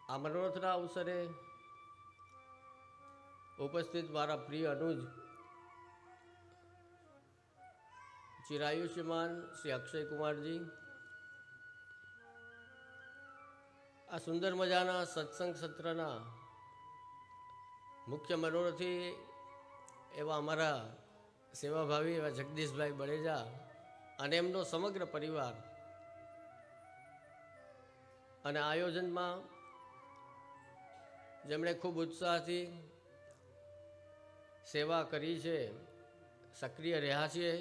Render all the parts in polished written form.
આ મનોરથના અવસરે ઉપસ્થિત મારા પ્રિય અનુજ ચિરાયુષ્યમાન શ્રી અક્ષય કુમારજી, આ સુંદર મજાના સત્સંગ સત્રના મુખ્ય મનોરથી એવા અમારા સેવાભાવી એવા જગદીશભાઈ બળેજા અને એમનો સમગ્ર પરિવાર, અને આયોજનમાં જેમણે ખૂબ ઉત્સાહથી સેવા કરી છે, સક્રિય રહ્યા છીએ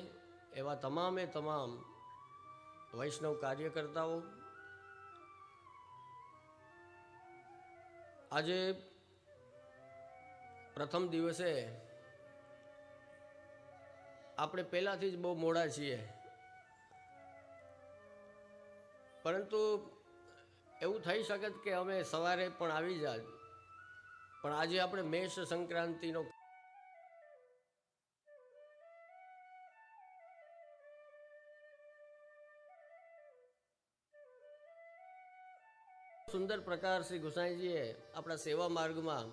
એવા તમામે તમામ વૈષ્ણવ કાર્યકર્તાઓ, આજે પ્રથમ દિવસે આપણે પહેલાંથી જ બહુ મોડા છીએ, પરંતુ એવું થઈ શકે કે અમે સવારે પણ આવી જાત, પણ આજે આપણે મેષ સંક્રાંતિનો સુંદર પ્રકાર શ્રી ગુસાઈજીએ આપણા સેવા માર્ગમાં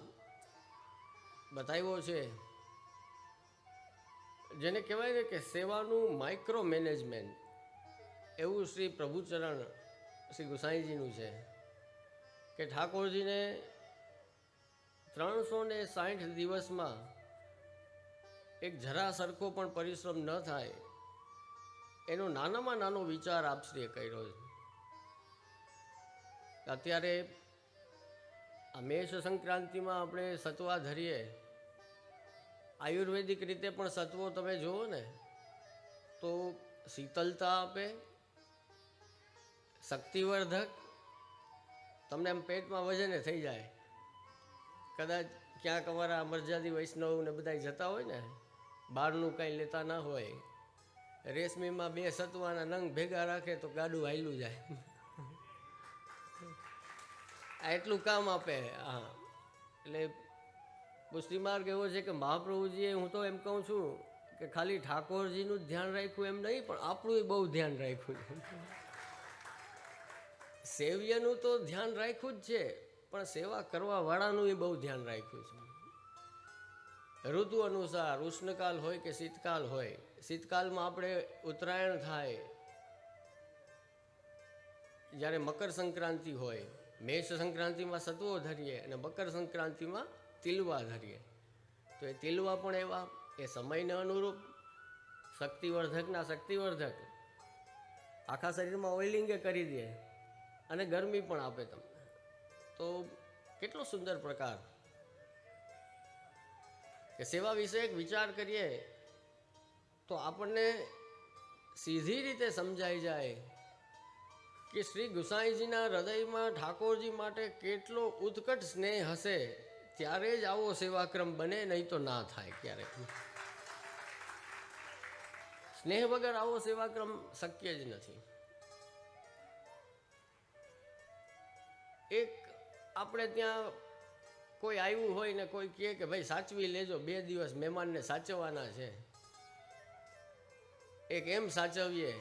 બતાવ્યો છે, જેને કહેવાય ને કે સેવાનું માઇક્રો મેનેજમેન્ટ, એવું શ્રી પ્રભુચરણ શ્રી ગુસાઈજીનું છે કે ઠાકોરજીને 360 દિવસમાં એક જરા સરખો પણ પરિશ્રમ ન થાય એનો નાનામાં નાનો વિચાર આપશ્રીએ કર્યો છે. અત્યારે આ મેષ સંક્રાંતિમાં આપણે સત્વા ધરીએ, આયુર્વેદિક રીતે પણ સત્વો તમે જુઓ ને તો શીતલતા આપે, શક્તિવર્ધક, તમને એમ પેટમાં વજને થઈ જાય. કદાચ ક્યાંક અમારા અમરજાદી વૈષ્ણવ ને બધા જતા હોય ને, બહારનું કાંઈ લેતા ના હોય, રેશમીમાં 2 સત્વાના નંગ ભેગા રાખે તો ગાડું હાલ્યું જાય. આ એટલું કામ આપે. હા, એટલે પુષ્ટિ માર્ગ એવો છે કે મહાપ્રભુજીએ, હું તો એમ કહું છું કે ખાલી ઠાકોરજીનું જ ધ્યાન રાખ્યું એમ નહીં, પણ આપણું બહુ ધ્યાન રાખ્યું છે. સેવ્યનું તો ધ્યાન રાખ્યું જ છે, પણ સેવા કરવાવાળાનું બહુ ધ્યાન રાખ્યું છે. ઋતુ અનુસાર ઉષ્ણકાલ હોય કે શીતકાલ હોય, શીતકાલમાં આપણે ઉત્તરાયણ થાય, જ્યારે મકર સંક્રાંતિ હોય, મેષ સંક્રાંતિમાં સત્વો ધરીએ અને મકર સંક્રાંતિમાં તિલવા ધરીએ, તો એ તિલવા પણ એવા, એ સમયને અનુરૂપ, શક્તિવર્ધકના શક્તિવર્ધક, આખા શરીરમાં ઓઇલિંગે કરી દે અને ગરમી પણ આપે તમને. તો કેટલો સુંદર પ્રકાર કે સેવા વિશે એક વિચાર કરીએ તો આપણને સીધી રીતે સમજાઈ જાય કે શ્રી ગુસાઈજીના હૃદયમાં ઠાકોરજી માટે કેટલો ઉત્કટ સ્નેહ હશે, ત્યારે જ આવો સેવાક્રમ બને, નહીં તો ના થાય ક્યારેક. સ્નેહ વગર આવો સેવાક્રમ શક્ય જ નથી. એક આપણે ત્યાં કોઈ આવ્યું હોય ને કોઈ કહે કે ભાઈ સાચવી લેજો, 2 દિવસ મહેમાનને સાચવવાના છે, એક એમ સાચવીએ.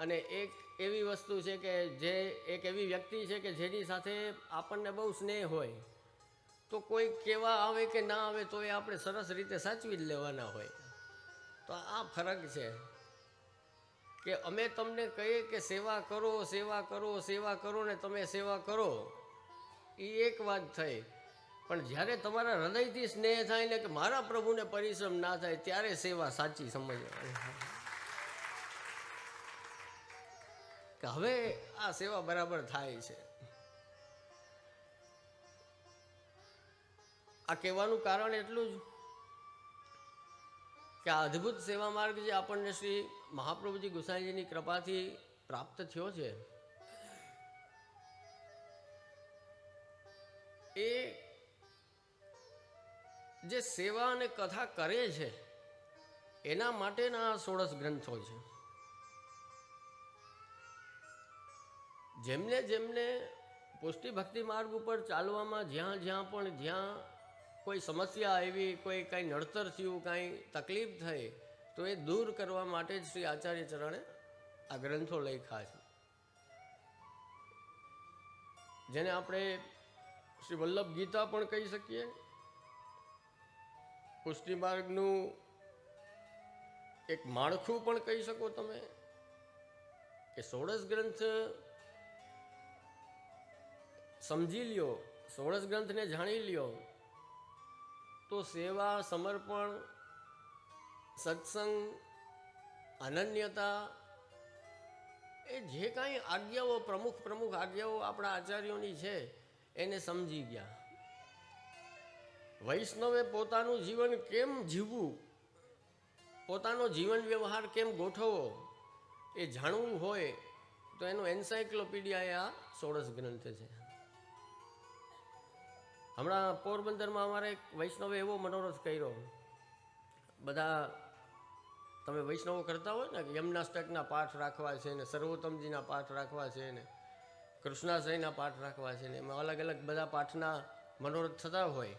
અને એક એવી વસ્તુ છે કે જે એક એવી વ્યક્તિ છે કે જેની સાથે આપણને બહુ સ્નેહ હોય, તો કોઈ કહેવા આવે કે ના આવે તો એ આપણે સરસ રીતે સાચવી જ લેવાના હોય. તો આ ફરક છે કે અમે તમને કહીએ કે સેવા કરો, સેવા કરો, સેવા કરો ને તમે સેવા કરો, એ એક વાત થઈ, પણ જ્યારે તમારા હૃદયથી સ્નેહ થાય ને કે મારા પ્રભુને પરિશ્રમ ના થાય, ત્યારે સેવા સાચી સમજવાની કે હવે આ સેવા બરાબર થાય છે. આ કહેવાનું કારણ એટલું જ કે આ અદ્ભુત સેવા માર્ગ જે આપણને શ્રી મહાપ્રભુજી ગુસાઈજીની કૃપાથી પ્રાપ્ત થયો છે, એ જે સેવા અને કથા કરે છે એના માટેના આ 16 ગ્રંથો છે. જેમને જેમને પુષ્ટિ ભક્તિ માર્ગ ઉપર ચાલવામાં જ્યાં કોઈ સમસ્યા આવી, કોઈ કાંઈ નડતર થયું, કાંઈ તકલીફ થઈ, તો એ દૂર કરવા માટે જ શ્રી આચાર્ય ચરણે આ ગ્રંથો લખ્યા છે, જેને આપણે શ્રી વલ્લભ ગીતા પણ કહી શકીએ, પુષ્ટિ માર્ગનું એક માળખું પણ કહી શકો તમે, કે ષોડશ ગ્રંથ સમજી લ્યો, ષોડશ ગ્રંથને જાણી લ્યો તો સેવા, સમર્પણ, સત્સંગ, અનન્યતા, એ જે કાંઈ આજ્ઞાઓ પ્રમુખ આજ્ઞાઓ આપણા આચાર્યોની છે એને સમજી ગયા. વૈષ્ણવે પોતાનું જીવન કેમ જીવવું, પોતાનો જીવન વ્યવહાર કેમ ગોઠવવો એ જાણવું હોય તો એનું એન્સાયક્લોપીડિયા એ આ ષોડશ ગ્રંથ છે. હમણાં પોરબંદરમાં અમારે એક વૈષ્ણવે એવો મનોરથ કર્યો, બધા તમે વૈષ્ણવો કરતા હોય ને કે યમનાષ્ટકના પાઠ રાખવા છે ને સર્વોત્તમજીના પાઠ રાખવા છે ને કૃષ્ણાશ્રયના પાઠ રાખવા છે ને એમાં અલગ અલગ બધા પાઠના મનોરથ થતા હોય.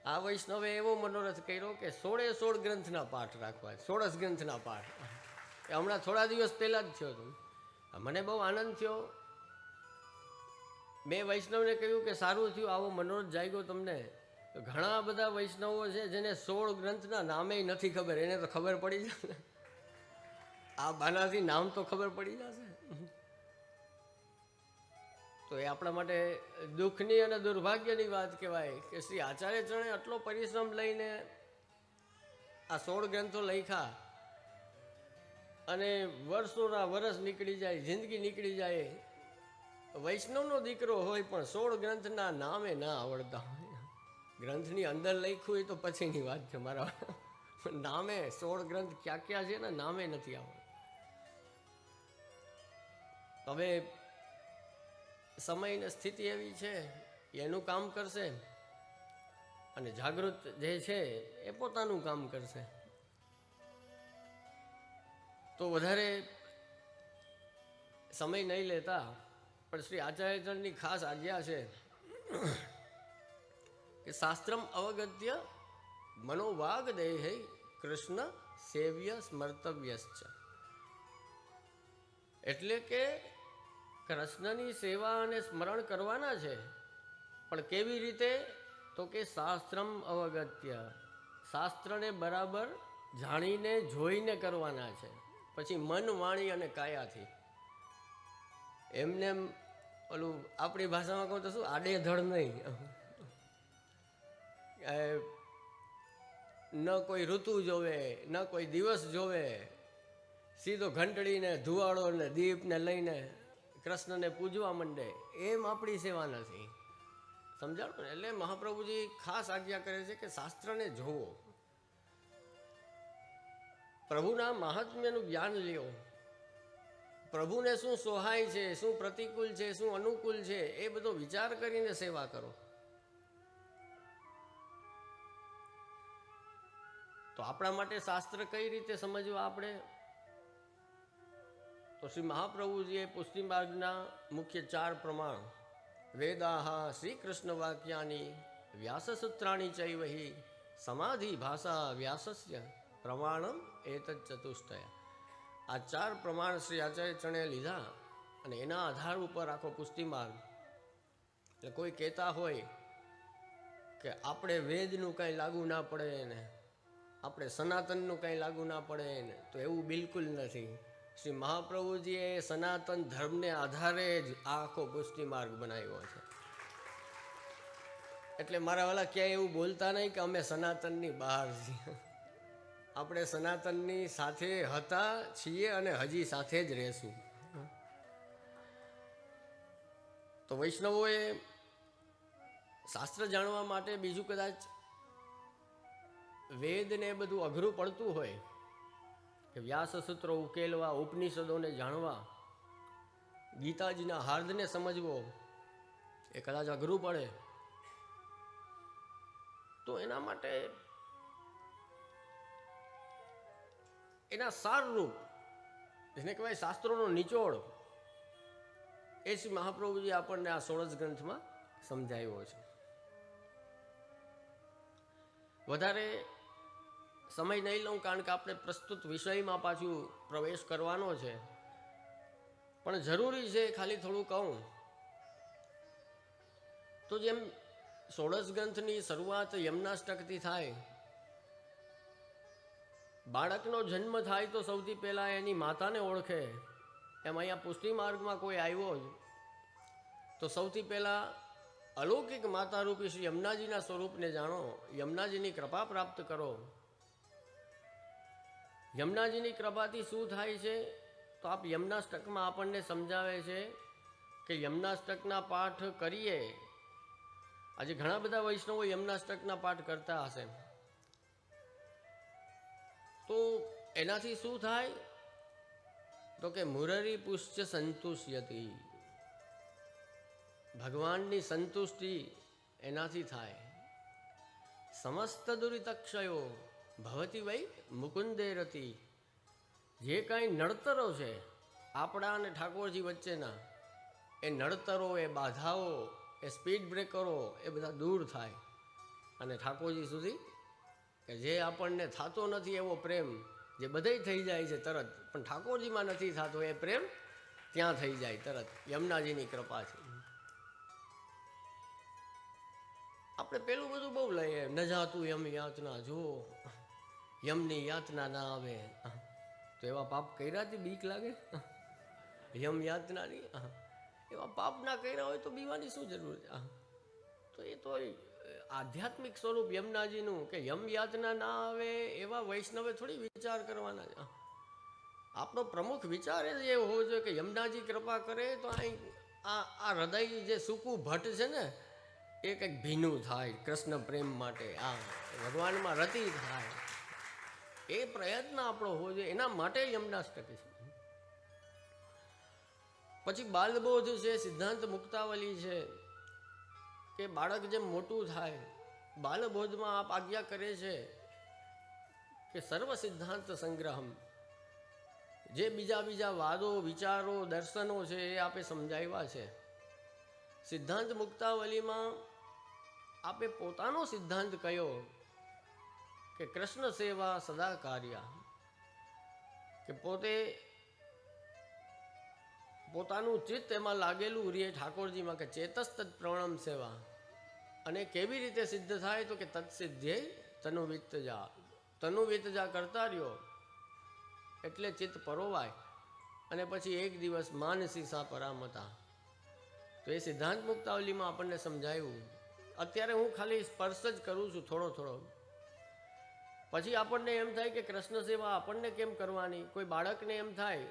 આ વૈષ્ણવે એવો મનોરથ કર્યો કે 16 ગ્રંથના પાઠ રાખવા, ષોડશ ગ્રંથના પાઠ. એ હમણાં થોડા દિવસ પહેલાં જ થયો હતો. મને બહુ આનંદ થયો. મેં વૈષ્ણવને કહ્યું કે સારું થયું આવો મનોરથ જાગ્યો તમને. તો ઘણા બધા વૈષ્ણવો છે જેને 16 ગ્રંથના નામે નથી ખબર, એને તો ખબર પડી જશે. આ બાનાથી નામ તો ખબર પડી જશે. તો એ આપણા માટે દુઃખની અને દુર્ભાગ્યની વાત કહેવાય કે શ્રી આચાર્ય ચરણે આટલો પરિશ્રમ લઈને આ 16 ગ્રંથો લખ્યા અને વર્ષોના વર્ષ નીકળી જાય, જિંદગી નીકળી જાય. વૈષ્ણવનો દીકરો હોય પણ 16 ગ્રંથના નામે ના આવડતા હોય. ગ્રંથની અંદર લખ્યું હોય તો પછીની વાત છે, મારા નામે 16 ગ્રંથ ક્યાં ક્યાં છે ને નામે નથી આવડતું. હવે સમય ને સ્થિતિ એવી છે, એનું કામ કરશે અને જાગૃત જે છે એ પોતાનું કામ કરશે. તો વધારે સમય નહીં લેતા, પણ શ્રી આચાર્યચરણની ખાસ આજ્ઞા છે કે શાસ્ત્રમ અવગત્ય મનોવાગ દેહે કૃષ્ણ સેવ્ય સ્મર્તવ્યશ્ચ. એટલે કે કૃષ્ણની સેવા અને સ્મરણ કરવાના છે, પણ કેવી રીતે? તો કે શાસ્ત્રમ અવગત્ય, શાસ્ત્રને બરાબર જાણીને જોઈને કરવાના છે. પછી મન, વાણી અને કાયાથી. એમને ઓલું આપણી ભાષામાં કહું તો શું, આડેધડ નહીં. ન કોઈ ઋતુ જોવે, ન કોઈ દિવસ જોવે, સીધો ઘંટડીને ધુવાડો ને દીપને લઈને કૃષ્ણને પૂજવા માંડે. એમ આપણી સેવા નથી, સમજાણો ને? એટલે મહાપ્રભુજી ખાસ આજ્ઞા કરે છે કે શાસ્ત્રને જોવો, પ્રભુના મહાત્મ્યનું જ્ઞાન લ્યો, પ્રભુને શું સોહાય છે, શું પ્રતિકૂળ છે, શું અનુકૂળ છે, એ બધો વિચાર કરીને સેવા કરો. તો આપણા માટે શાસ્ત્ર કઈ રીતે સમજવા આપણે? તો શ્રી મહાપ્રભુજીએ પુષ્ટિ માર્ગના મુખ્ય 4 પ્રમાણ, વેદાહ શ્રી કૃષ્ણ વાક્યાની વ્યાસસૂત્રાણી ચૈવહી સમાધિ ભાષા વ્યાસસ્ય પ્રમાણમ એતત ચતુષ્ટય. આ 4 પ્રમાણ શ્રી આચાર્ય ચરણે લીધા અને એના આધાર ઉપર આખો પુષ્ટિ માર્ગ. એટલે કોઈ કહેતા હોય કે આપણે વેદનું કાંઈ લાગુ ના પડે ને આપણે સનાતનનું કાંઈ લાગુ ના પડે ને, તો એવું બિલકુલ નથી. શ્રી મહાપ્રભુજીએ સનાતન ધર્મને આધારે જ આ આખો પુષ્ટિ માર્ગ બનાવ્યો છે. એટલે મારા વાલા ક્યાંય એવું બોલતા નહીં કે અમે સનાતનની બહાર છીએ. આપણે સનાતનની સાથે હતા, છીએ અને હજી સાથે જ રહેશું. તો વૈષ્ણવોએ શાસ્ત્ર જાણવા માટે બીજું કદાચ વેદ ને બધું અઘરું પડતું હોય કે વ્યાસસૂત્રો ઉકેલવા, ઉપનિષદોને જાણવા, ગીતાજીના હાર્દને સમજવો એ કદાચ અઘરું પડે, તો એના માટે એના સારરૂપ, જેને કહેવાય શાસ્ત્રોનો નિચોડ, એ શ્રી મહાપ્રભુજી આપણને આ 16 ગ્રંથમાં સમજાવ્યો છે. વધારે સમય નહીં લઉં, કારણ કે આપણે પ્રસ્તુત વિષયમાં પાછું પ્રવેશ કરવાનો છે. પણ જરૂરી છે ખાલી થોડું કહું તો જેમ ષોડશ ગ્રંથની શરૂઆત યમનાષ્ટકથી થાય, બાળકનો જન્મ થાય તો સૌથી પહેલાં એની માતાને ઓળખે, એમ અહીંયા પુષ્ટિ માર્ગમાં કોઈ આવ્યો જ તો સૌથી પહેલાં અલૌકિક માતારૂપી શ્રી યમુનાજીના સ્વરૂપને જાણો, યમુનાજીની કૃપા પ્રાપ્ત કરો. યમુનાજીની કૃપાથી શું થાય છે? તો આપ યમુનાષ્ટકમાં આપણને સમજાવે છે કે યમુનાષ્ટકના પાઠ કરીએ. આજે ઘણા બધા વૈષ્ણવો યમુનાષ્ટકના પાઠ કરતા હશે, તો એનાથી શું થાય? તો કે મુરરી પુષ્ય સંતુષ્યતિ, ભગવાનની સંતુષ્ટિ એનાથી થાય. સમસ્ત દુરિતક્ષયો ભવતી વૈ મુકુંદે રતિ. જે કાંઈ નડતરો છે આપણા અને ઠાકોરજી વચ્ચેના, એ નડતરો, એ બાધાઓ, એ સ્પીડ બ્રેકરો, એ બધા દૂર થાય અને ઠાકોરજી સુધી કે જે આપણને થતો નથી એવો પ્રેમ, જે બધે થઈ જાય છે તરત, પણ ઠાકોરજીમાં નથી થતો એ પ્રેમ ત્યાં થઈ જાય તરત. યમુનાજીની કૃપા છે. આપણે પેલું બધું બહુ લઈએ, ન જાતું યમ યાતના, જો યમની યાતના ના આવે તો એવા પાપ કર્યાથી બીક લાગે? યમ યાતનાની એવા પાપ ના કર્યા હોય તો બીવાની શું જરૂર છે? તો એ તો આધ્યાત્મિક સ્વરૂપ યમુનાજીનું કે યમ યાતના ના આવે એવા વૈષ્ણવે થોડી વિચાર કરવાના છે. આપણો પ્રમુખ વિચાર એ હોવો જોઈએ કે યમુનાજી કૃપા કરે તો અહીં આ હૃદય જે સૂકું ભટ્ટ છે ને એ કંઈક ભીનું થાય કૃષ્ણ પ્રેમ માટે, આ ભગવાનમાં રતિ થાય, એ પ્રયત્ન આપણો હોવો જોઈએ. એના માટે યમુનાષ્ટક છે. પછી બાલબોધ છે, સિદ્ધાંત મુક્તાવલી છે, કે બાળક જેમ મોટું થાય, બાલબોધમાં આપ આજ્ઞા કરે છે કે સર્વ સિદ્ધાંત સંગ્રહમ, જે બીજા વાદો, વિચારો, દર્શનો છે એ આપે સમજાવ્યા છે. સિદ્ધાંત મુક્તાવલીમાં આપે પોતાનો સિદ્ધાંત કયો કે કૃષ્ણ સેવા સદા કાર્ય, કે પોતાનું ચિત્ત એમાં લાગેલું રહે ઠાકોરજીમાં, કે ચેતસ્તત પ્રણમ સેવા. અને કેવી રીતે સિદ્ધ થાય? તો કે તત્સિદ્ધ્ય તનુવિતજા કરતા રહ્યો એટલે ચિત્ત પરોવાય, અને પછી એક દિવસ માનસી સા પરામતા. તો એ સિદ્ધાંત મુક્તાવલીમાં આપણને સમજાયું. અત્યારે હું ખાલી સ્પર્શ જ કરું છું થોડો. પછી આપણને એમ થાય કે કૃષ્ણ સેવા આપણને કેમ કરવાની? કોઈ બાળકને એમ થાય,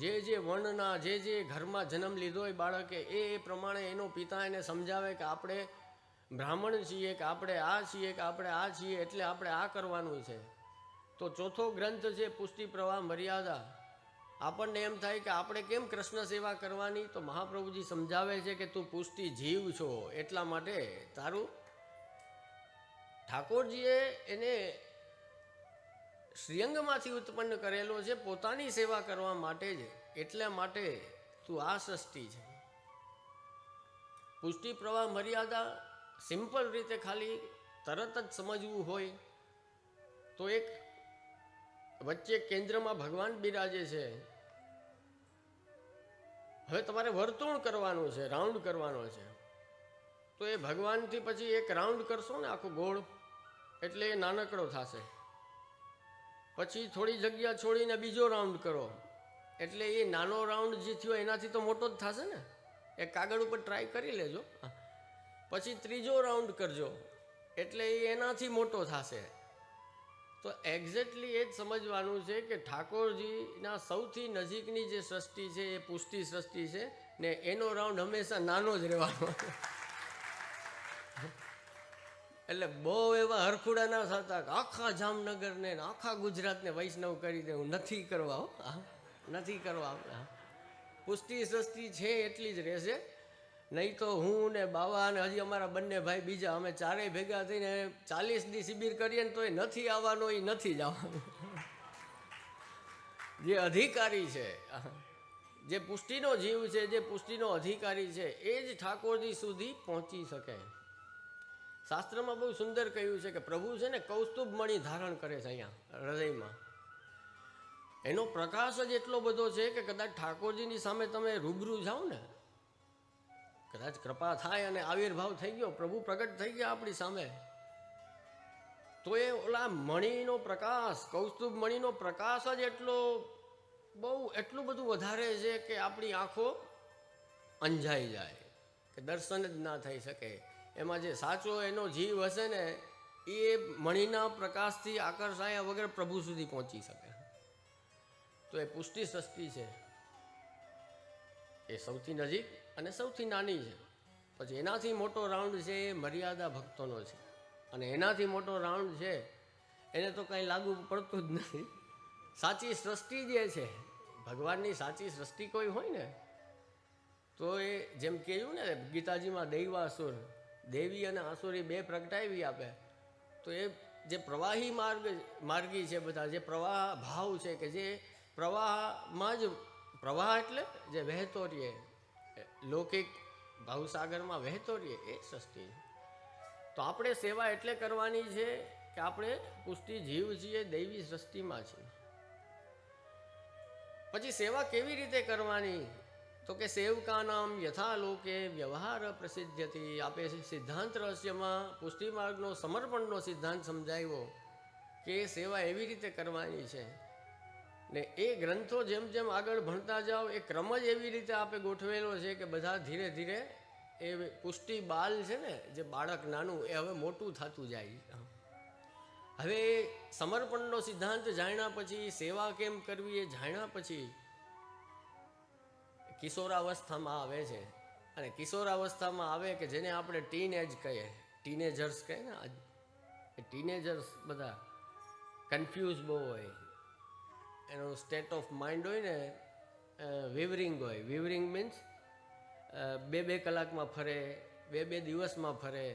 જે વર્ણના, જે ઘરમાં જન્મ લીધો હોય બાળકે, એ પ્રમાણે એનો પિતા એને સમજાવે કે આપણે બ્રાહ્મણ છીએ, કે આપણે આ છીએ, કે આપણે આ છીએ, એટલે આપણે આ કરવાનું છે. તો ચોથો ગ્રંથ છે પુષ્ટિ પ્રવાહ મર્યાદા. આપણને એમ થાય કે આપણે કેમ કૃષ્ણ સેવા કરવાની? તો મહાપ્રભુજી સમજાવે છે કે તું પુષ્ટિ જીવ છો, એટલા માટે તારું ઠાકોરજીએ એને શ્રીઅંગમાંથી ઉત્પન્ન કરેલો છે પોતાની સેવા કરવા માટે જ, એટલા માટે તું આ સૃષ્ટિ છે. પુષ્ટિ પ્રવાહ મર્યાદા સિમ્પલ રીતે ખાલી તરત જ સમજવું હોય તો એક વચ્ચે કેન્દ્રમાં ભગવાન બિરાજે છે. હવે તમારે વર્તુળ કરવાનું છે, રાઉન્ડ કરવાનો છે, તો એ ભગવાનથી પછી એક રાઉન્ડ કરશો ને આખો ગોળ, એટલે એ નાનકડો થશે. પછી થોડી જગ્યા છોડીને બીજો રાઉન્ડ કરો, એટલે એ નાનો રાઉન્ડ જે થયો એનાથી તો મોટો જ થશે ને. એક કાગળ ઉપર ટ્રાય કરી લેજો. પછી ત્રીજો રાઉન્ડ કરજો, એટલે એ એનાથી મોટો થશે. તો એક્ઝેક્ટલી એ જ સમજવાનું છે કે ઠાકોરજીના સૌથી નજીકની જે સૃષ્ટિ છે એ પુષ્ટિ સૃષ્ટિ છે, ને એનો રાઉન્ડ હંમેશા નાનો જ રહેવાનો. એટલે બહુ એવા હરખુડા ના થતા આખા જામનગરને આખા ગુજરાતને વૈષ્ણવ કરી દે, હું નથી કરવા. નથી કરવા. પુષ્ટિ સૃષ્ટિ છે એટલી જ રહેશે. નહીં તો હું ને બાવા અને હજી અમારા બંને ભાઈ બીજા, અમે ચારેય ભેગા થઈને 40 દી શિબિર કરીએ ને તો એ નથી આવવાનો, એ નથી જ આવવાનું. જે અધિકારી છે, જે પુષ્ટિનો જીવ છે, જે પુષ્ટિનો અધિકારી છે, એ જ ઠાકોરજી સુધી પહોંચી શકે. શાસ્ત્રમાં બહુ સુંદર કહ્યું છે કે પ્રભુ છે ને કૌસ્તુભ મણિ ધારણ કરે છે અહીંયા હૃદયમાં. એનો પ્રકાશ જ એટલો બધો છે કે કદાચ ઠાકોરજીની સામે તમે રૂબરૂ જાઓ ને કદાચ કૃપા થાય અને આવિર્ભાવ થઈ ગયો, પ્રભુ પ્રગટ થઈ ગયા આપણી સામે, તો એ ઓલા મણિનો પ્રકાશ, કૌસ્તુભ મણિનો પ્રકાશ જ એટલું બધું વધારે છે કે આપણી આંખો અંજાઈ જાય, કે દર્શન જ ના થઈ શકે. એમાં જે સાચો એનો જીવ હશે ને, એ મણિના પ્રકાશથી આકર્ષાયા વગર પ્રભુ સુધી પહોંચી શકે. તો એ પુષ્ટિ સૃષ્ટિ છે, એ સૌથી નજીક અને સૌથી નાની છે. પછી એનાથી મોટો રાઉન્ડ છે એ મર્યાદા ભક્તોનો છે, અને એનાથી મોટો રાઉન્ડ છે એને તો કંઈ લાગુ પડતું જ નથી. સાચી સૃષ્ટિ જે છે, ભગવાનની સાચી સૃષ્ટિ કોઈ હોય ને, તો એ જેમ કહ્યું ને ગીતાજીમાં દૈવાસુર, દેવી અને આસુરી બે પ્રગટાવી આપે. તો એ જે પ્રવાહી માર્ગી છે બધા, જે પ્રવાહ ભાવ છે, કે જે પ્રવાહમાં જ, પ્રવાહ એટલે જે વહેતો રહીએ, લૌકિક ભાવસાગરમાં વહેતો રહીએ, એ સૃષ્ટિ. તો આપણે સેવા એટલે કરવાની છે કે આપણે પુષ્ટિ જીવ છીએ, દૈવી સૃષ્ટિમાં છીએ. પછી સેવા કેવી રીતે કરવાની? તો કે સેવકાનામ યથા લોકે વ્યવહાર પ્રસિદ્ધ્યથી. આપે સિદ્ધાંત રહસ્યમાં પુષ્ટિ માર્ગનો સમર્પણનો સિદ્ધાંત સમજાવ્યો કે સેવા એવી રીતે કરવાની છે. ને એ ગ્રંથો જેમ જેમ આગળ ભણતા જાઓ, એ ક્રમ જ એવી રીતે આપે ગોઠવેલો છે કે બધા ધીરે ધીરે એ પુષ્ટિ બાલ છે ને, જે બાળક નાનું, એ હવે મોટું થતું જાય. હવે સમર્પણનો સિદ્ધાંત જાણ્યા પછી, સેવા કેમ કરવી એ જાણ્યા પછી, કિશોરાવસ્થામાં આવે છે. અને કિશોરાવસ્થામાં આવે કે જેને આપણે ટીન એજ કહીએ, ટીનેજર્સ કહે ને, આજ એ ટીનેજર્સ બધા કન્ફ્યુઝ બહુ હોય, એનું સ્ટેટ ઓફ માઇન્ડ હોય ને વિવરિંગ હોય. વિવરિંગ મીન્સ 2-2 કલાકમાં ફરે, 2-2 દિવસમાં ફરે.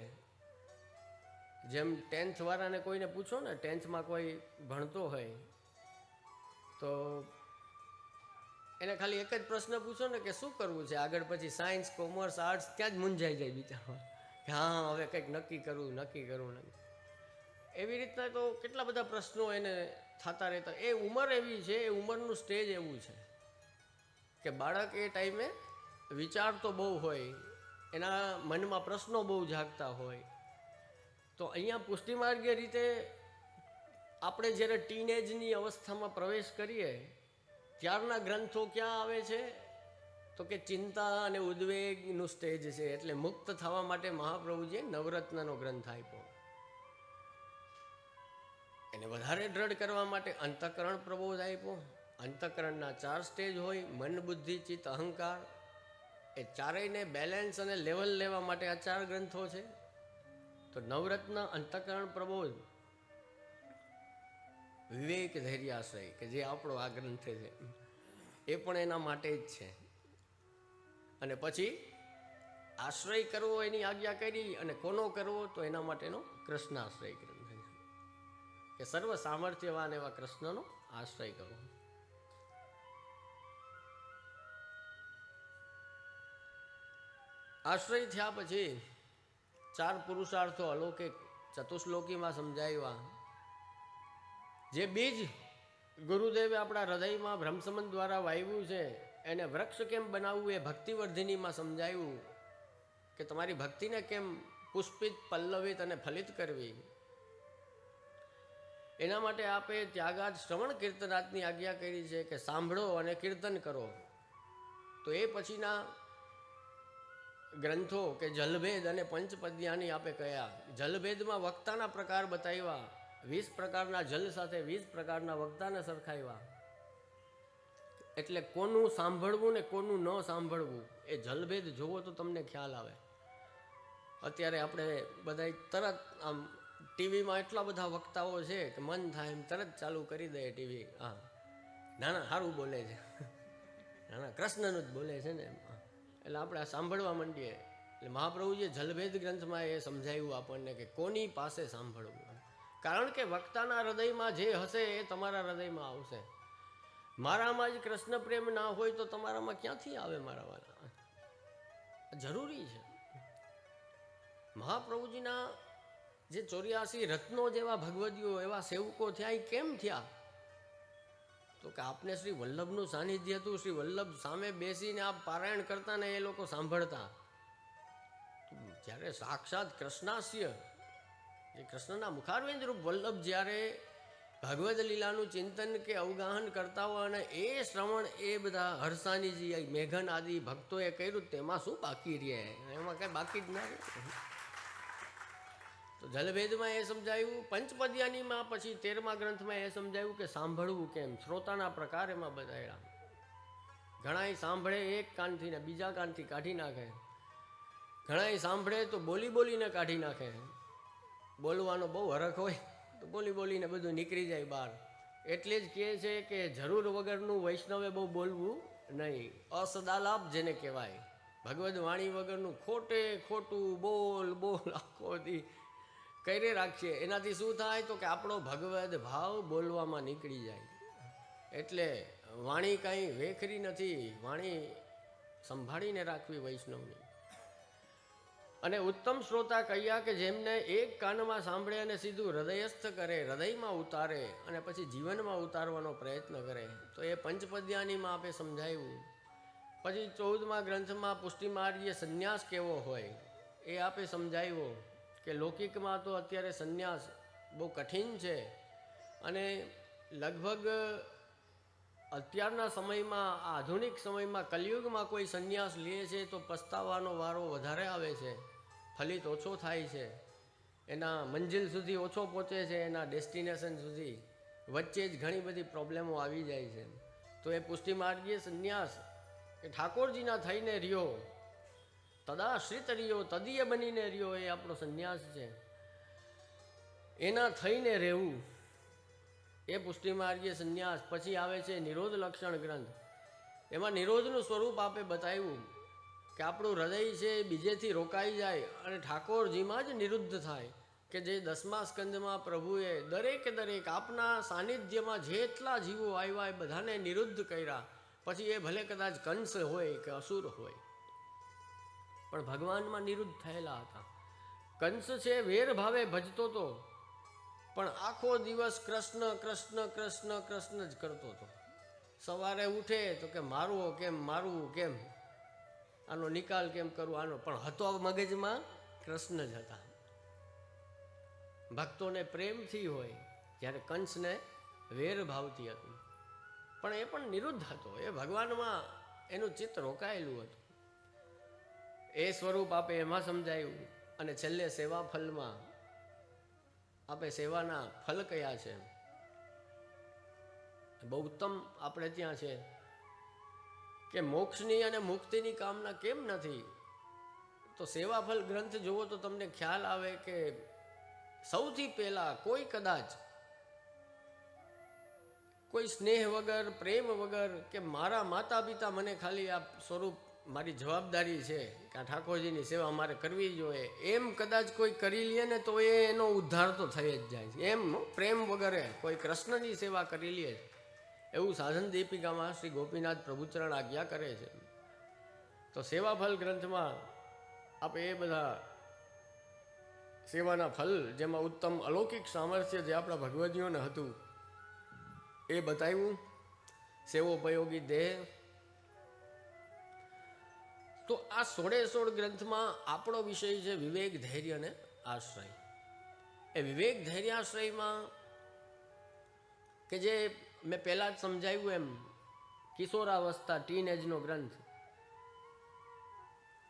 જેમ 10th વાળાને કોઈને પૂછો ને, 10thમાં કોઈ ભણતો હોય તો એને ખાલી એક જ પ્રશ્ન પૂછો ને કે શું કરવું છે આગળ, પછી સાયન્સ, કોમર્સ, આર્ટ્સ, ત્યાં જ મૂંઝાઈ જાય બિચારા કે હા હવે કંઈક નક્કી કરવું. એવી રીતના તો કેટલા બધા પ્રશ્નો એને થતા રહેતા. એ ઉંમર એવી છે, એ ઉંમરનું સ્ટેજ એવું છે કે બાળક એ ટાઈમે વિચારતો બહુ હોય, એના મનમાં પ્રશ્નો બહુ જાગતા હોય. તો અહીંયા પુષ્ટિમાર્ગીય રીતે આપણે જ્યારે ટીનેજની અવસ્થામાં પ્રવેશ કરીએ, ત્યારના ગ્રંથો ક્યાં આવે છે? તો કે ચિંતા અને ઉદ્વેગનું સ્ટેજ છે. એટલે મુક્ત થવા માટે મહાપ્રભુજીએ નવરત્નનો ગ્રંથ આપ્યો. એને વધારે દ્રઢ કરવા માટે અંતઃકરણ પ્રબોધ આપ્યો. અંતઃકરણના 4 સ્ટેજ હોય: મન, બુદ્ધિ, ચિત્ત, અહંકાર. એ ચારેયને બેલેન્સ અને લેવલ લેવા માટે આ 4 ગ્રંથો છે. તો નવરત્ન, અંતઃકરણ પ્રબોધ, વિવેક, ધૈર્યાશ્રય, કે જે આપણો આ ગ્રંથ છે, એ પણ એના માટે જ છે. અને પછી આશ્રય કરવો એની આજ્ઞા કરી, અને કોનો કરવો? તો એના માટેનો કૃષ્ણાશ્રય ગ્રંથ છે, કે સર્વ સામર્થ્યવાન એવા કૃષ્ણનો આશ્રય કરવો. આશ્રય થયા પછી 4 પુરુષાર્થો અલૌકિક ચતુશ્લોકીમાં સમજાવ્યા. જે બીજ ગુરુદેવે આપણા હૃદયમાં બ્રહ્મસંબંધ દ્વારા વાવ્યું છે, એને વૃક્ષ કેમ બનાવવું એ ભક્તિવર્ધિનીમાં સમજાવ્યું, કે તમારી ભક્તિને કેમ પુષ્પિત, પલ્લવિત અને ફલિત કરવી. એના માટે આપે ત્યાગાત શ્રવણ કીર્તનાથની આજ્ઞા કરી છે, કે સાંભળો અને કીર્તન કરો. તો એ પછીના ગ્રંથો કે જલભેદ અને પંચપદ્યાની આપે કયા. જલભેદમાં વક્તાના પ્રકાર બતાવ્યા, 20 પ્રકારના જલ સાથે 20 પ્રકારના વક્તાને સરખાવ્યા. એટલે કોનું સાંભળવું ને કોનું ન સાંભળવું, એ જલભેદ જોવો તો તમને ખ્યાલ આવે. અત્યારે આપણે બધા તરત આમ ટીવીમાં એટલા બધા વક્તાઓ છે કે મન થાય એમ તરત ચાલુ કરી દે ટીવી. હા, ના સારું બોલે છે, ના કૃષ્ણનું જ બોલે છે ને એમ. એટલે આપણે આ સાંભળવા માંડીએ. એટલે મહાપ્રભુજીએ જલભેદ ગ્રંથમાં એ સમજાવ્યું આપણને કે કોની પાસે સાંભળવું. કારણ કે વક્તાના હૃદયમાં જે હશે એ તમારા હૃદયમાં આવશે. મારામાં જ કૃષ્ણ પ્રેમ ના હોય તો તમારામાં ક્યાંથી આવે મારા વાળા? જરૂરી છે. મહાપ્રભુજીના જે 84 રત્નો જેવા ભગવદીઓ, એવા સેવકો થયા, એ કેમ થયા? તો કે આપને શ્રી વલ્લભનું સાનિધ્ય હતું. શ્રી વલ્લભ સામે બેસીને આપ પારાયણ કરતા ને એ લોકો સાંભળતા. જ્યારે સાક્ષાત કૃષ્ણાસ્ય એ કૃષ્ણના મુખારવિંદ રૂપ વલ્લભ જ્યારે ભગવદ લીલાનું ચિંતન કે અવગાહન કરતા હોય અને એ શ્રવણ એ બધા હરસાનીજી મેઘન આદિ ભક્તોએ કર્યું, તેમાં શું બાકી રહે? એમાં કઈ બાકી જ ના રહે. તો જલભેદમાં એ સમજાયું, પંચપદ્યાનીમાં પછી 13મા ગ્રંથમાં એ સમજાયું કે સાંભળવું કેમ, શ્રોતાના પ્રકાર એમાં બતાવ્યા. ઘણાય સાંભળે એક કાનથી ને બીજા કાનથી કાઢી નાખે, ઘણાય સાંભળે તો બોલી બોલીને કાઢી નાખે. બોલવાનો બહુ હરખ હોય તો બોલી બોલીને બધું નીકળી જાય બહાર. એટલે જ કહે છે કે જરૂર વગરનું વૈષ્ણવે બહુ બોલવું નહીં. અસદાલાપ જેને કહેવાય, ભગવદ વાણી વગરનું ખોટે ખોટું બોલ બોલ આખો દી કરી રાખીએ. એનાથી શું થાય તો કે આપણો ભગવદ ભાવ બોલવામાં નીકળી જાય. એટલે વાણી કાંઈ વેખરી નથી, વાણી સંભાળીને રાખવી વૈષ્ણવની. અને ઉત્તમ શ્રોતા કહ્યા કે જેમને એક કાનમાં સાંભળે અને સીધું હૃદયસ્થ કરે, હૃદયમાં ઉતારે અને પછી જીવનમાં ઉતારવાનો પ્રયત્ન કરે. તો એ પંચપદ્યાનીમાં આપે સમજાવ્યું. પછી 14મા ગ્રંથમાં પુષ્ટિમાર્ગીય સંન્યાસ કેવો હોય એ આપે સમજાવ્યો કે લૌકિકમાં તો અત્યારે સંન્યાસ બહુ કઠિન છે અને લગભગ અત્યારના સમયમાં, આધુનિક સમયમાં, કલિયુગમાં કોઈ સંન્યાસ લે છે તો પસ્તાવાનો વારો વધારે આવે છે, ફલિત ઓછો થાય છે, એના મંજિલ સુધી ઓછો પહોંચે છે, એના ડેસ્ટિનેશન સુધી વચ્ચે જ ઘણી બધી પ્રોબ્લેમો આવી જાય છે. તો એ પુષ્ટિમાર્ગીય સંન્યાસ એ ઠાકોરજીના થઈને રહ્યો, તદાશ્રિત રહ્યો, તદીય બનીને રહ્યો, એ આપણો સંન્યાસ છે. એના થઈને રહેવું એ પુષ્ટિમાર્ગીય સંન્યાસ. પછી આવે છે નિરોધ લક્ષણ ગ્રંથ. એમાં નિરોધનું સ્વરૂપ આપે બતાવ્યું કે આપણું હૃદય છે એ બીજેથી રોકાઈ જાય અને ઠાકોરજીમાં જ નિરુદ્ધ થાય. કે જે 10મા સ્કંદમાં પ્રભુએ દરેકે દરેક આપના સાનિધ્યમાં જેટલા જીવો આવ્યા એ બધાને નિરુદ્ધ કર્યા. પછી એ ભલે કદાચ કંસ હોય કે અસુર હોય, પણ ભગવાનમાં નિરુદ્ધ થયેલા હતા. કંસ છે વેર ભાવે ભજતો હતો, પણ આખો દિવસ કૃષ્ણ કૃષ્ણ કૃષ્ણ કૃષ્ણ જ કરતો હતો. સવારે ઉઠે તો કે મારવો કેમ, મારવું કેમ, આનો નિકાલ કેમ કરવો, આનો. પણ હતો મગજમાં કૃષ્ણ જ હતા. ભક્તોને પ્રેમથી હોય, જ્યારે કંસને વેર ભાવથી હતું, પણ એ પણ નિરુદ્ધ હતો. એ ભગવાનમાં એનું ચિત્ત રોકાયેલું હતું. એ સ્વરૂપ આપે એમાં સમજાયું. અને છેલ્લે સેવા ફલમાં આપે સેવાના ફલ કયા છે, બહુ ઉત્તમ આપણે ત્યાં છે કે મોક્ષની અને મુક્તિની કામના કેમ નથી. તો સેવાફલ ગ્રંથ જુઓ તો તમને ખ્યાલ આવે કે સૌથી પહેલા કોઈ કદાચ કોઈ સ્નેહ વગર, પ્રેમ વગર, કે મારા માતા પિતા મને ખાલી આ સ્વરૂપ મારી જવાબદારી છે કે આ ઠાકોરજીની સેવા મારે કરવી જોઈએ, એમ કદાચ કોઈ કરી લે ને તો એનો ઉદ્ધાર તો થઈ જ જાય છે. એમ પ્રેમ વગરે કોઈ કૃષ્ણની સેવા કરી લે, એવું સાધન દીપિકામાં શ્રી ગોપીનાથ પ્રભુચરણ આજ્ઞા કરે છે. તો સેવાફલ ગ્રંથમાં આપણે એ બધા સેવાના ફલ, જેમાં ઉત્તમ અલૌકિક સામર્થ્ય જે આપણા ભગવદીઓને હતું એ બતાવ્યું. સેવોપયોગી દેહ. તો આ 16 ગ્રંથમાં આપણો વિષય છે વિવેક, ધૈર્ય અને આશ્રય. એ વિવેક ધૈર્યાશ્રયમાં કે જે મેં પહેલાં જ સમજાવ્યું એમ કિશોરાવસ્થા, ટીનેજનો ગ્રંથ,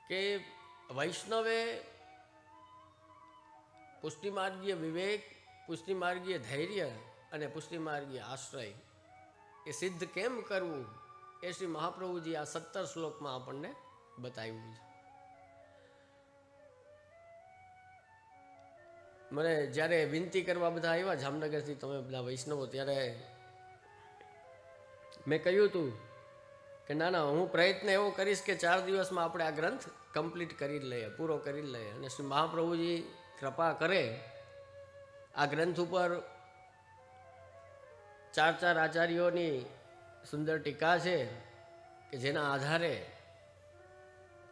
કે વૈષ્ણવે પુષ્ટિમાર્ગીય વિવેક, પુષ્ટિમાર્ગીય ધૈર્ય અને પુષ્ટિમાર્ગીય આશ્રય એ સિદ્ધ કેમ કરવું એ શ્રી મહાપ્રભુજી આ 17 શ્લોકમાં આપણને બતાવ્યું છે. મને જ્યારે વિનંતી કરવા બધા આવ્યા જામનગરથી, તમે બધા વૈષ્ણવો, ત્યારે મેં કહ્યું હતું કે ના ના, હું પ્રયત્ન એવો કરીશ કે 4 દિવસમાં આપણે આ ગ્રંથ કમ્પ્લીટ કરી લઈએ, પૂરો કરી લઈએ. અને શ્રી મહાપ્રભુજી કૃપા કરે, આ ગ્રંથ ઉપર 4 આચાર્યોની સુંદર ટીકા છે કે જેના આધારે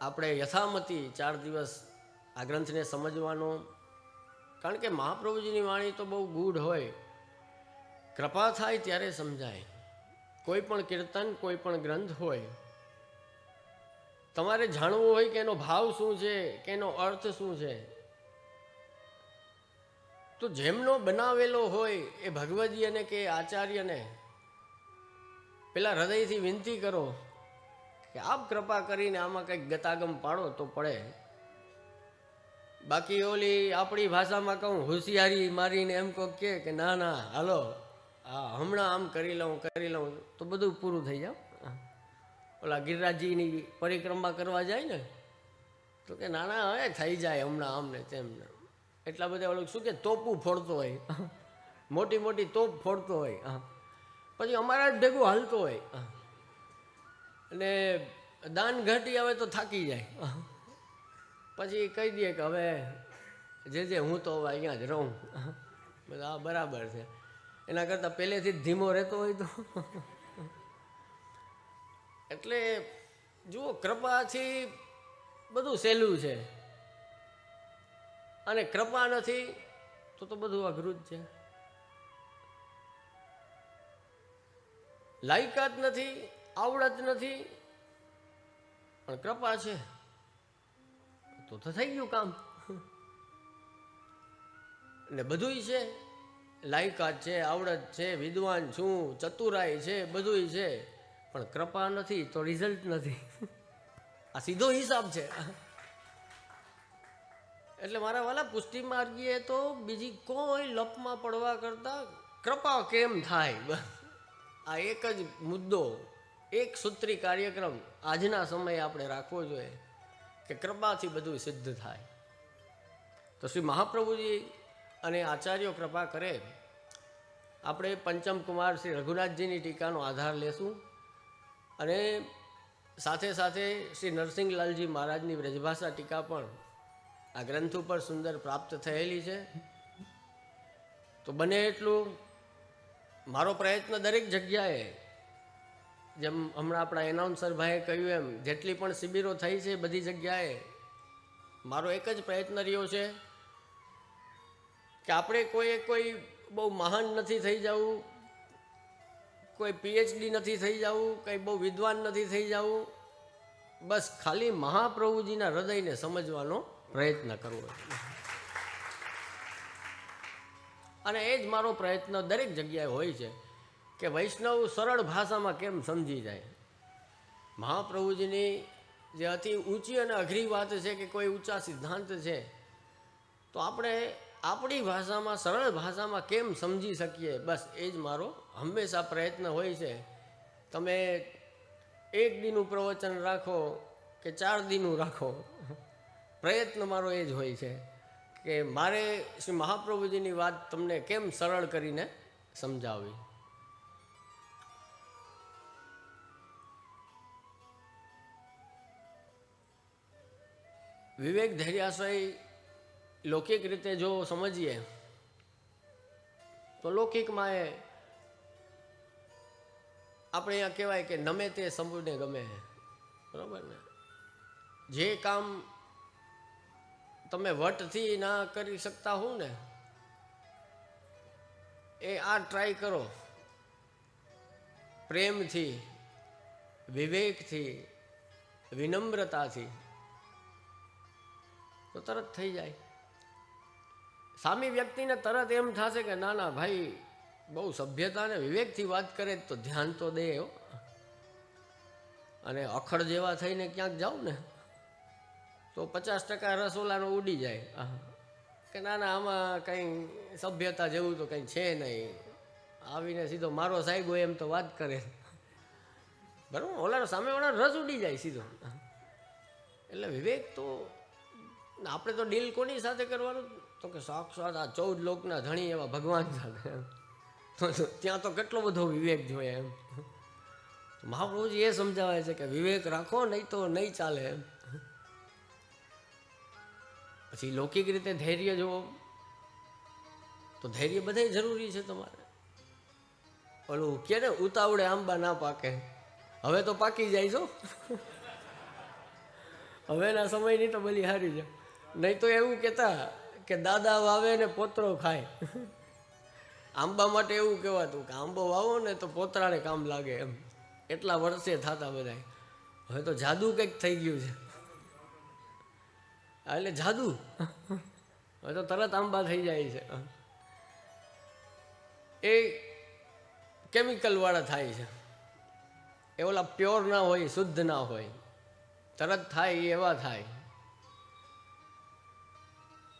આપણે યથામતી 4 દિવસ આ ગ્રંથને સમજવાનો. કારણ કે મહાપ્રભુજીની વાણી તો બહુ ગૂઢ હોય, કૃપા થાય ત્યારે સમજાય. કોઈ પણ કીર્તન, કોઈ પણ ગ્રંથ હોય તમારે જાણવું હોય કે એનો ભાવ શું છે, કે એનો અર્થ શું છે, તો જેમનો બનાવેલો હોય એ ભગવદીયને કે આચાર્યને પેલા હૃદયથી વિનંતી કરો કે આપ કૃપા કરીને આમાં કંઈક ગતાગમ પાડો તો પડે. બાકી ઓલી આપણી ભાષામાં કહું હોશિયારી મારીને એમ કહો કે ના ના હાલો હા હમણાં આમ કરી લઉં તો બધું પૂરું થઈ જાય. ઓલા ગિરિરાજજીની પરિક્રમા કરવા જાય ને તો કે ના ના હવે થઈ જાય હમણાં આમને તેમને. એટલા બધા ઓલું શું કે તોપું ફોડતો હોય, મોટી મોટી તોપ ફોડતો હોય, પછી અમારા જ ભેગું હાલતો હોય, અને દાન ઘટી આવે તો થાકી જાય, પછી કહી દે કે હવે જે હું તો હવે અહીંયા જ રહું. બધા બરાબર છે. એના કરતાં પહેલેથી જ ધીમો રહેતો હોય તો. એટલે જુઓ, કૃપાથી બધું સહેલું છે, અને કૃપા નથી તો બધું અઘરું જ છે. લાયકાત નથી, આવડત નથી, પણ કૃપા છે તો થઈ ગયું કામ. ને બધુંય છે, લાયકાત છે, આવડત છે, વિદ્વાન છું, ચતુરાઈ છે, બધુંય છે, પણ કૃપા નથી તો રિઝલ્ટ નથી. આ સીધો હિસાબ છે. એટલે મારા વાલા પુષ્ટિ માર્ગીએ તો બીજી કોઈ લપમાં પડવા કરતા કૃપા કેમ થાય, આ એક જ મુદ્દો, એક સૂત્રી કાર્યક્રમ આજના સમયે આપણે રાખવો જોઈએ કે કૃપાથી બધું સિદ્ધ થાય. તો શ્રી મહાપ્રભુજી અને આચાર્યો કૃપા કરે. આપણે પંચમ કુમાર શ્રી રઘુનાથજીની ટીકાનો આધાર લેશું, અને સાથે સાથે શ્રી નરસિંહલાલજી મહારાજની વ્રજભાષા ટીકા પણ આ ગ્રંથ ઉપર સુંદર પ્રાપ્ત થયેલી છે. તો બને એટલું મારો પ્રયત્ન દરેક જગ્યાએ, જેમ હમણાં આપણા એનાઉન્સર ભાઈએ કહ્યું એમ, જેટલી પણ શિબિરો થઈ છે બધી જગ્યાએ મારો એક જ પ્રયત્ન રહ્યો છે કે આપણે કોઈ બહુ મહાન નથી થઈ જવું, કોઈ પીએચડી નથી થઈ જવું, કંઈ બહુ વિદ્વાન નથી થઈ જવું, બસ ખાલી મહાપ્રભુજીના હૃદયને સમજવાનો પ્રયત્ન કરવો. અને એ જ મારો પ્રયત્ન દરેક જગ્યાએ હોય છે કે વૈષ્ણવ સરળ ભાષામાં કેમ સમજી જાય. મહાપ્રભુજીની જે અતિ ઊંચી અને અઘરી વાત છે કે કોઈ ઊંચા સિદ્ધાંત છે, તો આપણે આપણી ભાષામાં, સરળ ભાષામાં કેમ સમજી શકીએ, બસ એ જ મારો હંમેશા પ્રયત્ન હોય છે. તમે એક દીનું પ્રવચન રાખો કે 4 દીનું રાખો, પ્રયત્ન મારો એ જ હોય છે કે મારે શ્રી મહાપ્રભુજીની વાત તમને કેમ સરળ કરીને સમજાવવી. વિવેક ધૈર્યાશ્રય લૌકિક રીતે જો સમજીએ તો લૌકિકમાં એ આપણે અહીંયા કહેવાય કે નમે તે સબને ગમે, બરાબર ને. જે કામ તમે વટથી ના કરી શકતા હો ને, એ આ ટ્રાય કરો પ્રેમથી, વિવેકથી, વિનમ્રતાથી, તો તરત થઈ જાય. સામી વ્યક્તિને તરત એમ થશે કે ના ના ભાઈ બહુ સભ્યતા ને વિવેકથી વાત કરે તો ધ્યાન તો દે. અને અખડ જેવા થઈને ક્યાંક જાવ ને તો 50% રસોલાનો ઉડી જાય કે ના ના આમાં કંઈ સભ્યતા જેવું તો કંઈ છે નહીં, આવીને સીધો મારો સાહેબ હોય એમ તો વાત કરે, બરાબર. ઓલાનો સામેવાળાનો રસ ઉડી જાય સીધો. એટલે વિવેક તો આપણે તો ડીલ કોની સાથે કરવાનું, તો કે સાક્ષાત આ 14 લોકના ધણી એવા ભગવાન સાથે. તો ત્યાં તો કેટલો બધો વિવેક જોઈએ એમ. મહાપ્રભુજી એ સમજાવે છે કે વિવેક રાખો, નહીં તો નહીં ચાલે એમ. પછી લૌકિક રીતે ધૈર્ય જુઓ તો ધૈર્ય બધાય જરૂરી છે તમારે. ઓલું કે ને ઉતાવળે આંબા ના પાકે, હવે તો પાકી જાય છો. હવેના સમયની તો બધી હારી છે. નહીં તો એવું કહેતા કે દાદા વાવે ને પોતરો ખાય. આંબા માટે એવું કહેવાતું કે આંબો વાવો ને તો પોતરાને કામ લાગે એમ. એટલા વર્ષે થતા બધા. હવે તો જાદુ કંઈક થઈ ગયું છે, એટલે જાદુ હવે તો તરત આંબા થઈ જાય છે. એ કેમિકલ વાળા થાય છે, એ ઓલા પ્યોર ના હોય, શુદ્ધ ના હોય, તરત થાય એવા થાય.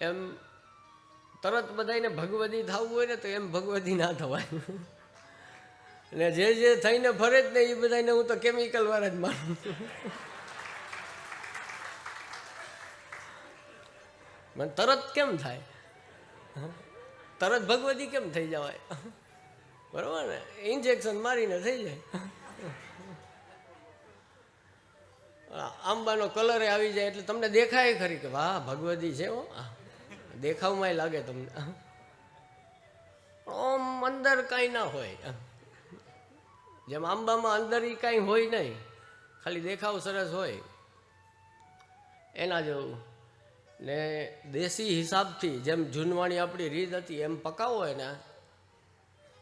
એમ તરત બધાને ભગવદી થવું હોય ને તો એમ ભગવદી ના થવાય. ને જે થઈને ફરે જ ને એ બધાને હું તો કેમિકલ વાળા જ માનું. મને તરત કેમ થાય, તરત ભગવદી કેમ થઈ જવાય? બરોબર ને, ઇન્જેક્શન મારીને થઈ જાય. આંબાનો કલર આવી જાય એટલે તમને દેખાય ખરી કે વાહ ભગવદી છે, દેખાવમાં લાગે તમને. ઓમ અંદર કાંઈ ના હોય, જેમ આંબામાં અંદર એ કાંઈ હોય નહીં, ખાલી દેખાવ સરસ હોય એના જેવું. ને દેશી હિસાબથી જેમ જૂનવાણી આપણી રીત હતી એમ પકાવો હોય ને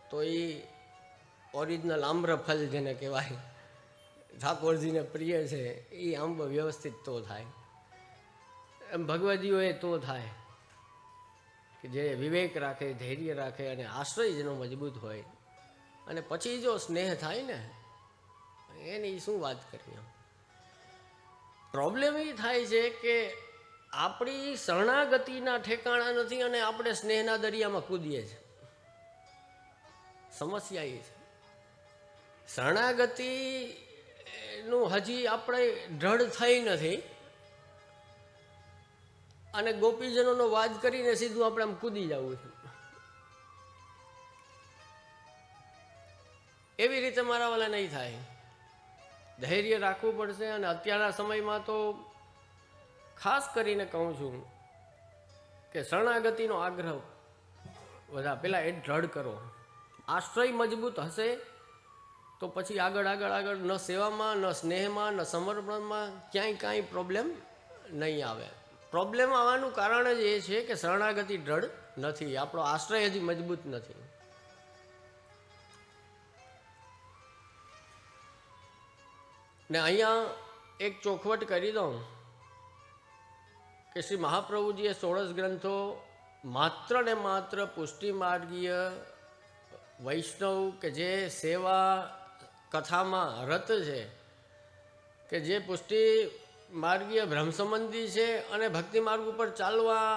તો એ ઓરિજિનલ આમ્રફલ જેને કહેવાય, ઠાકોરજીને પ્રિય છે, એ આંબો વ્યવસ્થિત તો થાય. એમ ભગવદીઓ એ તો થાય કે જે વિવેક રાખે, ધૈર્ય રાખે અને આશ્રય જેનો મજબૂત હોય. અને પછી જો સ્નેહ થાય ને એની શું વાત કરવી. પ્રોબ્લેમ એ થાય છે કે આપણી શરણાગતિના ઠેકાણા નથી અને આપણે સ્નેહના દરિયામાં કૂદીએ છીએ. સમસ્યા એ છે, શરણાગતિનું હજી આપણે દ્રઢ થઈ નથી અને ગોપીજનોનો વાદ કરીને સીધું આપણે આમ કૂદી જવું છે. એવી રીતે મારા વાલા નહીં થાય, ધૈર્ય રાખવું પડશે. અને અત્યારના સમયમાં તો ખાસ કરીને કહું છું કે શરણાગતિનો આગ્રહ બધા પહેલાં એ દ્રઢ કરો. આશ્રય મજબૂત હશે તો પછી આગળ ન સેવામાં, ન સ્નેહમાં, ન સમર્પણમાં ક્યાંય કાંઈ પ્રોબ્લેમ નહીં આવે. પ્રોબ્લેમ આવવાનું કારણ જ એ છે કે શરણાગતિ દ્રઢ નથી, આપણો આશ્રય હજી મજબૂત નથી. ને અહીંયા એક ચોખવટ કરી દઉં કે શ્રી મહાપ્રભુજીએ 16 ગ્રંથો માત્ર ને માત્ર પુષ્ટિ માર્ગીય વૈષ્ણવ કે જે સેવા કથામાં રત છે, કે જે પુષ્ટિ માર્ગીય બ્રહ્મ સંબંધી છે અને ભક્તિ માર્ગ ઉપર ચાલવા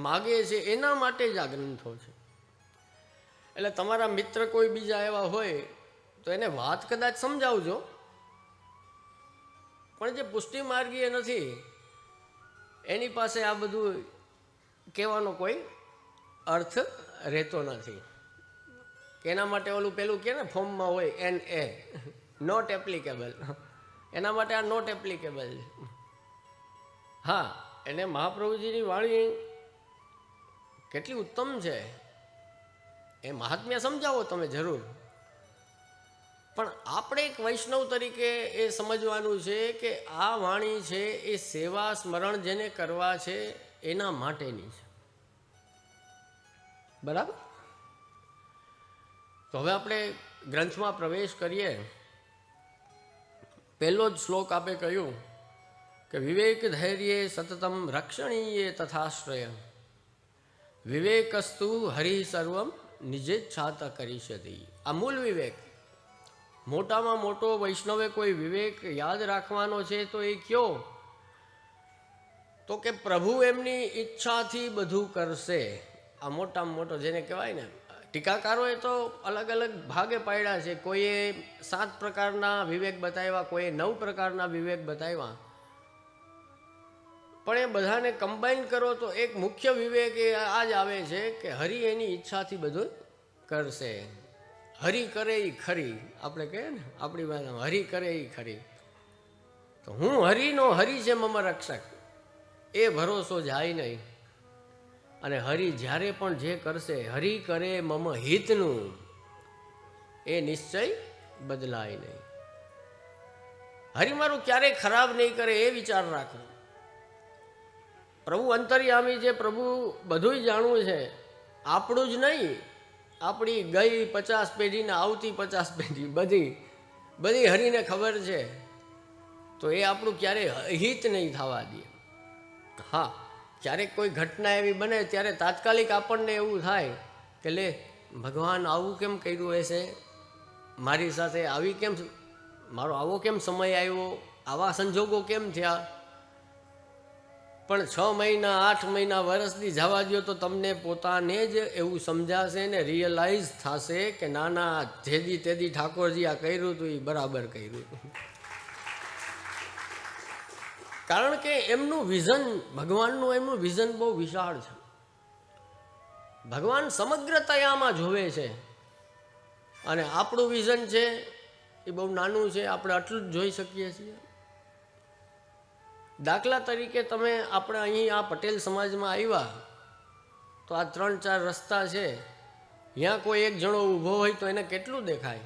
માગે છે, એના માટે જ આ ગ્રંથો છે. એટલે તમારા મિત્ર કોઈ બીજા એવા હોય તો એને વાત કદાચ સમજાવજો, પણ જે પુષ્ટિ માર્ગીય નથી એની પાસે આ બધું કહેવાનો કોઈ અર્થ રહેતો નથી. એના માટે ઓલું પેલું કે ને ફોર્મમાં હોય NA, નોટ એપ્લિકેબલ, એના માટે આ નોટ એપ્લિકેબલ છે. હા, એને મહાપ્રભુજીની વાણી કેટલી ઉત્તમ છે એ મહાત્મ્ય સમજાવો તમે જરૂર, પણ આપણે એક વૈષ્ણવ તરીકે એ સમજવાનું છે કે આ વાણી છે એ સેવા સ્મરણ જેને કરવા છે એના માટેની છે. બરાબર? તો હવે આપણે ગ્રંથમાં પ્રવેશ કરીએ. પહેલો જ શ્લોક આપે કહ્યું કે વિવેક ધૈર્ય સતતમ રક્ષણીય તથાશ્રય વિવેકસ્તુ હરિ સર્વમ નિજેચ્છાત કરીષ્યતિ. આ મૂળ વિવેક. મોટામાં મોટો વૈષ્ણવે કોઈ વિવેક યાદ રાખવાનો છે તો એ કયો? તો કે પ્રભુ એમની ઈચ્છાથી બધું કરશે. આ મોટામાં મોટો જેને કહેવાય ને, ટીકાકારોએ તો અલગ અલગ ભાગે પાડ્યા છે. કોઈએ 7 પ્રકારના વિવેક બતાવ્યા, કોઈએ 9 પ્રકારના વિવેક બતાવ્યા, પણ એ બધાને કમ્બાઈન કરો તો એક મુખ્ય વિવેક એ આ જ આવે છે કે હરિ એની ઈચ્છાથી બધું કરશે. હરિ કરે એ ખરી, આપણે કહીએ ને આપણી ભાષામાં, હરિ કરે એ ખરી. તો હું હરિનો હરિ છે મમ રક્ષક, એ ભરોસો જાય નહીં. અને હરિ જ્યારે પણ જે કરશે, હરિ કરે મમ હિતનું, એ નિશ્ચય બદલાય નહીં. હરિ મારું ક્યારેય ખરાબ નહીં કરે એ વિચાર રાખો. પ્રભુ અંતર્યામી છે, પ્રભુ બધું જાણવું છે, આપણું જ નહીં, આપણી ગઈ 50 પેઢીને આવતી 50 પેઢી બધી હરિને ખબર છે. તો એ આપણું ક્યારેય હિત નહીં થવા દે. હા, ક્યારેક કોઈ ઘટના એવી બને ત્યારે તાત્કાલિક આપણને એવું થાય કે લે ભગવાન આવું કેમ કર્યું હશે મારી સાથે, આવી કેમ મારો આવો કેમ સમય આવ્યો, આવા સંજોગો કેમ થયા. પણ 6 મહિના 8 મહિના વર્ષથી જવા દો તો તમને પોતાને જ એવું સમજાશે ને રિયલાઇઝ થશે કે ના ના જેદી તેદી ઠાકોરજી આ કર્યું હતું એ બરાબર કર્યું હતું. કારણ કે એમનું વિઝન, ભગવાનનું એમનું વિઝન બહુ વિશાળ છે. ભગવાન સમગ્રતામાં જોવે છે અને આપણું વિઝન છે એ બહુ નાનું છે, આપણે આટલું જ જોઈ શકીએ છીએ. દાખલા તરીકે તમે આપણે અહીં આ પટેલ સમાજમાં આવ્યા તો આ 3-4 રસ્તા છે, ત્યાં કોઈ એક જણો ઊભો હોય તો એને કેટલું દેખાય?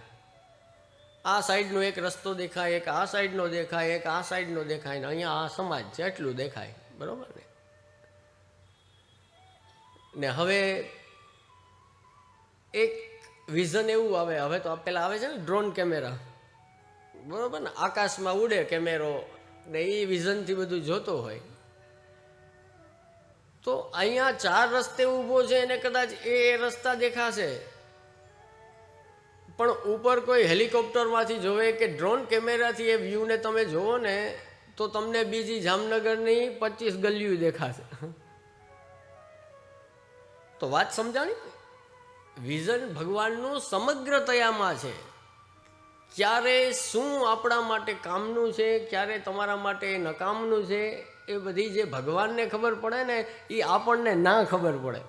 આ સાઈડનો એક રસ્તો દેખાય, એક આ સાઈડનો દેખાય, એક આ સાઈડનો દેખાય, ને અહીંયા આ સમાજ છે એટલું દેખાય, બરાબર ને? ને હવે એક વિઝન એવું આવે, હવે તો પેલા આવે છે ને ડ્રોન કેમેરા, બરાબર ને? આકાશમાં ઉડે કેમેરો ને એ વિઝનથી બધું જોતો હોય. તો અહીંયા 4 રસ્તે ઊભો છે એને કદાચ એ રસ્તા દેખાશે, પણ ઉપર કોઈ હેલિકોપ્ટરમાંથી જોવે કે ડ્રોન કેમેરાથી એ વ્યૂને તમે જોવો ને તો તમને બીજી જામનગરની 25 ગલીઓ દેખાશે. તો વાત સમજાણી? વિઝન ભગવાનનું સમગ્રતામાં છે. ક્યારે શું આપણા માટે કામનું છે, ક્યારે તમારા માટે નકામનું છે, એ બધી જે ભગવાનને ખબર પડે ને એ આપણને ના ખબર પડે.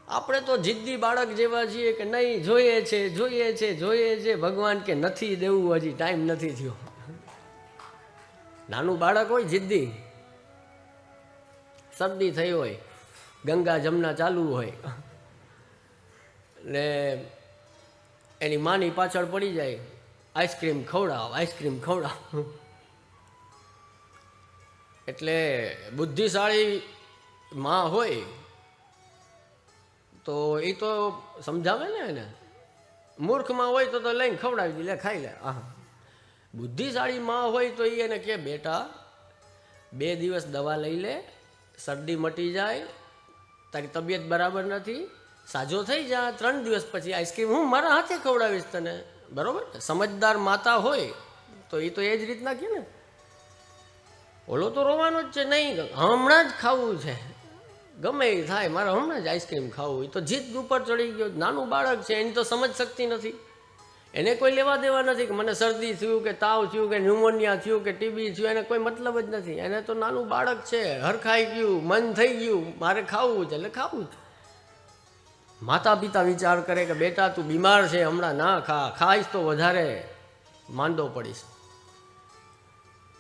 આપણે તો જિદ્દી બાળક જેવા છીએ કે નહીં જોઈએ છે જોઈએ છે જોઈએ છે, ભગવાન કે નથી દેવું, હજી ટાઈમ નથી થયો. નાનું બાળક હોય જિદ્દી, શરદી થઈ હોય, ગંગા જમના ચાલુ હોય ને એની માની પાછળ પડી જાય, આઈસ્ક્રીમ ખવડાવ, આઈસ્ક્રીમ ખવડાવ. એટલે બુદ્ધિશાળી માં હોય તો એ તો સમજાવે ને એને. મૂર્ખમાં હોય તો લઈને ખવડાવી દે, લે ખાઈ લે. હા, બુદ્ધિશાળી માં હોય તો એને કે બેટા 2 દિવસ દવા લઈ લે, શરદી મટી જાય, તારી તબિયત બરાબર નથી, સાજો થઈ જા, 3 દિવસ પછી આઈસ્ક્રીમ હું મારા હાથે ખવડાવીશ તને, બરાબર? સમજદાર માતા હોય તો એ તો એ જ રીતના કહે ને. ઓલો તો રોવાનો જ છે, નહીં હમણાં જ ખાવું છે, ગમે એ થાય મારે હમણાં જ આઈસ્ક્રીમ ખાવું. એ તો જીદ ઉપર ચડી ગયો. નાનું બાળક છે, એની તો સમજ શક્તિ નથી, એને કોઈ લેવા દેવા નથી કે મને શરદી થયું કે તાવ થયું કે ન્યુમોનિયા થયું કે ટીબી થયું, એને કોઈ મતલબ જ નથી. એને તો નાનું બાળક છે, હરખાઈ ગયું, મન થઈ ગયું, મારે ખાવું છે એટલે ખાવું છે. માતા પિતા વિચાર કરે કે બેટા તું બીમાર છે, હમણાં ના ખા, ખાઈશ તો વધારે માંદો પડીશ.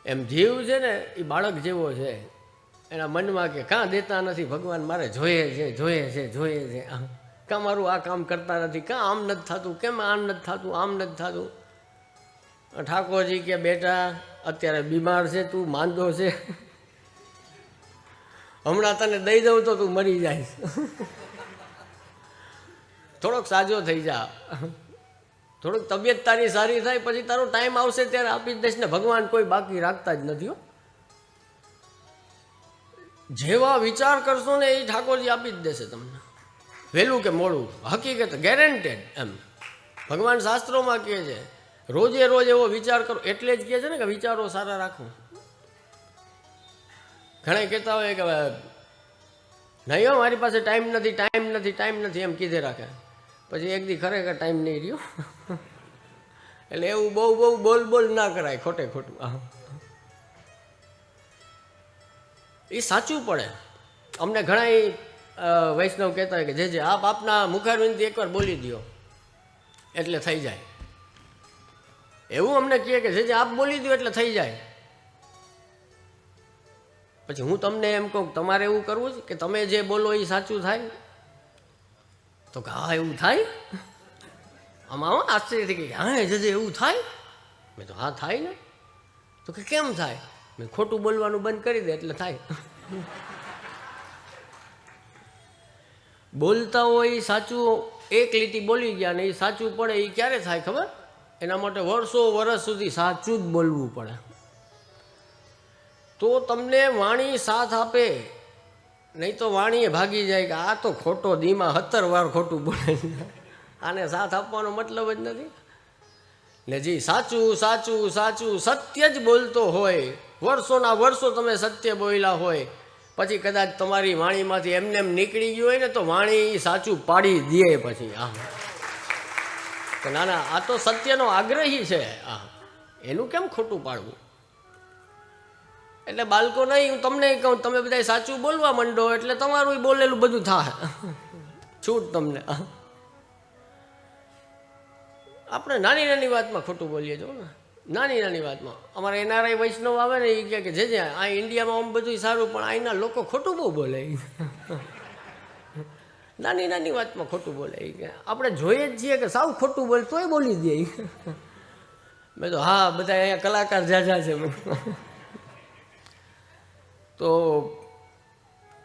એમ જીવ છે ને એ બાળક જેવો છે, એના મનમાં કે કાં દેતા નથી ભગવાન, મારે જોઈએ છે જોઈએ છે જોઈએ છે, કાં મારું આ કામ કરતા નથી, કાં આમ નથી થતું, કેમ આમ નથી થતું, આમ નથી થતું. ઠાકોરજી કે બેટા અત્યારે બીમાર છે, તું માંદો છે, હમણાં તને દઈ દઉં તો તું મરી જઈશ, થોડોક સાજો થઈ જા, થોડુંક તબિયત તારી સારી થાય પછી તારો ટાઈમ આવશે ત્યારે આપી જ દઈશ ને. ભગવાન કોઈ બાકી રાખતા જ નથી હો. જેવા વિચાર કરશો ને એ ઠાકોરજી આપી જ દેશે તમને, વહેલું કે મોડું, હકીકત ગેરંટેડ. એમ ભગવાન શાસ્ત્રોમાં કહે છે રોજે રોજ એવો વિચાર કરો, એટલે જ કહે છે ને કે વિચારો સારા રાખો. ઘણા કહેતા હોય કે નહીં હો મારી પાસે ટાઈમ નથી, ટાઈમ નથી, ટાઈમ નથી એમ કીધે રાખે, પછી એક દી ખરેખર ટાઈમ નહીં રહ્યો. એટલે એવું બહુ બોલ ના કરાય ખોટે ખોટું. એ સાચું પડે. અમને ઘણા વૈષ્ણવ કહેતા હોય કે જે આપ આપના મુખારવિંદથી એકવાર બોલી દો એટલે થઈ જાય. એવું અમને કહે કે જે આપ બોલી દો એટલે થઈ જાય. પછી હું તમને એમ કહું તમારે એવું કરવું છે કે તમે જે બોલો એ સાચું થાય? તો કે હા એવું થાય. આમાં આશ્ચર્યથી કે હા જજે એવું થાય? મેં તો હા થાય ને. તો કે કેમ થાય? મેં ખોટું બોલવાનું બંધ કરી દે એટલે થાય. બોલતા હોય સાચું, એક લીટી બોલી ગયા ને એ સાચું પડે એ ક્યારે થાય ખબર? એના માટે વર્ષો વર્ષ સુધી સાચું જ બોલવું પડે, તો તમને વાણી સાથ આપે. નહીં તો વાણીએ ભાગી જાય કે આ તો ખોટો દીમાં 17 વાર ખોટું બોલે, આને સાથ આપવાનો મતલબ જ નથી. ને જી સાચું સાચું સાચું સત્ય જ બોલતો હોય, વર્ષોના વર્ષો તમે સત્ય બોલ્યા હોય, પછી કદાચ તમારી વાણીમાંથી એમને એમ નીકળી ગયું હોય ને તો વાણી સાચું પાડી દે પછી. કે ના ના આ તો સત્યનો આગ્રહી છે, એનું કેમ ખોટું પાડવું. એટલે બાળકો નહીં, હું તમને કહું, તમે બધા સાચું બોલવા માંડો એટલે તમારું બોલેલું બધું થાય, છૂટ તમને. આપણે નાની નાની વાતમાં ખોટું બોલીએ છો ને, નાની નાની વાતમાં. અમારે એનઆરઆઈ વૈષ્ણવ આવે ને એ કહે કે જે આ ઇન્ડિયામાં આમ બધું સારું, પણ અહીંના લોકો ખોટું બહુ બોલે. નાની નાની વાતમાં ખોટું બોલે. કે આપણે જોઈએ જ છીએ કે સાવ ખોટું બોલે તોય બોલી દે. મેં તો હા બધા અહીંયા કલાકાર જાજા છે. તો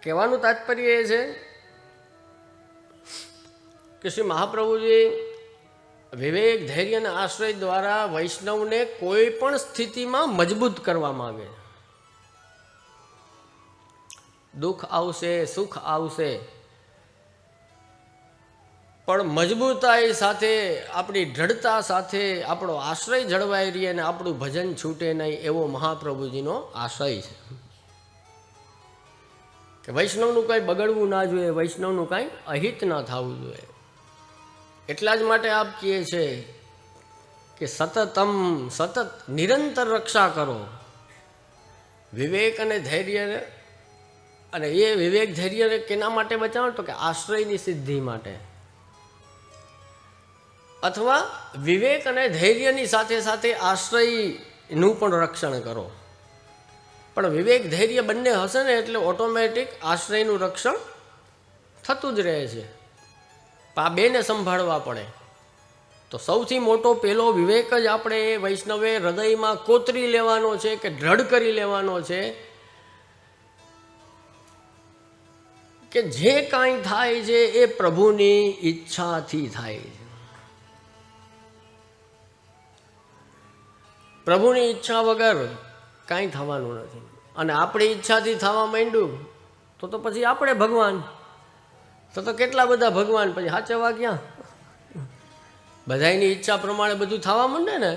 કહેવાનું તાત્પર્ય એ છે કે શ્રી મહાપ્રભુજી વિવેક ધૈર્ય અને આશ્રય દ્વારા વૈષ્ણવને કોઈ પણ સ્થિતિમાં મજબૂત કરવા માંગે. દુઃખ આવશે, સુખ આવશે, પણ મજબૂતાઈ સાથે, આપણી દૃઢતા સાથે આપણો આશ્રય જળવાઈ રહે અને આપણું ભજન છૂટે નહીં, એવો મહાપ્રભુજીનો આશય છે. કે વૈષ્ણવનું કાંઈ બગડવું ના જોઈએ, વૈષ્ણવનું કાંઈ અહિત ના થવું જોઈએ. એટલા જ માટે આપ કહે છે કે સતત નિરંતર રક્ષા કરો વિવેક અને ધૈર્ય. અને એ વિવેક ધૈર્ય કેના માટે બચાવો તો કે આશ્રયની સિદ્ધિ માટે, અથવા વિવેક અને ધૈર્યની સાથે સાથે આશ્રયનું પણ રક્ષણ કરો. પણ વિવેક ધૈર્ય બંને હશે ને એટલે ઓટોમેટિક આશ્રયનું રક્ષણ થતું જ રહે છે. આ બેને સંભાળવા પડે. તો સૌથી મોટો પહેલો વિવેક જ આપણે વૈષ્ણવે હૃદયમાં કોતરી લેવાનો છે, કે દ્રઢ કરી લેવાનો છે, કે જે કાંઈ થાય છે એ પ્રભુની ઈચ્છાથી થાય છે. પ્રભુની ઈચ્છા વગર કાંઈ થવાનું નથી. અને આપણી ઈચ્છાથી થવા માંડ્યું તો પછી આપણે ભગવાન, તો કેટલા બધા ભગવાન પછી સાચવવા ક્યાં? બધાની ઈચ્છા પ્રમાણે બધું થવા માંડે ને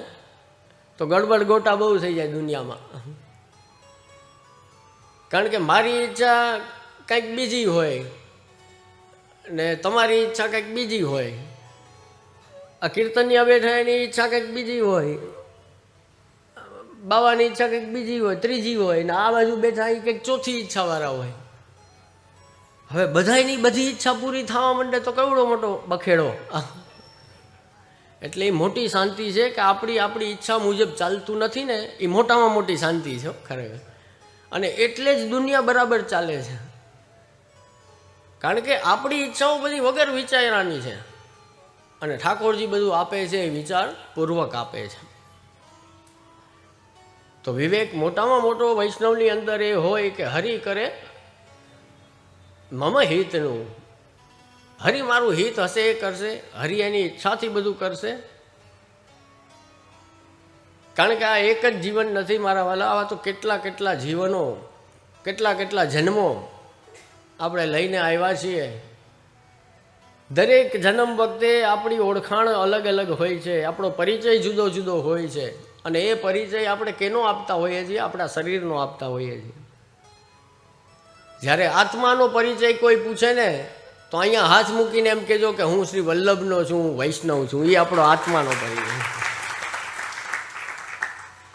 તો ગડબડ ગોટા બહુ થઈ જાય દુનિયામાં. કારણ કે મારી ઈચ્છા કંઈક બીજી હોય ને તમારી ઈચ્છા કંઈક બીજી હોય. આ કીર્તનિયા બેઠા એની ઈચ્છા કંઈક બીજી હોય, બાવાની ઈચ્છા કંઈક બીજી હોય, ત્રીજી હોય, ને આ બાજુ બેઠા એ કંઈક ચોથી ઈચ્છાવાળા હોય. હવે બધાની બધી ઈચ્છા પૂરી થવા માંડે તો કેવડો મોટો બખેડો. એટલે એ મોટી શાંતિ છે કે આપણી ઈચ્છા મુજબ ચાલતું નથી ને, એ મોટામાં મોટી શાંતિ છે ખરેખર. અને એટલે જ દુનિયા બરાબર ચાલે છે, કારણ કે આપણી ઈચ્છાઓ બધી વગર વિચારવાની છે, અને ઠાકોરજી બધું આપે છે એ વિચારપૂર્વક આપે છે. તો વિવેક મોટામાં મોટો વૈષ્ણવની અંદર એ હોય કે હરિ કરે મમ હિતનું. હરિ મારું હિત હશે એ કરશે, હરિ એની ઈચ્છાથી બધું કરશે. કારણ કે આ એક જ જીવન નથી મારા વાલા, આવા તો કેટલા કેટલા જીવનો, કેટલા કેટલા જન્મો આપણે લઈને આવ્યા છીએ. દરેક જન્મ વખતે આપણી ઓળખાણ અલગ અલગ હોય છે, આપણો પરિચય જુદો જુદો હોય છે. અને એ પરિચય આપણે કેનો આપતા હોઈએ છીએ? આપણા શરીરનો આપતા હોઈએ છીએ. જ્યારે આત્માનો પરિચય કોઈ પૂછે ને તો અહીંયા હાથ મૂકીને એમ કહેજો કે હું શ્રી વલ્લભનો છું, વૈષ્ણવ છું. એ આપણો આત્માનો પરિચય.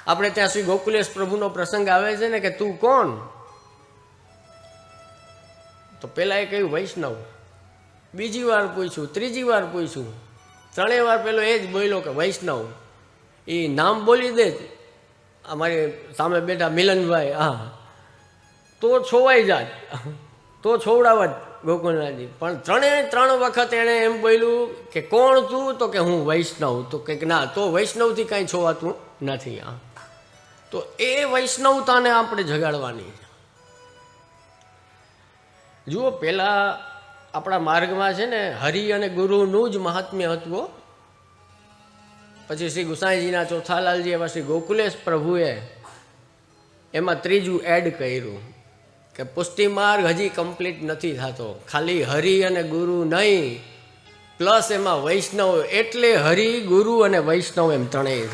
આપણે ત્યાં શ્રી ગોકુલેશ પ્રભુનો પ્રસંગ આવે છે ને કે તું કોણ? તો પેલા એ કહ્યું વૈષ્ણવ. બીજી વાર પૂછ્યું, ત્રીજી વાર પૂછ્યું, 3 વાર પેલો એ જ બોલ્યો કે વૈષ્ણવ. એ નામ બોલી દે અમારી સામે બેઠા મિલનભાઈ, હા, તો છોવાઈ જાત, તો છોવડાવત ગોકુલનાથજી. પણ 3 વખત એણે એમ બોલ્યું કે કોણ તું? તો કે હું વૈષ્ણવ. તો કે ના, તો વૈષ્ણવથી કાંઈ છોવાતું નથી. તો એ વૈષ્ણવતાને આપણે જગાડવાની છે. જુઓ, પહેલાં આપણા માર્ગમાં છે ને હરિ અને ગુરુનું જ મહાત્મ્ય હતું. પછી શ્રી ગુસાઈજીના ચોથા લાલજી એવા શ્રી ગોકુલેશ પ્રભુએ એમાં ત્રીજું એડ કર્યું કે પુષ્ટિ માર્ગ હજી કમ્પ્લીટ નથી થતો, ખાલી હરિ અને ગુરુ નહીં, પ્લસ એમાં વૈષ્ણવ, એટલે હરિ ગુરુ અને વૈષ્ણવ એમ ત્રણેય.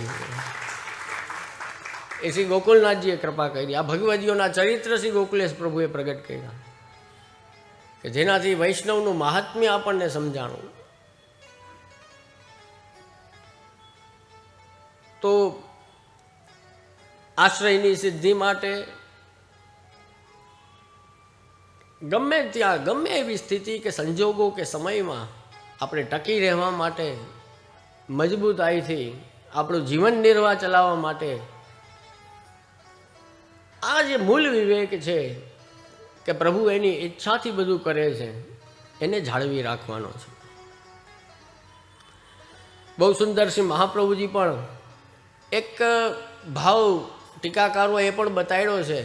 એ શ્રી ગોકુલનાથજીએ કૃપા કરી. આ ભગવદીઓના ચરિત્ર શ્રી ગોકુલેશ પ્રભુએ પ્રગટ કર્યા કે જેનાથી વૈષ્ણવનું મહાત્મ્ય આપણને સમજાણું. તો આશ્રયની સિદ્ધિ માટે ગમે ત્યાં, ગમે એવી સ્થિતિ કે સંજોગો કે સમયમાં આપણે ટકી રહેવા માટે, મજબૂતાઈથી આપણું જીવન નિર્વાહ ચલાવવા માટે આ જે મૂળ વિવેક છે કે પ્રભુ એની ઈચ્છાથી બધું કરે છે, એને જાળવી રાખવાનો છે. બહુ સુંદર શ્રી મહાપ્રભુજી પણ એક ભાવ ટીકાકારો એ પણ બતાડ્યો છે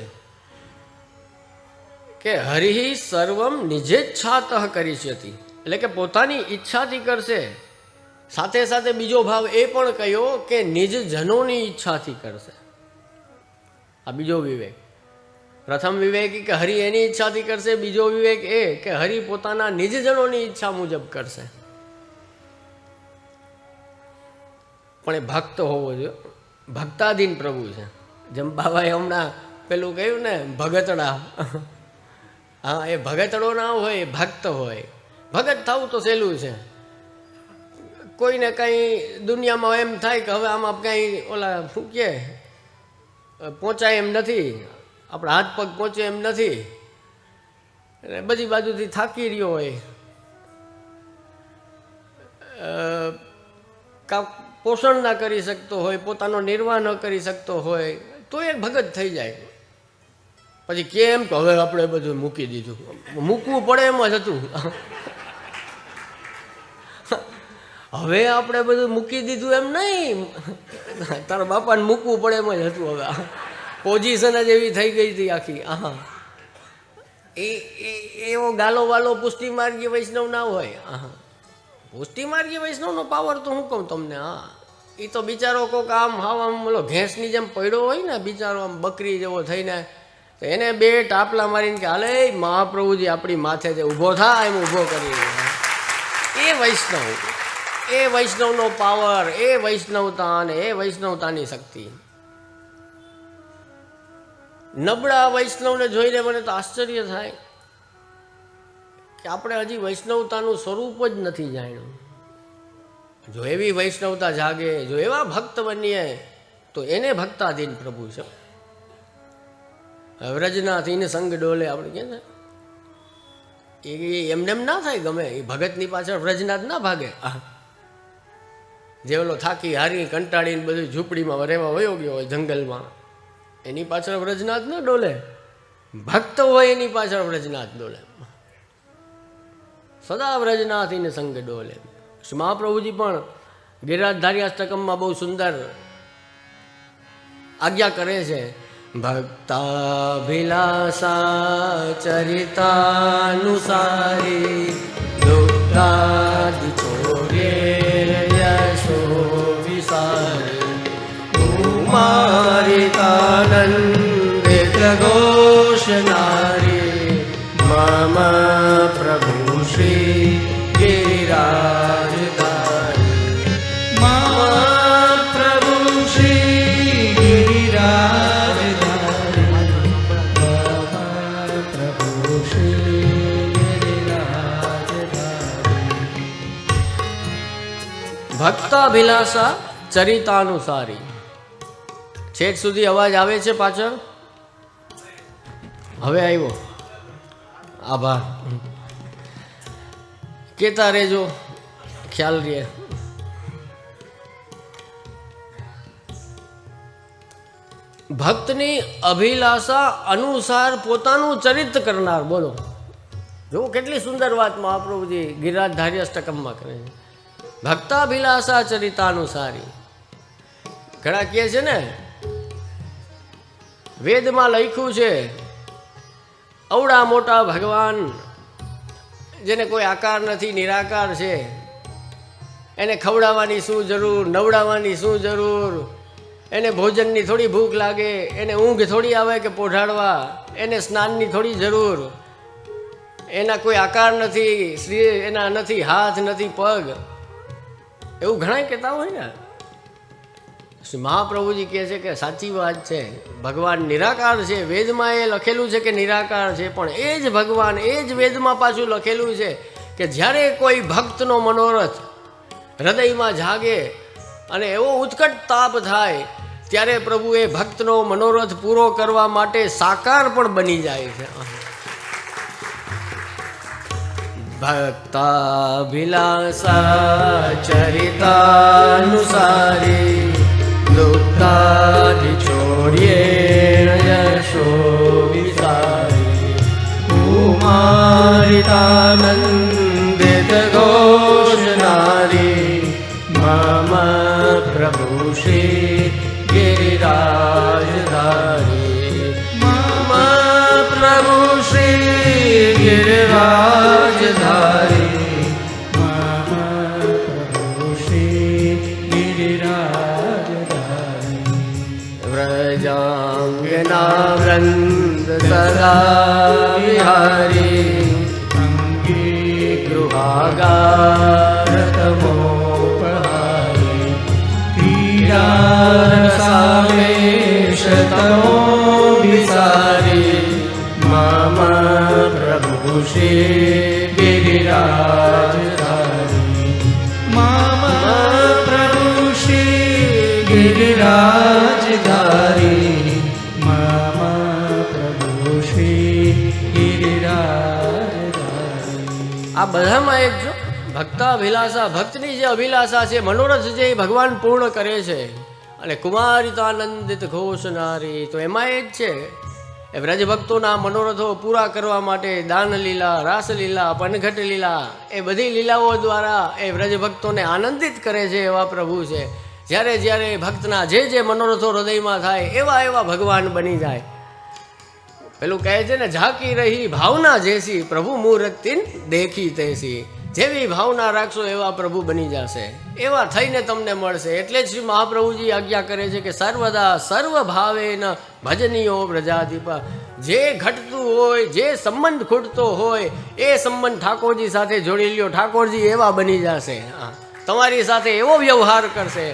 કે હરિ સર્વમ નિજેચ્છાતઃ કરીષ્યતિ, એટલે કે પોતાની ઈચ્છાથી કરશે. સાથે સાથે બીજો ભાવ એ પણ કહ્યો કે નિજ જનોની ઈચ્છાથી કરશે. આ બીજો વિવેક. પ્રથમ વિવેક કે હરિ એની ઈચ્છાથી કરશે, બીજો વિવેક એ કે હરિ પોતાના નિજજનોની ઈચ્છા મુજબ કરશે. પણ એ ભક્ત હોવો જોઈએ, ભક્તાધીન પ્રભુ છે. જેમ બાબાએ હમણાં પેલું કહ્યું ને ભગતડા, હા, એ ભગતડો ના હોય, ભક્ત હોય. ભગત થવું તો સહેલું છે. કોઈને કંઈ દુનિયામાં એમ થાય કે હવે આમાં કંઈ ઓલા શું કહે પહોંચાય એમ નથી, આપણા હાથ પગ પહોંચે એમ નથી, અને બધી બાજુથી થાકી રહ્યો હોય, કાં પોષણ ના કરી શકતો હોય, પોતાનો નિર્વાહ ન કરી શકતો હોય, તો એ ભગત થઈ જાય. પછી કેમ કે હવે આપણે બધું મૂકી દીધું, મૂકવું પડે એમ જ હતું. હવે આપણે બધું મૂકી દીધું એમ નહીં, તારા બાપાને મૂકવું પડે એમ જ હતું. હવે પોઝિશન જ એવી થઈ ગઈ હતી આખી. હા, એવો ગાલો વાલો પુષ્ટિ માર્ગીય વૈષ્ણવ ના હોય. હા, પુષ્ટિ માર્ગીય વૈષ્ણવનો પાવર તો હું કહું તમને. હા, એ તો બિચારો કોક આમ હાવ આમ બોલો ભેંસની જેમ પડ્યો હોય ને, બિચારો આમ બકરી જેવો થઈને, તો એને બે ટાપલા મારીને કે હાલે મહાપ્રભુજી આપણી માથે જે ઊભો થાય એમ ઊભો કરી. એ વૈષ્ણવ, એ વૈષ્ણવનો પાવર, એ વૈષ્ણવતા અને એ વૈષ્ણવતાની શક્તિ. નબળા વૈષ્ણવને જોઈને મને તો આશ્ચર્ય થાય કે આપણે હજી વૈષ્ણવતાનું સ્વરૂપ જ નથી જાણ્યું. જો એવી વૈષ્ણવતા જાગે, જો એવા ભક્ત બનીએ, તો એને ભક્તાધીન પ્રભુ છે. વ્રજનાથીને સંગ ડોલે આપણે કહે ને, એ એમને એમ ના થાય. ગમે એ ભગતની પાછળ વ્રજનાથ ના ભાગે. જે ઓલો થાકી હારી કંટાળીને બધું ઝૂંપડીમાં રહેવા વયો ગયો હોય જંગલમાં, એની પાછળ વ્રજનાથ ન ડોલે. ભક્ત હોય એની પાછળ વ્રજનાથ ડોલે. સદા વ્રજનાથીને સંગ ડોલે. શ્રી મહાપ્રભુજી પણ ગિરિરાજધારી અષ્ટકમમાં બહુ સુંદર આજ્ઞા કરે છે. ભક્તાભિલાષા ચરિતાનુસારી દુઃખાદિ છોડે યશો વિસારી કુમારિકાનંદ ઘોષ નારી મમ પ્રભુ શ્રી ગિરિરાજધારી મમ પ્રભુ શ્રી ગિરિરાજધારી મમ પ્રભુ શ્રી ગિરિરાજધારી. ભક્તાભિલાષા ચરિતાનુસારી. છેક સુધી અવાજ આવે છે પાછળ? હવે આવ્યો. આભાર. કેતા રહેજો, ખ્યાલ રહે. ભક્તની અભિલાષા અનુસાર પોતાનું ચરિત્ર કરનાર. બોલો, જો કેટલી સુંદર વાત મહાપ્રભુજી ગિરિરાજધારી અષ્ટકમમાં કરે છે. ભક્તાભિલાષા ચરિતાનુસારી. ઘણા કહે છે ને, વેદમાં લખ્યું છે અવડા મોટા ભગવાન જેને કોઈ આકાર નથી, નિરાકાર છે, એને ખવડાવવાની શું જરૂર, નવડાવવાની શું જરૂર, એને ભોજનની થોડી ભૂખ લાગે, એને ઊંઘ થોડી આવે કે પોઢાડવા, એને સ્નાનની થોડી જરૂર, એના કોઈ આકાર નથી, એના નથી હાથ નથી પગ, એવું ઘણા કહેતા હોય ને. શ્રી મહાપ્રભુજી કહે છે કે સાચી વાત છે, ભગવાન નિરાકાર છે. વેદમાં એ લખેલું છે કે નિરાકાર છે, પણ એ જ ભગવાન, એ જ વેદમાં પાછું લખેલું છે કે જ્યારે કોઈ ભક્તનો મનોરથ હૃદયમાં જાગે અને એવો ઉત્કટ તાપ થાય ત્યારે પ્રભુ એ ભક્તનો મનોરથ પૂરો કરવા માટે સાકાર પણ બની જાય છે. ભક્તાભિલાષા ચરિતાનુસારી લુપ્તાદિ છોડ્યે યશો વિસારી કુમારિતાનંદિત ઘોષનારી મમ પ્રભુ શ્રી ગિરિરાજધારી મમ પ્રભુ શ્રી ગિરિરાજધારી વ્રજાંગના વૃંદ સદા વિહારી અંગી ગૃહાગારતમોપહારી પીડારસાવેશતમો વિસારી મમ પ્રભુ શ્રી ગિરિરાજધારી મમ પ્રભુ શ્રી ગિરિરાજધારી મમ પ્રભુ શ્રી ગિરિરાજધારી. આ બધામાં એક જો ભક્તાભિલાષા, ભક્તની જે અભિલાષા છે, મનોરથ છે, એ ભગવાન પૂર્ણ કરે છે. અને કુમારિતાનંદિત ઘોષનારી, તો એમાં એ જ છે એ વ્રજભક્તોના મનોરથો પૂરા કરવા માટે દાન લીલા, રાસલીલા, પનઘટ લીલા, એ બધી લીલાઓ દ્વારા એ વ્રજભક્તોને આનંદિત કરે છે એવા પ્રભુ છે. જ્યારે જ્યારે ભક્તના જે જે મનોરથો હૃદયમાં થાય એવા એવા ભગવાન બની જાય. પેલું કહે છે ને, ઝાંકી રહી ભાવના જેસી પ્રભુ મૂર્તિન દેખી તેસી. જેવી ભાવના રાખશો એવા પ્રભુ બની જશે, એવા થઈને તમને મળશે. એટલે જ શ્રી મહાપ્રભુજી આજ્ઞા કરે છે કે સર્વદા સર્વ ભાવેન ભજનીયો પ્રજાધિપ. જે ઘટતું હોય, જે સંબંધ ખૂટતો હોય એ સંબંધ ઠાકોરજી સાથે જોડી લ્યો, ઠાકોરજી એવા બની જશે, તમારી સાથે એવો વ્યવહાર કરશે,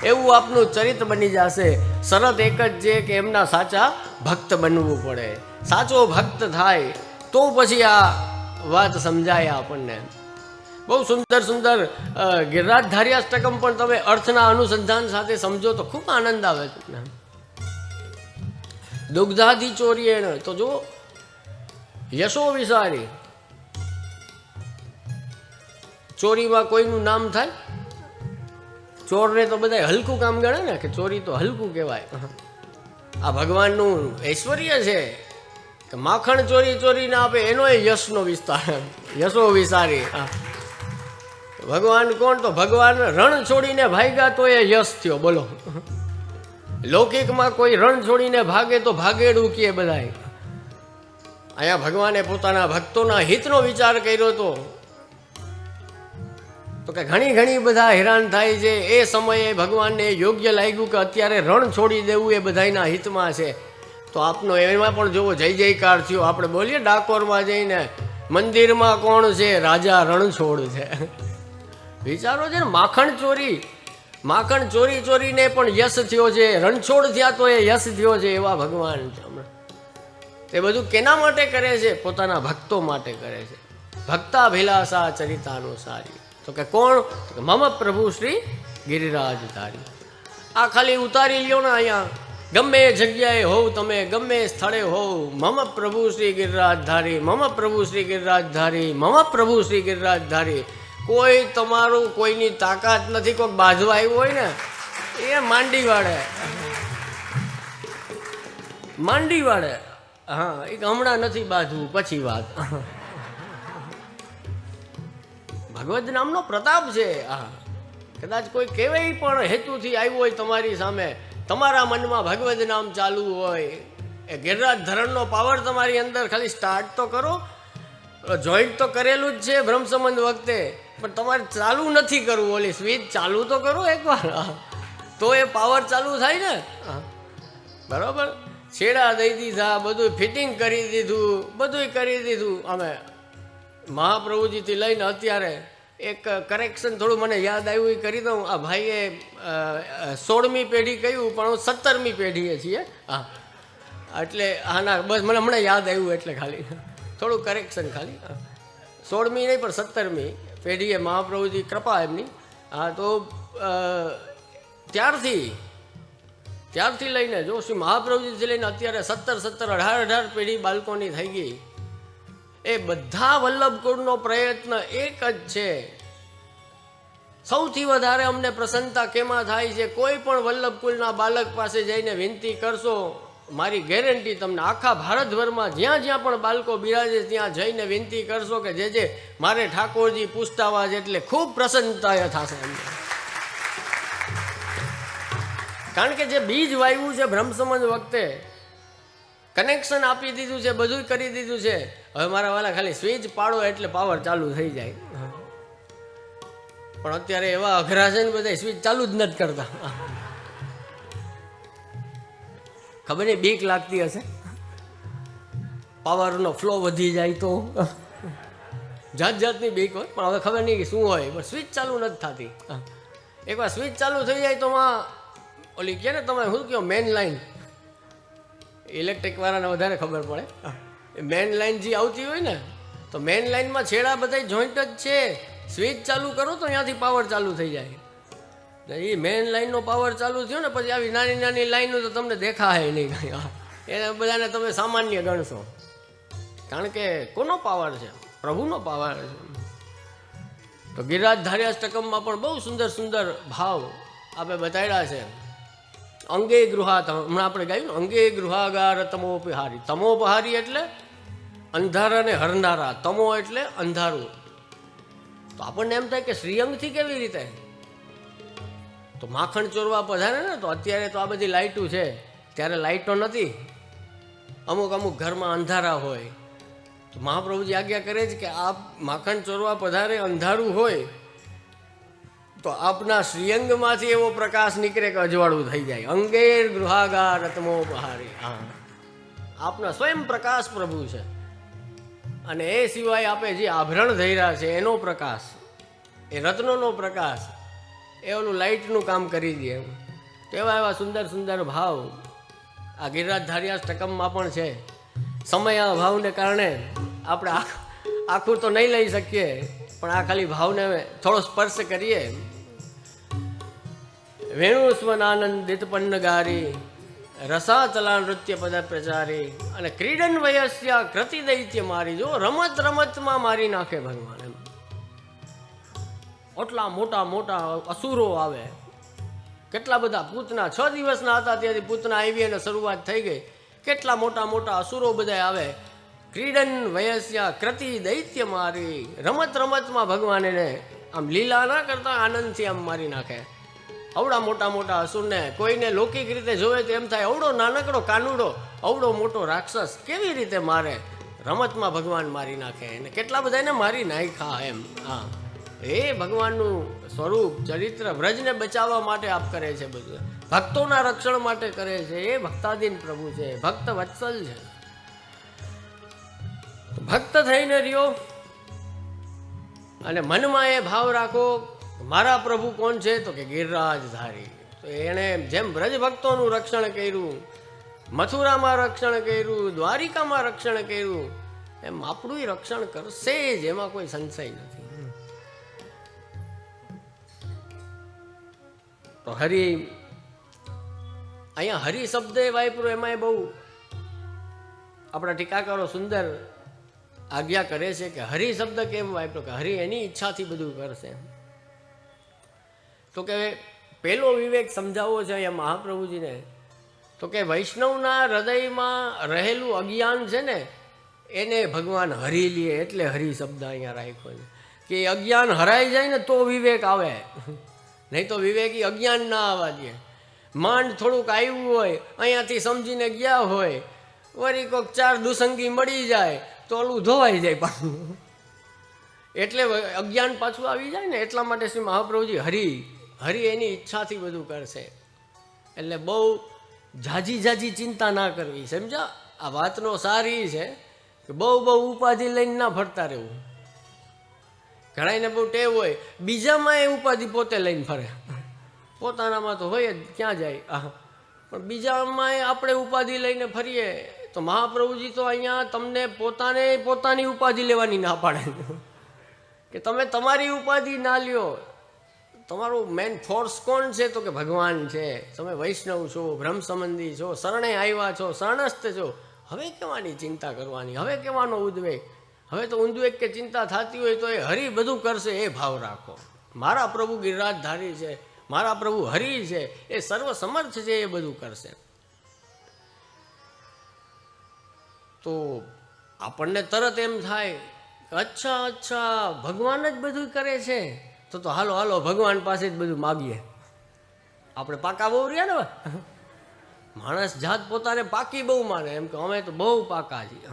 એવું આપનું ચરિત્ર બની જશે. શરત એક જ છે કે એમના સાચા ભક્ત બનવું પડે. સાચો ભક્ત થાય તો પછી આ વાત સમજાય આપણને. બહુ સુંદર સુંદર ગિરિરાજધાર્યાષ્ટકમ પણ તમે અર્થના અનુસંધાન સાથે સમજો તો ખૂબ આનંદ આવે તમને. દુગ્ધાધિ ચોરીએણ, તો જો યશો વિસારી, ચોરીમાં કોઈનું નામ થાય, ચોરને તો બધા હલકું કામ ગણે ને, કે ચોરી તો હલકું કહેવાય. આ ભગવાનનું ઐશ્વર્ય છે કે માખણ ચોરી ચોરીને આપે એનો એ યશનો વિસ્તાર, યશો વિસારી. ભગવાન કોણ? તો ભગવાન રણ છોડીને ભાગ્યા તો એ યશ થયો. બોલો, લૌકિકમાં કોઈ રણ છોડીને ભાગે તો ભાગેડું કે બધાય. અહીંયા ભગવાને પોતાના ભક્તોના હિતનો વિચાર કર્યો હતો તો કે ઘણી ઘણી બધા હેરાન થાય છે. એ સમયે ભગવાનને યોગ્ય લાગ્યું કે અત્યારે રણ છોડી દેવું એ બધાના હિતમાં છે. તો આપનો એમાં પણ જોવો જય જયકાર થયો. આપણે બોલીએ ડાકોરમાં જઈને, મંદિરમાં કોણ છે? રાજા રણછોડ છે. વિચારો છે ને, માખણ ચોરી ચોરીને પણ યશ થયો છે, રણછોડ થયા તો એ યશ થયો છે. એવા ભગવાન છે. એ બધું કેના માટે કરે છે? પોતાના ભક્તો માટે કરે છે. ભક્તાભિલાષા ચરિતાનુસારી, તો કે કોણ? તો મમ પ્રભુ શ્રી ગિરિરાજધારી. આ ખાલી ઉતારી લ્યો ને અહીંયા, ગમે જગ્યાએ હોવ તમે, ગમે સ્થળે હોવ, મમ પ્રભુ શ્રી ગિરિરાજધારી, મમ પ્રભુ શ્રી ગિરિરાજધારી, મમ પ્રભુ શ્રી ગિરિરાજધારી. કોઈ તમારું કોઈની તાકાત નથી. કોઈક બાજવા આવ્યું હોય ને એ માંડી વાળે, હા, એ હમણાં નથી બાજવું, પછી વાત. ભગવદ નામનો પ્રતાપ છે. હા, કદાચ કોઈ કેવાય પણ હેતુથી આવ્યું હોય તમારી સામે, તમારા મનમાં ભગવદ નામ ચાલુ હોય, એ ગિરિરાજ ધરણનો પાવર તમારી અંદર ખાલી સ્ટાર્ટ તો કરો, જોઈન્ટ તો કરેલું જ છે બ્રહ્મ સંબંધ વખતે, પણ તમારે ચાલુ નથી કરવું. ઓલી સ્વિચ ચાલુ તો કરો એકવાર, તો એ પાવર ચાલુ થાય ને. બરાબર, છેડા દઈ દીધા, બધું ફિટિંગ કરી દીધું, બધું કરી દીધું. અમે મહાપ્રભુજીથી લઈને અત્યારે એક કરેક્શન થોડું મને યાદ આવ્યું એ કરી દઉં. આ ભાઈએ 16મી પેઢી કહ્યું, પણ હું 17મી પેઢીએ છીએ. હા, એટલે હા ના બસ મને હમણાં યાદ આવ્યું, એટલે ખાલી થોડું કરેક્શન ખાલી. 16મી નહીં પણ 17મી પેઢીએ મહાપ્રભુજી કૃપા એમની. હા, તો ત્યારથી લઈને જો શ્રી મહાપ્રભુજીથી લઈને અત્યારે 17, 18 પેઢી બાળકોની થઈ ગઈ. એ બધા વલ્લભકુળનો પ્રયત્ન એક જ છે. સૌથી વધારે અમને પ્રસન્નતા કેમાં થાય છે? કોઈ પણ વલ્લભકુળના બાળક પાસે જઈને વિનંતી કરશો, મારી ગેરંટી તમને આખા ભારતભરમાં જ્યાં જ્યાં પણ બાળકો બિરાજે ત્યાં જઈને વિનંતી કરશો કે જે મારે ઠાકોરજી પૂછતાવા છે, એટલે ખૂબ પ્રસન્નતા થશે એમને. કારણ કે જે બીજ વાવ્યું છે બ્રહ્મ સંબંધ વખતે, કનેક્શન આપી દીધું છે, બધું કરી દીધું છે. હવે મારા વાલા ખાલી સ્વિચ પાડો એટલે પાવર ચાલુ થઈ જાય. પણ અત્યારે એવા અઘરા છે ને બધા સ્વિચ ચાલુ જ નથી કરતા. ખબર નહીં, બીક લાગતી હશે પાવરનો ફ્લો વધી જાય તો, જાત જાતની બીક હોય. પણ હવે ખબર નહીં શું હોય, પણ સ્વિચ ચાલુ નથી થતી. એકવાર સ્વિચ ચાલુ થઈ જાય તો ઓલી કે ને તમે શું કહો મેન લાઈન, ઇલેક્ટ્રિક વાળાને વધારે ખબર પડે. મેન લાઈન જે આવતી હોય ને, તો મેન લાઈનમાં છેડા બધા જોઈન્ટ જ છે. સ્વિચ ચાલુ કરો તો ત્યાંથી પાવર ચાલુ થઈ જાય. એ મેન લાઈનનો પાવર ચાલુ થયો ને પછી આવી નાની નાની લાઈનો તો તમને દેખાય નહીં કાંઈ. એને બધાને તમે સામાન્ય ગણશો. કારણ કે કોનો પાવર છે? પ્રભુનો પાવર છે. તો ગિરિરાજ ધાર્યાષ્ટકમમાં પણ બહુ સુંદર સુંદર ભાવ આપણે બતાવ્યા છે. અંગે ગૃહા, હમણાં આપણે ગાયું ને, અંગે ગૃહાગાર તમોપહારી. તમોપહારી એટલે અંધારાને હરનારા, તમો એટલે અંધારું. તો આપણને એમ થાય કે શ્રીઅંગથી કેવી રીતે? તો માખણ ચોરવા પધારે ને, તો અત્યારે તો આ બધી લાઇટો છે, ત્યારે લાઇટો નથી. અમુક અમુક ઘરમાં અંધારા હોય, તો મહાપ્રભુજી આજ્ઞા કરે છે કે આપ માખણ ચોરવા પધારે અંધારું હોય તો આપના શ્રીઅંગમાંથી એવો પ્રકાશ નીકળે કે અજવાળું થઈ જાય. અંગેર ગૃહાગાર તમોપહારી. હા, આપના સ્વયં પ્રકાશ પ્રભુ છે. અને એ સિવાય આપણે જે આભરણ ધર્યા છે એનો પ્રકાશ, એ રત્નોનો પ્રકાશ, એ ઓલું લાઇટનું કામ કરી દે. એવા એવા સુંદર સુંદર ભાવ આ ગિરિરાજ ધાર્યાષ્ટકમમાં પણ છે. સમય ભાવને કારણે આપણે આખું તો નહીં લઈ શકીએ, પણ આ ખાલી ભાવને થોડો સ્પર્શ કરીએ. વેણુ સ્વનાનંદિત પન્નગારી, રસાચલા નૃત્ય પદ પ્રચારી, અને ક્રીડન વયસ્યા કૃતિ દૈત્ય મારી. જો રમત રમતમાં મારી નાખે ભગવાન. એમ એટલા મોટા મોટા અસુરો આવે, કેટલા બધા પૂતના 6 દિવસના હતા ત્યાંથી પૂતના આવી અને શરૂઆત થઈ ગઈ. કેટલા મોટા મોટા અસુરો બધા આવે. ક્રીડન વયસ્યા કૃતિ દૈત્ય મારી. રમત રમતમાં ભગવાન એને આમ લીલા ના કરતા આનંદથી આમ મારી નાખે. અવડા મોટા મોટા અસુરને કોઈને લૌકિક રીતે જોવે તો એમ થાય અવડો નાનકડો કાનુડો અવડો મોટો રાક્ષસ કેવી રીતે મારે? રમતમાં ભગવાન મારી નાખે. અને કેટલા બધા એને મારી નાખ્યા એમ. હા, એ ભગવાનનું સ્વરૂપ ચરિત્ર વ્રજને બચાવવા માટે આપ કરે છે. બધું ભક્તોના રક્ષણ માટે કરે છે. એ ભક્તાધીન પ્રભુ છે, ભક્ત વત્સલ છે. ભક્ત થઈને રહ્યો અને મનમાં એ ભાવ રાખો, મારા પ્રભુ કોણ છે? તો કે ગિરિરાજધારી. તો એણે જેમ બ્રજ ભક્તોનું રક્ષણ કર્યું, મથુરામાં રક્ષણ કર્યું, દ્વારિકામાં રક્ષણ કર્યું, એમ આપણું રક્ષણ કરશે જ, એમાં કોઈ સંશય નથી. તો હરિ, અહીંયા હરિ શબ્દ એ વાપર્યો, એમાં બહુ આપણા ટીકાકારો સુંદર આજ્ઞા કરે છે કે હરિ શબ્દ કેમ વાપર્યો? કે હરિ એની ઈચ્છાથી બધું કરશે. તો કે પેલો વિવેક સમજાવવો છે અહીંયા મહાપ્રભુજીને. તો કે વૈષ્ણવના હૃદયમાં રહેલું અજ્ઞાન છે ને, એને ભગવાન હરી લે, એટલે હરિ શબ્દ અહીંયા રાખ્યો છે. કે અજ્ઞાન હરાઈ જાય ને તો વિવેક આવે, નહીં તો વિવેકી અજ્ઞાન ના આવવા દે. માંડ થોડુંક આવ્યું હોય, અહીંયાથી સમજીને ગયા હોય, વળી કોઈક 4 દુસંગી મળી જાય તો ઓલું ધોવાઈ જાય પાછું. એટલે અજ્ઞાન પાછું આવી જાય ને, એટલા માટે શ્રી મહાપ્રભુજી હરિ એની ઈચ્છાથી બધું કરશે. એટલે બહુ ઝાઝી ચિંતા ના કરવી, સમજ્યા? આ વાતનો સાર એ છે કે બહુ ઉપાધિ લઈને ના ફરતા રહેવું. ઘણાને બહુ ટેવ હોય બીજામાં એ ઉપાધિ પોતે લઈને ફરે, પોતાનામાં તો હોય જ, ક્યાં જાય. પણ બીજામાં આપણે ઉપાધિ લઈને ફરીએ તો મહાપ્રભુજી તો અહીંયા તમને પોતાની ઉપાધિ લેવાની ના પાડે કે તમે તમારી ઉપાધિ ના લ્યો. તમારું મેન ફોર્સ કોણ છે? તો કે ભગવાન છે. તમે વૈષ્ણવ છો, બ્રહ્મ સંબંધી છો, શરણે આવ્યા છો, શરણસ્થ છો. હવે કેવાની ચિંતા કરવાની? હવે કેવાનો ઉદ્વેગ? હવે તો ઉદ્વેગ કે ચિંતા થતી હોય તો એ હરિ બધું કરશે એ ભાવ રાખો. મારા પ્રભુ ગિરિરાજધારી છે, મારા પ્રભુ હરિ છે, એ સર્વ સમર્થ છે, એ બધું કરશે. તો આપણને તરત એમ થાય કે અચ્છા ભગવાન જ બધું કરે છે, તો હાલો ભગવાન પાસે જ બધું માગીએ. આપણે પાકા બહુ રહ્યા ને, માણસ જાત પોતાને પાકી બહુ માને, એમ કે અમે તો બહુ પાકા છીએ.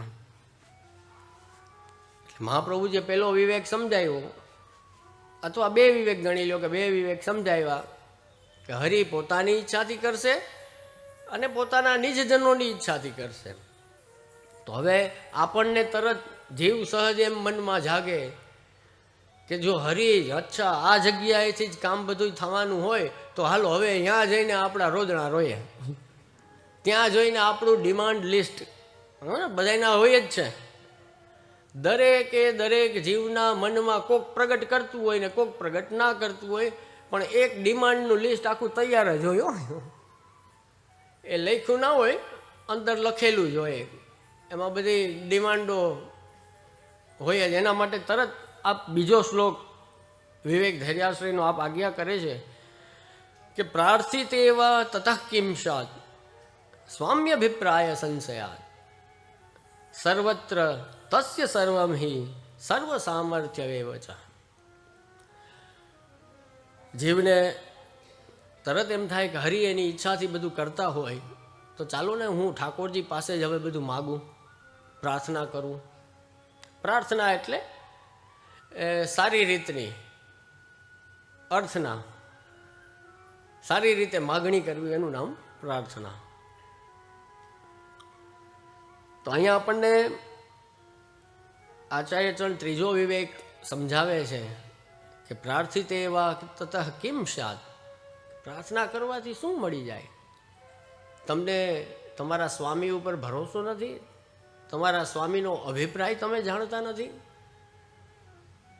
મહાપ્રભુજીએ પેલો વિવેક સમજાવ્યો, અથવા બે વિવેક ગણી લો કે બે વિવેક સમજાવ્યા કે હરિ પોતાની ઈચ્છાથી કરશે અને પોતાના નિજજનોની ઈચ્છાથી કરશે. તો હવે આપણને તરત જીવ સહજ એમ મનમાં જાગે કે જો હરિ અચ્છા આ જગ્યાએથી જ કામ બધું થવાનું હોય તો હાલો હવે ત્યાં જઈને આપણા રોદણા રોઈએ. ત્યાં જોઈને આપણું ડિમાન્ડ લિસ્ટ બધાના હોય જ છે. દરેક જીવના મનમાં કોક પ્રગટ કરતું હોય ને કોક પ્રગટ ના કરતું હોય, પણ એક ડિમાન્ડનું લિસ્ટ આખું તૈયાર જ હોય. એ લખ્યું ના હોય, અંદર લખેલું જ હોય. એમાં બધી ડિમાન્ડો હોય જ. એના માટે તરત આપ બીજો શ્લોક વિવેક ધૈર્યાશ્રયનો આપ આજ્ઞા કરે છે કે પ્રાર્થિત એવા તતઃ કિંશાત સ્વામ્યભિપ્રાય સંશયાત સર્વત્ર તસ્ય સર્વમ હિ સર્વ સામર્થ્ય વેવચ. જીવને તરત એમ થાય કે હરિ એની ઈચ્છાથી બધું કરતા હોય તો ચાલો ને હું ઠાકોરજી પાસે જ હવે બધું માગું, પ્રાર્થના કરું. પ્રાર્થના એટલે સારી રીતની અર્થના સારી રીતે માગણી કરવી, એનું નામ પ્રાર્થના. તો અહીંયા આપણને આચાર્યચરણ ત્રીજો વિવેક સમજાવે છે કે પ્રાર્થિત એવા તતઃ કિમ સ્યાત. પ્રાર્થના કરવાથી શું મળી જાય? તમને તમારા સ્વામી ઉપર ભરોસો નથી? તમારા સ્વામીનો અભિપ્રાય તમે જાણતા નથી?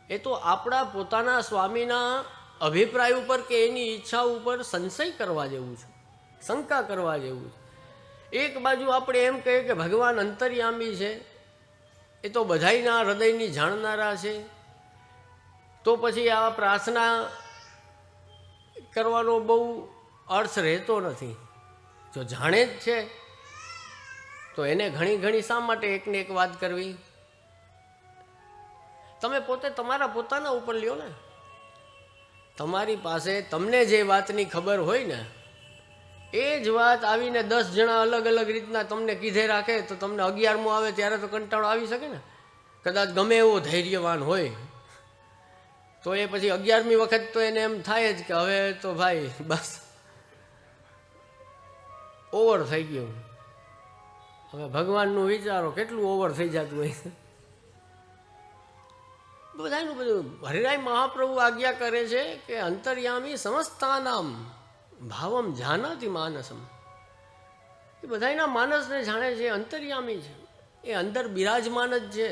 એ તો આપણા પોતાના સ્વામીના અભિપ્રાય ઉપર કે એની ઈચ્છા ઉપર સંશય કરવા જેવું છે, શંકા કરવા જેવું છે. એક બાજુ આપણે એમ કહીએ કે ભગવાન અંતર્યામી છે, એ તો બધાયના હૃદયની જાણનારા છે, તો પછી આ પ્રાર્થના કરવાનો બહુ અર્થ રહેતો નથી. જો જાણે જ છે તો એને ઘણી શા માટે એકને એક વાત કરવી? તમે પોતે તમારા પોતાના ઉપર લ્યો ને. તમારી પાસે તમને જે વાતની ખબર હોય ને એ જ વાત આવીને 10 જણા અલગ રીતના તમને કીધે રાખે તો તમને 11મો આવે ત્યારે તો કંટાળો આવી શકે ને. કદાચ ગમે એવો ધૈર્યવાન હોય તો એ પછી 11મી વખત તો એને એમ થાય જ કે હવે તો ભાઈ બસ ઓવર થઈ ગયું. હવે ભગવાનનું વિચારો કેટલું ઓવર થઈ જતું હોય. બધાનું બધું હરિરાય મહાપ્રભુ આજ્ઞા કરે છે કે અંતર્યામી સમસ્તાનામ ભાવમ જાનાતિ માનસમ. એ બધાના માનસને જાણે છે, અંતર્યામી છે, એ અંદર બિરાજમાન જ છે.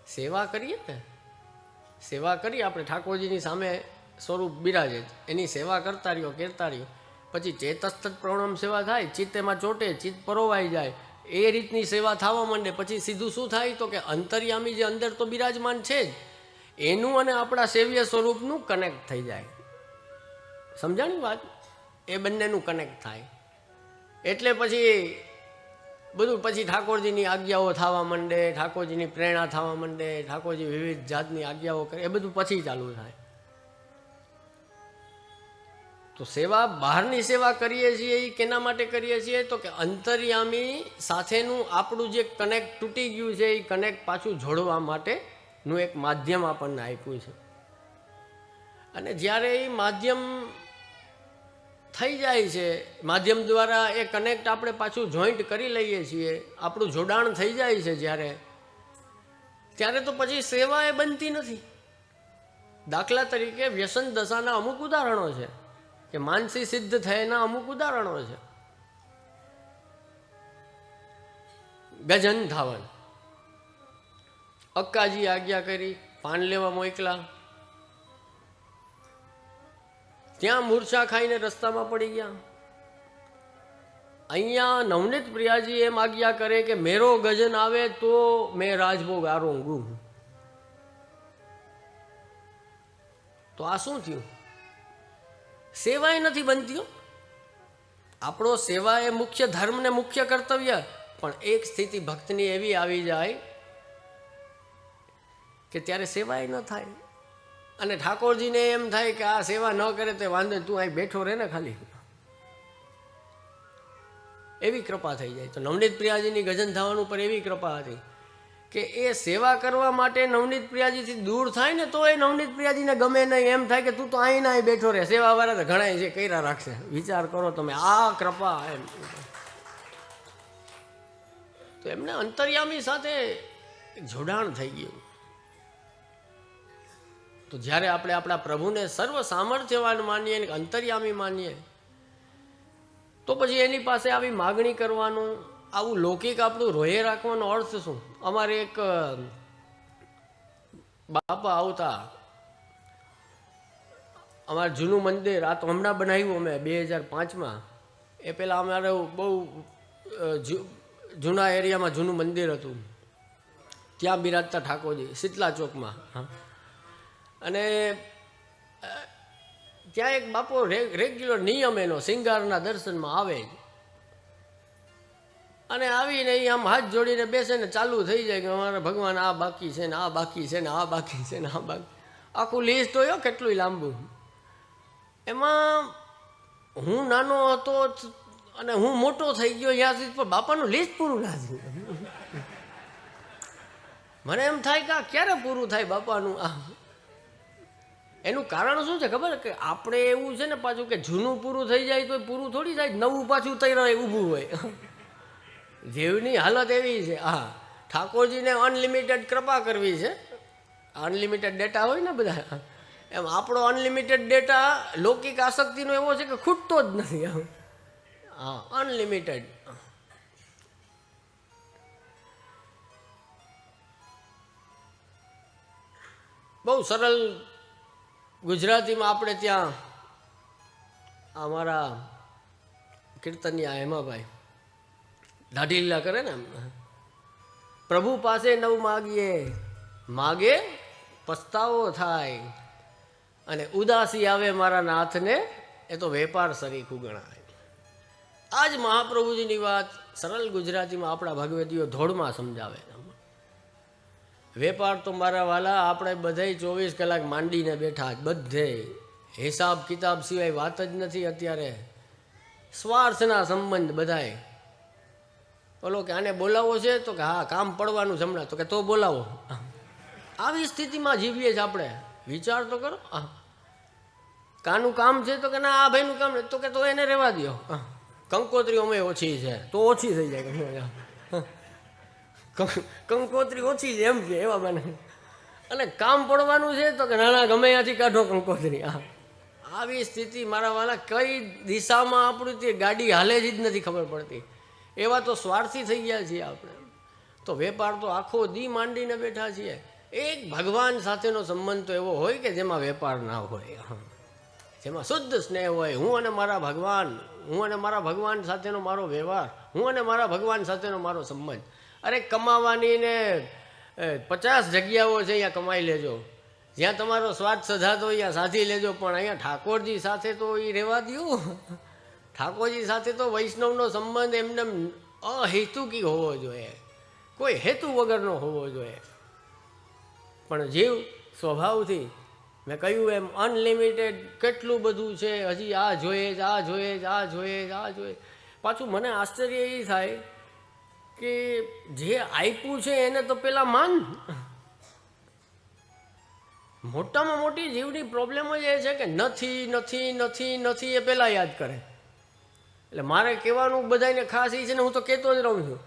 સેવા કરીએ ને, સેવા કરીએ આપણે ઠાકોરજીની સામે સ્વરૂપ બિરાજે, એની સેવા કરતા રહ્યો. પછી ચેતસ્થ પ્રણમ સેવા થાય, ચિત્ત એમાં ચોટે, ચિત્ત પરોવાઈ જાય, એ રીતની સેવા થવા માંડે. પછી સીધું શું થાય તો કે અંતર્યામી જે અંદર તો બિરાજમાન છે જ, એનું અને આપણા સેવ્ય સ્વરૂપનું કનેક્ટ થઈ જાય. સમજાણી વાત? એ બંનેનું કનેક્ટ થાય એટલે પછી બધું પછી ઠાકોરજીની આજ્ઞાઓ થવા માંડે, ઠાકોરજીની પ્રેરણા થવા માંડે, ઠાકોરજી વિવિધ જાતની આજ્ઞાઓ કરે, એ બધું પછી ચાલુ થાય. તો સેવા, બહારની સેવા કરીએ છીએ એ કેના માટે કરીએ છીએ? તો કે અંતર્યામી સાથેનું આપણું જે કનેક્ટ તૂટી ગયું છે એ કનેક્ટ પાછું જોડવા માટેનું એક માધ્યમ આપણને આપ્યું છે. અને જ્યારે એ માધ્યમ થઈ જાય છે, માધ્યમ દ્વારા એ કનેક્ટ આપણે પાછું જોઈન્ટ કરી લઈએ છીએ, આપણું જોડાણ થઈ જાય છે જ્યારે, ત્યારે તો પછી સેવા એ બનતી નથી. દાખલા તરીકે વ્યસન દશાના અમુક ઉદાહરણો છે, કે માનસી સિદ્ધ થયાના અમુક ઉદાહરણો છે. ગજન ધાવન, અક્કાજી આજ્ઞા કરી, પાન લેવા મોકલા, ત્યાં મૂર્છા ખાઈને રસ્તામાં પડી ગયા. અહીંયા નવનીત પ્રિયાજી એમ આજ્ઞા કરે કે મેરો ગજન આવે તો મેં રાજભોગ આરોગું. તો આ શું થયું? સેવાય નથી બનતી. આપણો સેવા એ મુખ્ય ધર્મ ને મુખ્ય કર્તવ્ય, પણ એક સ્થિતિ ભક્તની એવી આવી જાય કે ત્યારે સેવાય ન થાય. અને ઠાકોરજીને એમ થાય કે આ સેવા ન કરે તે વાંધો, તું અહીં બેઠો રહે ને ખાલી, એવી કૃપા થઈ જાય. તો નવનીત પ્રિયાજીની ગજન થવાનું પર એવી કૃપા હતી કે એ સેવા કરવા માટે નવનીત પ્રિયાજીથી દૂર થાય ને તો એ નવનીત પ્રિયાજીને ગમે નહીં, એમ થાય કે તું તો અહીં ના બેઠો રહે, સેવાવાળા તો ઘણા છે કર્યા રાખશે. વિચાર કરો તમે, આ કૃપા એમ. તો એમને અંતર્યામી સાથે જોડાણ થઈ ગયું. તો જ્યારે આપણે આપણા પ્રભુને સર્વ સામર્થ્યવાન માનીએ, અંતર્યામી માનીએ, તો પછી એની પાસે આવી માગણી કરવાનું, આવું લૌકિક આપણું રોહે રાખવાનો અર્થ શું? અમારે એક બાપા આવતા, અમારે જૂનું મંદિર, આ તો હમણાં બનાવ્યું અમે 2005માં, એ પહેલાં અમારે બહુ જૂના એરિયામાં જૂનું મંદિર હતું, ત્યાં બિરાજતા ઠાકોરજી, શીતલા ચોકમાં. અને ત્યાં એક બાપો રેગ્યુલર નિયમ એનો સિંગારના દર્શનમાં આવે, અને આવીને એ આમ હાથ જોડીને બેસે ને ચાલુ થઈ જાય કે અમારા ભગવાન આ બાકી છે ને આ બાકી છે ને આ બાકી છે ને આ બાકી, આખું લિસ્ટ હોય કેટલું લાંબુ. એમાં હું નાનો હતો અને હું મોટો થઈ ગયો ત્યાં સુધી પણ બાપાનું લિસ્ટ પૂરું ના થયું. મને એમ થાય કે આ ક્યારે પૂરું થાય બાપાનું? એનું કારણ શું છે ખબર? કે આપણે એવું છે ને પાછું કે જૂનું પૂરું થઈ જાય તો પૂરું થોડી થાય, નવું પાછું તૈયાર ઊભું હોય. જીવની હાલત એવી છે. હા, ઠાકોરજીને અનલિમિટેડ કૃપા કરવી છે, અનલિમિટેડ ડેટા હોય ને બધા, એમ આપણો અનલિમિટેડ ડેટા લૌકિક આસક્તિનો એવો છે કે ખૂટતો જ નથી. હા, અનલિમિટેડ. બહુ સરળ ગુજરાતીમાં આપણે ત્યાં અમારા કીર્તનિયા હેમાભાઈ દાઢી લીલા કરે ને, પ્રભુ પાસે નવ માગીએ, માગે પસ્તાવો થાય, અને ઉદાસી આવે મારા નાથને, એ તો વેપાર સરીખું ગણાય. આ જ મહાપ્રભુજીની વાત સરળ ગુજરાતીમાં આપણા ભગવતીઓ ધોળમાં સમજાવે. વેપાર તો મારા વાલા આપણે બધાય 24 કલાક માંડીને બેઠા જ, બધે હિસાબ કિતાબ સિવાય વાત જ નથી અત્યારે. સ્વાર્થના સંબંધ બધાય. બોલો કે આને બોલાવો છે તો કે હા કામ પડવાનું છે હમણાં, તો કે તો બોલાવો. આવી સ્થિતિમાં જીવીએ છીએ આપણે. વિચાર તો કરો. કાનું કામ છે તો કે ના આ ભાઈનું કામ તો કે તો એને રહેવા દો. કંકોત્રી અમે ઓછી છે તો ઓછી થઈ જાય, કંકોત્રી ઓછી છે એમ કે એવા બને. અને કામ પડવાનું છે તો કે નાના ગમે ત્યાંથી કાઢો કંકોત્રી. આવી સ્થિતિ મારા વાલા, કઈ દિશામાં આપણું તે ગાડી હાલે જ નથી ખબર પડતી. એવા તો સ્વાર્થી થઈ ગયા છીએ આપણે. તો વેપાર તો આખો દી માંડીને બેઠા છીએ. એક ભગવાન સાથેનો સંબંધ તો એવો હોય કે જેમાં વેપાર ના હોય, જેમાં શુદ્ધ સ્નેહ હોય. હું અને મારા ભગવાન સાથેનો મારો વ્યવહાર, હું અને મારા ભગવાન સાથેનો મારો સંબંધ. અરે કમાવાની ને 50 જગ્યાઓ છે, અહીંયા કમાઈ લેજો. જ્યાં તમારો સ્વાદ સધાતો અહીંયા સાધી લેજો, પણ અહીંયા ઠાકોરજી સાથે તો એ રહેવા દો. ઠાકોરજી સાથે તો વૈષ્ણવનો સંબંધ એમને અહેતુકી હોવો જોઈએ, કોઈ હેતુ વગરનો હોવો જોઈએ. પણ જીવ સ્વભાવથી મેં કહ્યું એમ અનલિમિટેડ કેટલું બધું છે, હજી આ જોઈએ જ, આ જોઈએ જ, આ જોઈએ જ, આ જોઈએ. પાછું મને આશ્ચર્ય એ થાય કે જે આપ્યું છે એને તો પેલા માન. મોટામાં મોટી જીવની પ્રોબ્લેમ જ એ છે કે નથી નથી નથી નથી એ પહેલાં યાદ કરે. એટલે મારે કહેવાનું બધાને ખાસ એ છે ને, હું તો કહેતો જ રહું છું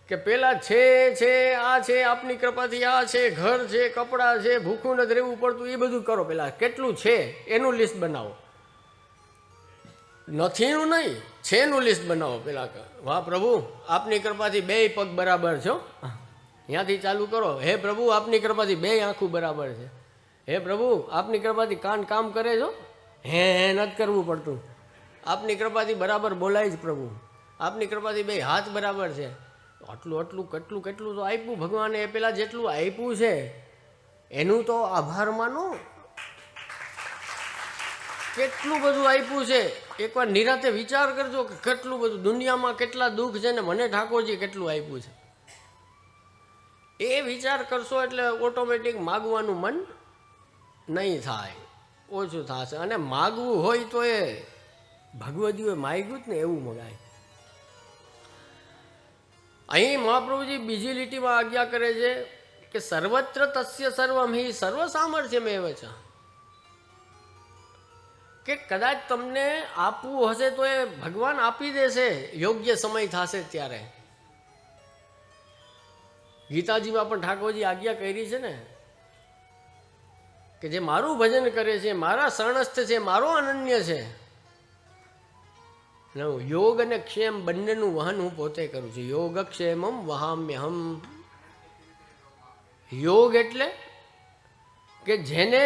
કે પહેલાં છે આ છે, આપની કૃપાથી આ છે, ઘર છે, કપડાં છે, ભૂખું નથી રહેવું પડતું, એ બધું કરો. પહેલાં કેટલું છે એનું લિસ્ટ બનાવો, નથીનું નહીં, છેનું લિસ્ટ બનાવો પહેલાં. વાહ પ્રભુ, આપની કૃપાથી 2 પગ બરાબર છો, ત્યાંથી ચાલુ કરો. હે પ્રભુ, આપની કૃપાથી 2 આંખું બરાબર છે. હે પ્રભુ, આપની કૃપાથી કાન કામ કરે છો, હે નથી કરવું પડતું. આપની કૃપાથી બરાબર બોલાય જ પ્રભુ. આપની કૃપાથી 2 હાથ બરાબર છે. આટલું આટલું કેટલું કેટલું તો આપ્યું ભગવાને. એ પેલા જેટલું આપ્યું છે એનું તો આભાર માનો. કેટલું બધું આપ્યું છે એકવાર નિરાતે વિચાર કરજો કે કેટલું બધું દુનિયામાં કેટલા દુઃખ છે ને મને ઠાકોરજી કેટલું આપ્યું છે. એ વિચાર કરશો એટલે ઓટોમેટિક માગવાનું મન નહીં થાય, ઓછું થશે. અને માગવું હોય તો એ ભગવદીઓએ માગ્યું જ ને એવું મગાય. અહીં મહાપ્રભુજી બીજી લીટીમાં આજ્ઞા કરે છે કે સર્વત્ર તસ્ય સર્વમ હિ સર્વ સામર્થ્યમેવ છે. કે કદાચ તમને આપવું હશે તો એ ભગવાન આપી દેશે, યોગ્ય સમય થશે ત્યારે. ગીતાજીમાં પણ ઠાકોરજી આજ્ઞા કરી છે ને કે જે મારું ભજન કરે છે, મારા શરણસ્થ છે, મારો અનન્ય છે, યોગ અને ક્ષેમ બંનેનું વહન હું પોતે કરું છું. યોગ ક્ષેમમ વહામ્યહમ. યોગ એટલે કે જેને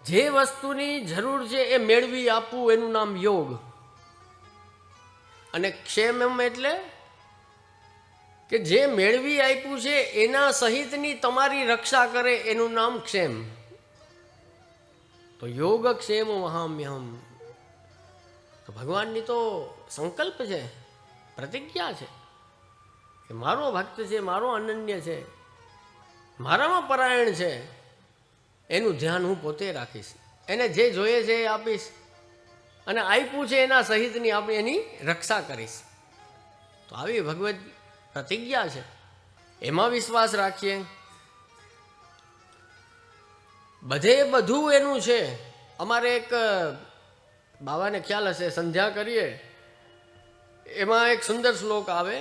જે વસ્તુની જરૂર છે એ મેળવી આપવું, એનું નામ યોગ. અને ક્ષેમમ એટલે કે જે મેળવી આપ્યું છે એના સહિતની તમારી રક્ષા કરે, એનું નામ ક્ષેમ. તો યોગ ક્ષેમ વહામ્યહમ. તો ભગવાનની તો સંકલ્પ છે, પ્રતિજ્ઞા છે કે મારો ભક્ત છે, મારો અનન્ય છે, મારામાં પરાયણ છે, એનું ધ્યાન હું પોતે રાખીશ, એને જે જોઈએ છે એ આપીશ, અને આપ્યું છે એના સહિતની આપણે એની રક્ષા કરીશ. તો આવી ભગવત પ્રતિજ્ઞા છે, એમાં વિશ્વાસ રાખીએ. બધે બધું એનું છે. અમારે એક બાવાને ખ્યાલ હશે, સંધ્યા કરીએ એમાં એક સુંદર શ્લોક આવે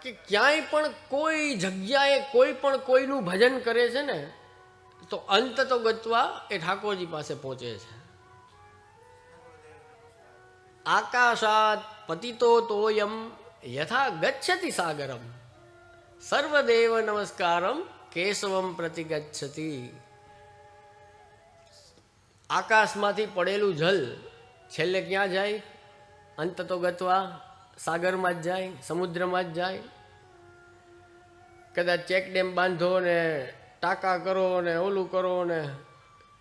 કે ક્યાંય પણ કોઈ જગ્યાએ કોઈ પણ કોઈનું ભજન કરે છે ને તો અંત તો ગત્વા એ ઠાકોરજી પાસે પહોંચે છે. આકાશાત પતિતો તોયમ યથા ગચ્છતિ સાગરમ સર્વદેવ નમસ્કારમ કેશવમ પ્રતિગચ્છતિ. આકાશમાંથી પડેલું જલ છેલ્લે ક્યાં જાય? અંત તો ગત્વા સાગરમાં જ જાય, સમુદ્રમાં જ જાય. કદાચ ચેક ડેમ બાંધો ને ટાંકા કરો ને ઓલું કરો ને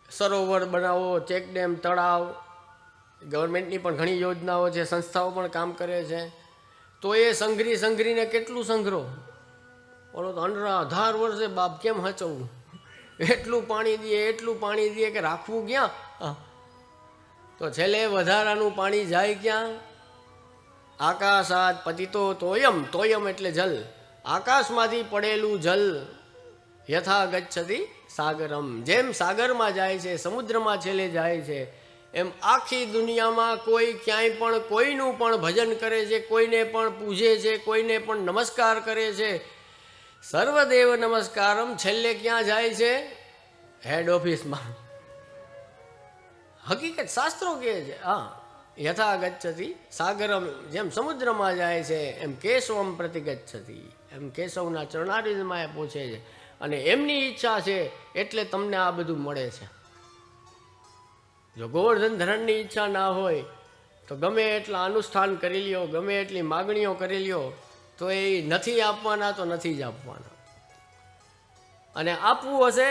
સરોવર બનાવો, ચેક ડેમ, તળાવ, ગવર્મેન્ટની પણ ઘણી યોજનાઓ છે, સંસ્થાઓ પણ કામ કરે છે. તો એ સંઘરીને કેટલું સંઘરો, ઓલો તો 18 વર્ષે બાપ કેમ હચવવું, એટલું પાણી દે કે રાખવું ક્યાં? તો છેલ્લે વધારાનું પાણી જાય ક્યાં? આકાશાત પતિતો તોયમ. તોયમ એટલે જલ. આકાશમાંથી પડેલું જલ યથા ગચ્છતિ સાગરમ. જેમ સાગરમાં જાય છે, સમુદ્રમાં છેલ્લે જાય છે, એમ આખી દુનિયામાં કોઈ ક્યાંય પણ કોઈનું પણ ભજન કરે છે, કોઈને પણ પૂજે છે, કોઈને પણ નમસ્કાર કરે છે, સર્વદેવ નમસ્કારમ છેલ્લે ક્યાં જાય છે? હેડ ઓફિસમાં. હકીકત શાસ્ત્રો કહે છે. હા, યથા ગચ્છતિ સાગરમ. જેમ સમુદ્રમાં જાય છે એમ કેશવમ પ્રતિગચ્છતિ, એમ કેશવના ચરણારવિંદમાં એ પહોંચે છે. અને એમની ઈચ્છા છે એટલે તમને આ બધું મળે છે. જો ગોવર્ધન ધરણની ઈચ્છા ના હોય તો ગમે એટલા અનુષ્ઠાન કરી લ્યો, ગમે એટલી માગણીઓ કરી લ્યો, તો એ નથી આપવાના તો નથી જ આપવાના. અને આપવું હશે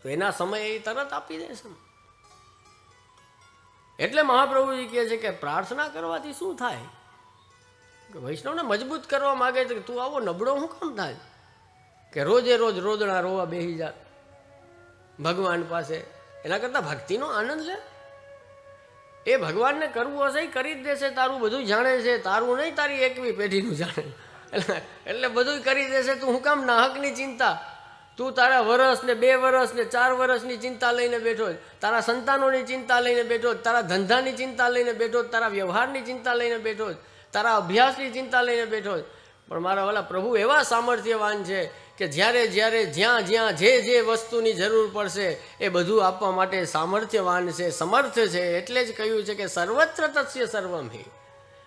તો એના સમયે એ તરત આપી દેશે. એટલે મહાપ્રભુજી કહે છે કે પ્રાર્થના કરવાથી શું થાય? કે વૈષ્ણવને મજબૂત કરવા માગે છે કે તું આવો નબળો શું કામ થાય? કે રોજે રોજ રોદણા રોવા બેસી જા ભગવાન પાસે, એના કરતાં ભક્તિનો આનંદ લે. એ ભગવાનને કરવું હશે એ કરી જ દેશે, તારું બધું જાણે છે, તારું નહીં તારી એકવી પેઢીનું જાણે, એટલે બધું કરી દેશે. તું હું કામ નાહકની ચિંતા, તું તારા વર્ષ ને 2 વર્ષ ને 4 વર્ષની ચિંતા લઈને બેઠો, તારા સંતાનોની ચિંતા લઈને બેઠો, તારા ધંધાની ચિંતા લઈને બેઠો, તારા વ્યવહારની ચિંતા લઈને બેઠો, તારા અભ્યાસની ચિંતા લઈને બેઠો. પણ મારા વાલા પ્રભુ એવા સામર્થ્યવાન છે કે જ્યારે જ્યારે જ્યાં જ્યાં જે વસ્તુની જરૂર પડશે એ બધું આપવા માટે સામર્થ્યવાન છે, સમર્થ છે. એટલે જ કહ્યું છે કે સર્વત્ર તસ્ય સર્વમ હિ,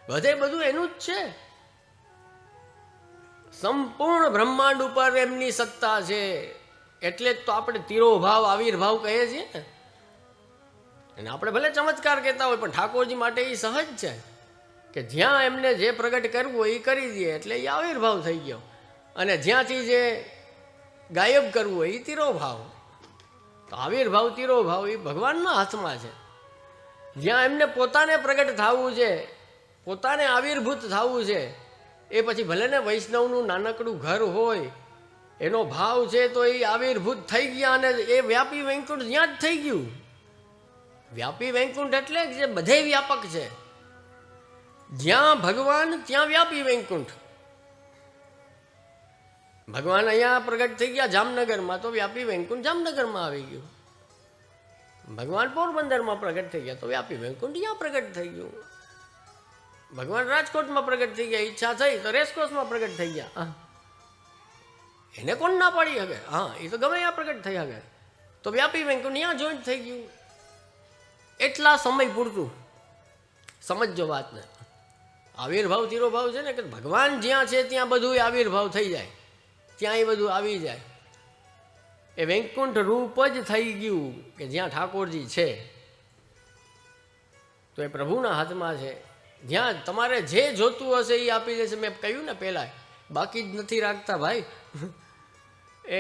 બધે બધું એનું જ છે. સંપૂર્ણ બ્રહ્માંડ ઉપર એમની સત્તા છે. એટલે જ તો આપણે તિરોભાવ આવિર્ભાવ કહીએ છીએ ને. અને આપણે ભલે ચમત્કાર કહેતા હોય પણ ઠાકોરજી માટે એ સહજ છે કે જ્યાં એમને જે પ્રગટ કરવું હોય એ કરી દે, એટલે એ આવિર્ભાવ થઈ ગયો. અને જ્યાંથી જે ગાયબ કરવું હોય એ તિરોભાવ. તો આવિર્ભાવ તિરોભાવ એ ભગવાનના હાથમાં છે. જ્યાં એમને પોતાને પ્રગટ થવું છે, પોતાને આવિર્ભૂત થવું છે, એ પછી ભલે ને વૈષ્ણવનું નાનકડું ઘર હોય, એનો ભાવ છે તો એ આવિર્ભૂત થઈ ગયા. અને એ વ્યાપી વૈકુંઠ ત્યાં જ થઈ ગયું. વ્યાપી વૈકુંઠ એટલે જે બધે વ્યાપક છે. જ્યાં ભગવાન ત્યાં વ્યાપી વૈકુંઠ. ભગવાન અહીંયા પ્રગટ થઈ ગયા જામનગરમાં, તો વ્યાપી વૈકુંઠ જામનગરમાં આવી ગયું. ભગવાન પોરબંદરમાં પ્રગટ થઈ ગયા તો વ્યાપી વૈકુંઠ ત્યાં પ્રગટ થઈ ગયું. ભગવાન રાજકોટમાં પ્રગટ થઈ ગયા, ઈચ્છા થઈ તો રેસકોર્સમાં પ્રગટ થઈ ગયા. એને કોણ ના પાડી શકે? હા, એ તો ગમે ત્યાં પ્રગટ થઈ શકે. તો વ્યાપી વૈકુંઠ ત્યાં જોઈન્ટ થઈ ગયું. એટલા સમય પૂરતું સમજજો વાતને. આવિર્ભાવ તિરોભાવ છે ને કે ભગવાન જ્યાં છે ત્યાં બધું આવિર્ભાવ થઈ જાય, ત્યાં એ બધું આવી જાય. એ વૈકુંઠ રૂપ જ થઈ ગયું કે જ્યાં ઠાકોરજી છે. તો એ પ્રભુના હાથમાં છે. જ્યાં તમારે જે જોતું હશે એ આપી દેશે. મેં કહ્યું ને પહેલાં, બાકી જ નથી રાખતા ભાઈ. એ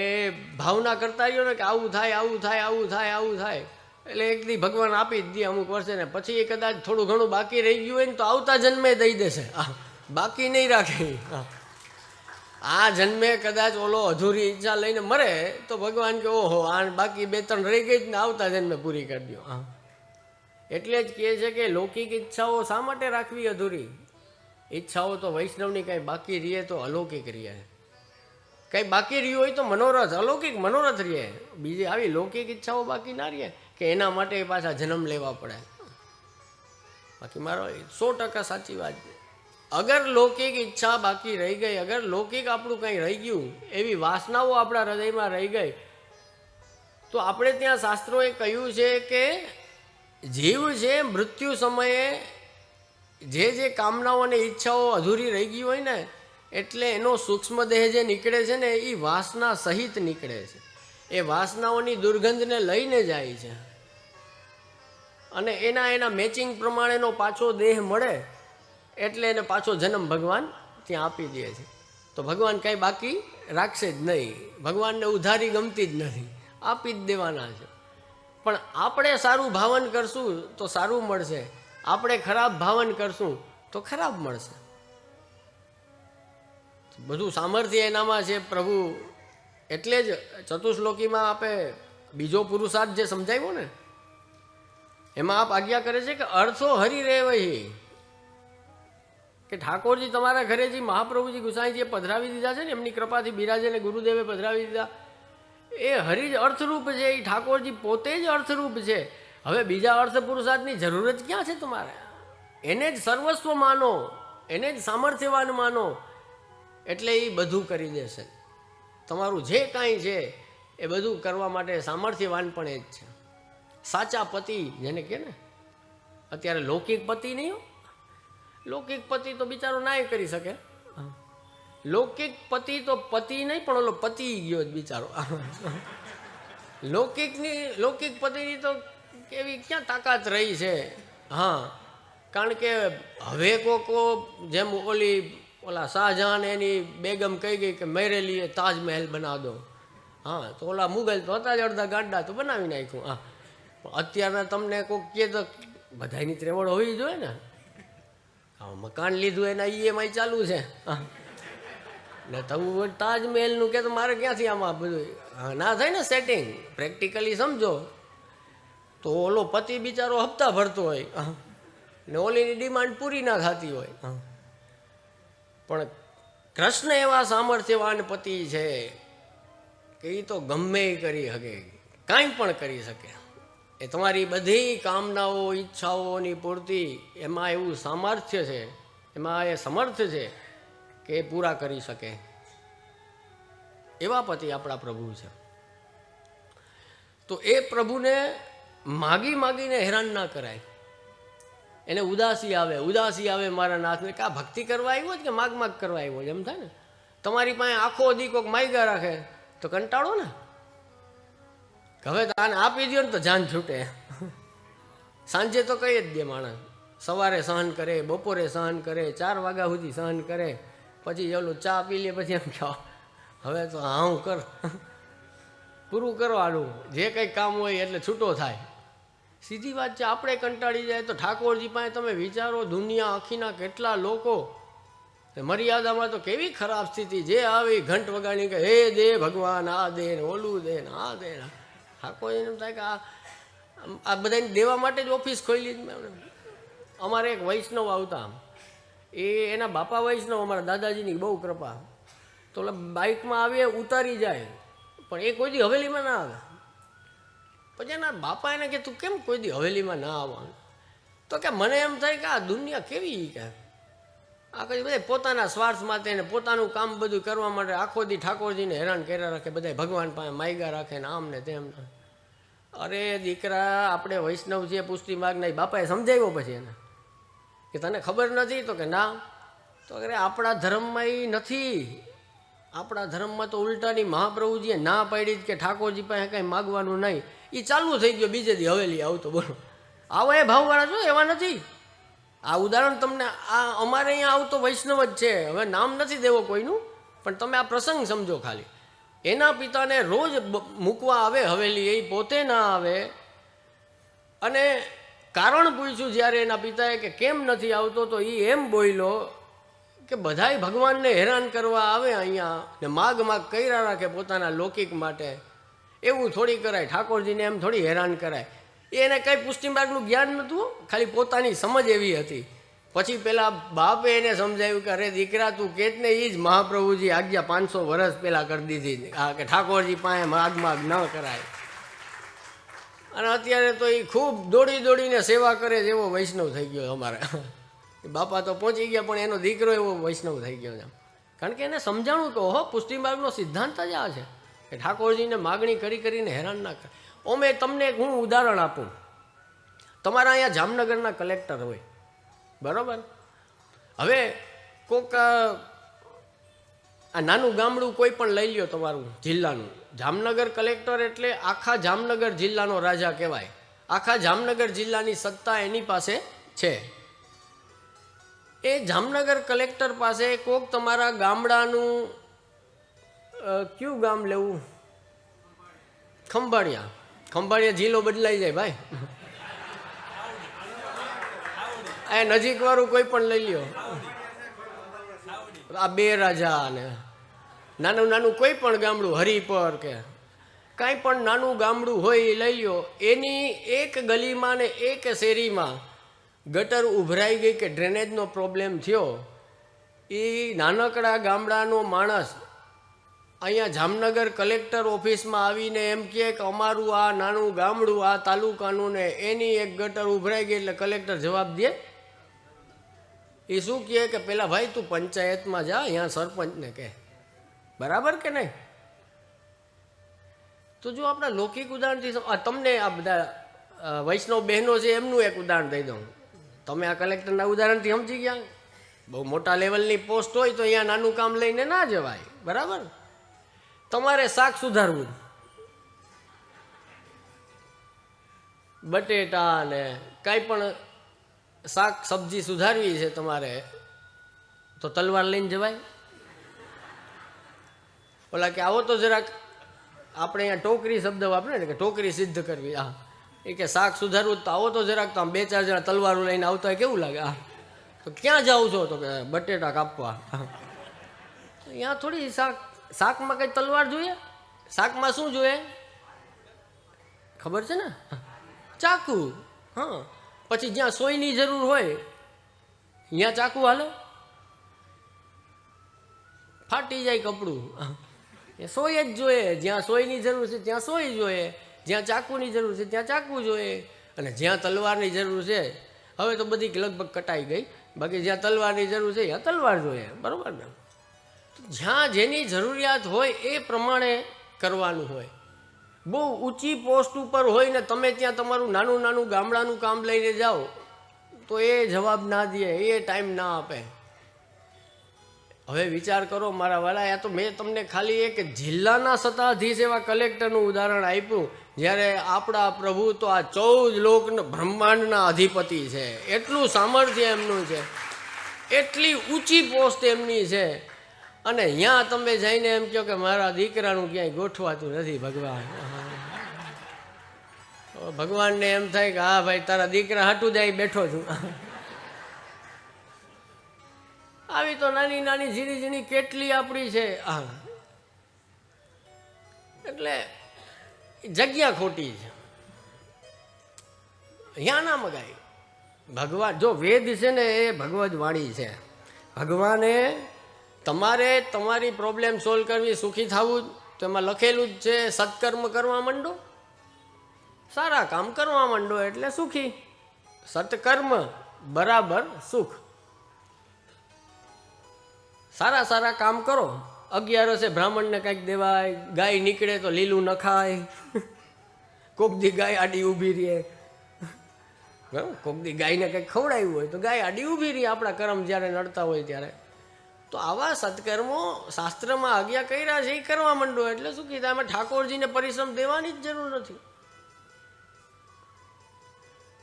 ભાવના કરતા રહ્યો ને કે આવું થાય, આવું થાય, આવું થાય, આવું થાય, એટલે એક દી ભગવાન આપી જ દે અમુક વર્ષે. ને પછી એ કદાચ થોડું ઘણું બાકી રહી ગયું હોય ને તો આવતા જન્મે દઈ દેશે, બાકી નહીં રાખે. આ જન્મે કદાચ ઓલો અધૂરી ઈચ્છા લઈને મરે તો ભગવાન કે ઓહો આ બાકી 2-3 રહી ગઈ જ ને, આવતા જન્મે પૂરી કરી દો. એટલે જ કહે છે કે લૌકિક ઈચ્છાઓ શા માટે રાખવી અધૂરી? ઈચ્છાઓ તો વૈષ્ણવની કાંઈ બાકી રહીએ તો અલૌકિક રહીએ, કંઈ બાકી રહ્યું હોય તો મનોરથ, અલૌકિક મનોરથ રહીએ. બીજી આવી લૌકિક ઈચ્છાઓ બાકી ના રહીએ કે એના માટે પાછા જન્મ લેવા પડે. બાકી મારો 100% સાચી વાત છે. અગર લૌકિક ઈચ્છા બાકી રહી ગઈ, અગર લૌકિક આપણું કંઈ રહી ગયું, એવી વાસનાઓ આપણા હૃદયમાં રહી ગઈ, તો આપણે ત્યાં શાસ્ત્રોએ કહ્યું છે કે જીવ છે મૃત્યુ સમયે જે કામનાઓ અને ઈચ્છાઓ અધૂરી રહી ગઈ હોય ને, એટલે એનો સૂક્ષ્મ દેહ જે નીકળે છે ને એ વાસના સહિત નીકળે છે. એ વાસનાઓની દુર્ગંધને લઈને જાય છે અને એના મેચિંગ પ્રમાણેનો પાછો દેહ મળે એટલે એને પાછો જન્મ ભગવાન ત્યાં આપી દે છે. તો ભગવાન કાંઈ બાકી રાખશે જ નહીં. ભગવાનને ઉધારી ગમતી જ નથી, આપી જ દેવાના છે. પણ આપણે સારું ભાવન કરશું તો સારું મળશે, આપણે ખરાબ ભાવન કરશું તો ખરાબ મળશે. બધું સામર્થ્ય એનામાં છે પ્રભુ. એટલે જ ચતુશ્લોકીમાં આપે બીજો પુરુષાર્થ જે સમજાવ્યો ને એમાં આપ આજ્ઞા કરે છે કે અર્થો હરી રહેવહી, કે ઠાકોરજી તમારા ઘરે જે મહાપ્રભુજી ગુસાઈજીએ પધરાવી દીધા છે ને, એમની કૃપાથી બિરાજે ને ગુરુદેવે પધરાવી દીધા, એ હરિ જ અર્થરૂપ છે. એ ઠાકોરજી પોતે જ અર્થરૂપ છે. હવે બીજા અર્થ પુરુષાર્થની જરૂરત ક્યાં છે તમારે? એને જ સર્વસ્વ માનો, એને જ સામર્થ્યવાન માનો, એટલે એ બધું કરી દેશે. તમારું જે કાંઈ છે એ બધું કરવા માટે સામર્થ્યવાન પણ એ જ છે. સાચા પતિ જેને કહે ને, અત્યારે લૌકિક પતિ નહીં હો, લૌકિક પતિ તો બિચારો નાય કરી શકે. લૌકિક પતિ તો પતિ નહીં પણ ઓલો પતિ ગયો જ બિચારો. લૌકિક પતિની તો એવી ક્યાં તાકાત રહી છે. હા, કારણ કે હવે કોકો જેમ ઓલા શાહજહાન એની બેગમ કહી ગઈ કે મેરે લીએ તાજમહેલ બના દો. હા, તો ઓલા મુગલ તો હતા જ અડધા ગાંડા, તો બનાવી નાખ્યું. હા, અત્યારના તમને કોઈક કહે તો બધાની ત્રેવડ હોવી જોઈએ ને. હા, મકાન લીધું એના EMI ચાલુ છે, ને થવું હોય તાજમહેલનું કે તો મારે ક્યાંથી આમાં બધું ના થાય ને સેટિંગ. પ્રેક્ટિકલી સમજો તો ઓલો પતિ બિચારો હપ્તા ભરતો હોય ને ઓલીની ડિમાન્ડ પૂરી ના થતી હોય, પણ કૃષ્ણ એવા સામર્થ્યવાન પતિ છે કે એ તો ગમે એ કરી શકે, કાંઈ પણ કરી શકે. એ તમારી બધી કામનાઓ ઈચ્છાઓની પૂર્તિ એમાં એવું સામર્થ્ય છે, એમાં એ સમર્થ છે કે એ પૂરા કરી શકે. એવા પતિ આપણા પ્રભુ છે. તો એ પ્રભુને માગી માગીને હેરાન ના કરાય. એને ઉદાસી આવે મારા નાથને કે આ ભક્તિ કરવા આવ્યો જ કે માગ માગ કરવા આવ્યો એમ થાય ને. તમારી પાસે આખો દી કોક માગ્યા રાખે તો કંટાળો ને. હવે તો આને આપી દો ને તો જાન છૂટે. સાંજે તો કહી જ દે માણસ, સવારે સહન કરે, બપોરે સહન કરે, 4 વાગ્યા સુધી સહન કરે, પછી ઓલું ચા પી લે, પછી એમ કહો હવે તો હું કર પૂરું કરવાનું, જે કંઈ કામ હોય એટલે છૂટો થાય. સીધી વાત છે. આપણે કંટાળી જાય તો ઠાકોરજી પાસે તમે વિચારો, દુનિયા આખીના કેટલા લોકો, મર્યાદામાં તો કેવી ખરાબ સ્થિતિ, જે આવી ઘંટ વગાડી કે હે દે ભગવાન, આ દે ને ઓલું દે ને આ દે ને. ઠાકોરજીને એમ થાય કે આ બધાને દેવા માટે જ ઓફિસ ખોલી જ. અમારે એક વૈષ્ણવ આવતા, એના બાપા વૈષ્ણવ, અમારા દાદાજીની બહુ કૃપા. તો બાઇકમાં આવીએ, ઉતારી જાય, પણ એ કોઈ દી હવેલીમાં ના આવે. પછી એના બાપા એને કે તું કેમ કોઈ દી હવેલીમાં ના આવવાનું? તો કે મને એમ થાય કે આ દુનિયા કેવી, કે આ કઈ બધા પોતાના સ્વાર્થ માટે ને પોતાનું કામ બધું કરવા માટે આખો દી ઠાકોરજીને હેરાન કર્યા રાખે, બધા ભગવાન પાસે માગ્યા રાખે ને આમ ને તેમ. અરે દીકરા, આપણે વૈષ્ણવ છીએ, પુષ્ટિ માગના. બાપાએ સમજાવ્યો પછી એને કે તને ખબર નથી? તો કે ના. તો અરે આપણા ધર્મમાં એ નથી. આપણા ધર્મમાં તો ઉલટાની મહાપ્રભુજીએ ના પાડી કે ઠાકોરજી પાસે કાંઈ માગવાનું નહીં. એ ચાલુ થઈ ગયો બીજે દી હવેલી આવતો. બોલો, આવો એ ભાવવાળા છો, એવા નથી. આ ઉદાહરણ તમને આ અમારે અહીંયા આવતો વૈષ્ણવ જ છે. હવે નામ નથી દેવો કોઈનું, પણ તમે આ પ્રસંગ સમજો ખાલી. એના પિતાને રોજ મૂકવા આવે હવેલી, એ પોતે ના આવે. અને કારણ પૂછ્યું જ્યારે એના પિતાએ કે કેમ નથી આવતો, તો એ એમ બોલ્યો કે બધાય ભગવાનને હેરાન કરવા આવે અહીંયા ને માગ કર્યા રાખે પોતાના લૌકિક માટે. એવું થોડી કરાય, ઠાકોરજીને એમ થોડી હેરાન કરાય. એને કંઈ પુષ્ટિ માર્ગનું જ્ઞાન નહોતું, ખાલી પોતાની સમજ એવી હતી. પછી પેલા બાપે એને સમજાવ્યું કે અરે દીકરા, તું કેત ને એ જ મહાપ્રભુજી આજ્ઞા 500 વર્ષ પહેલાં કરી દીધી કે ઠાકોરજી પાસે માગ ન કરાય. અને અત્યારે તો એ ખૂબ દોડી દોડીને સેવા કરે જેવો વૈષ્ણવ થઈ ગયો અમારે. બાપા તો પહોંચી ગયા, પણ એનો દીકરો એવો વૈષ્ણવ થઈ ગયો છે. કારણ કે એને સમજાણું કે ઓહો, પુષ્ટિ માર્ગનો સિદ્ધાંત જ આ છે કે ઠાકોરજીને માગણી કરીને હેરાન ના કરે. ઓમે તમને હું ઉદાહરણ આપું. તમારા અહીંયા જામનગરના કલેક્ટર હોય, બરાબર? હવે કોક આ નાનું ગામડું કોઈ પણ લઈ લ્યો તમારું જિલ્લાનું, જામનગર કલેક્ટર એટલે આખા જામનગર જિલ્લાનો રાજા કહેવાય. આખા જામનગર જિલ્લાની સત્તા એની પાસે છે. એ જામનગર કલેક્ટર પાસે કોક તમારા ગામડાનું કયું ગામ લેવું? ખંભાળિયા જિલ્લો બદલાઈ જાય ભાઈ. આ નજીક વાળું કોઈ પણ લઈ લ્યો, આ બે રાજા ને નાનું કોઈ પણ ગામડું, હરિપર કે કાંઈ પણ નાનું ગામડું હોય એ લઈ લ્યો. એની એક ગલીમાં ને એક શેરીમાં ગટર ઉભરાઈ ગઈ કે ડ્રેનેજનો પ્રોબ્લેમ થયો, એ નાનકડા ગામડાનો માણસ અહીંયા જામનગર કલેક્ટર ઓફિસમાં આવીને એમ કહે કે અમારું આ નાનું ગામડું, આ તાલુકાનું ને એની એક ગટર ઉભરાઈ ગઈ. એટલે કલેક્ટર જવાબ દે, એ શું કહે કે પેલા ભાઈ તું પંચાયતમાં જા, અહીંયા સરપંચને કહે. બરાબર કે નહીં? તો જો આપણા લૌકિક ઉદાહરણથી તમને આ બધા વૈષ્ણવ બહેનો છે એમનું એક ઉદાહરણ દઈ દઉં. તમે આ કલેક્ટરના ઉદાહરણથી સમજી ગયા. બહુ મોટા લેવલની પોસ્ટ હોય તો અહીંયા નાનું કામ લઈને ના જવાય, બરાબર? તમારે શાક સુધારવું, બટેટા ને કાંઈ પણ શાક સબ્જી સુધારવી છે તમારે, તો તલવાર લઈને જવાય? ઓલા કે આવો તો જરાક, આપણે અહીંયા ટોકરી શબ્દ વાપરે ને કે ટોકરી સિદ્ધ કરવી. હા, એ કે શાક સુધારવું તો આવો તો જરાક. તો આમ 2-4 જણા તલવારો લઈને આવતા હોય કેવું લાગે? હા, તો ક્યાં જાઓ છો? તો કે બટેટા કાપવા. અહીંયા થોડી શાકમાં કઈ તલવાર જોઈએ? શાકમાં શું જોઈએ ખબર છે ને? ચાકુ. હા, પછી જ્યાં સોયની જરૂર હોય ત્યાં ચાકુ હાલે? ફાટી જાય કપડું. એ સોય જ જોઈએ. જ્યાં સોયની જરૂર છે ત્યાં સોય જોઈએ, જ્યાં ચાકુની જરૂર છે ત્યાં ચાકુ જોઈએ, અને જ્યાં તલવારની જરૂર છે, હવે તો બધી લગભગ કટાઈ ગઈ, બાકી જ્યાં તલવારની જરૂર છે ત્યાં તલવાર જોઈએ. બરાબર ને? જ્યાં જેની જરૂરિયાત હોય એ પ્રમાણે કરવાનું હોય. બહુ ઊંચી પોસ્ટ ઉપર હોય ને તમે ત્યાં તમારું નાનું નાનું ગામડાનું કામ લઈને જાઓ તો એ જવાબ ના દે, એ ટાઈમ ના આપે. હવે વિચાર કરો મારા વાલા, આ તો મેં તમને ખાલી એક જિલ્લાના સત્તાધીશ એવા કલેક્ટરનું ઉદાહરણ આપ્યું, જ્યારે આપણા પ્રભુ તો આ 14 લોક બ્રહ્માંડના અધિપતિ છે. એટલું સામર્થ્ય એમનું છે, એટલી ઊંચી પોસ્ટ એમની છે, અને ત્યાં તમે જઈને એમ કહો કે મારા દીકરાનું ક્યાંય ગોઠવાતું નથી. ભગવાનને એમ થાય કે હા ભાઈ તારા દીકરા હાટું જાય બેઠો છું. આવી તો નાની નાની ઝીણી ઝીણી કેટલી આપણી છે. એટલે જગ્યા ખોટી છે, અહીંયા ના મગાય. ભગવાન જો વેદ છે ને એ ભગવદ વાણી છે. ભગવાને તમારે તમારી પ્રોબ્લેમ સોલ્વ કરવી, સુખી થવું, તો એમાં લખેલું જ છે સત્કર્મ કરવા માંડો, સારા કામ કરવા માંડો એટલે સુખી. સત્કર્મ બરાબર સુખ. સારા સારા કામ કરો. 11 બ્રાહ્મણને કંઈક દેવાય, ગાય નીકળે તો લીલું ન ખાય, કોક દી ગાય આડી ઊભી રહે, બરાબર? કોક દી ગાયને કંઈક ખવડાવ્યું હોય તો ગાય આડી ઊભી રહી આપણા કર્મ જ્યારે નડતા હોય ત્યારે. તો આવા સત્કર્મો શાસ્ત્રમાં આજ્ઞા કર્યા છે એ કરવા માંડો એટલે શું કીધા? એમાં ઠાકોરજીને પરિશ્રમ દેવાની જ જરૂર નથી.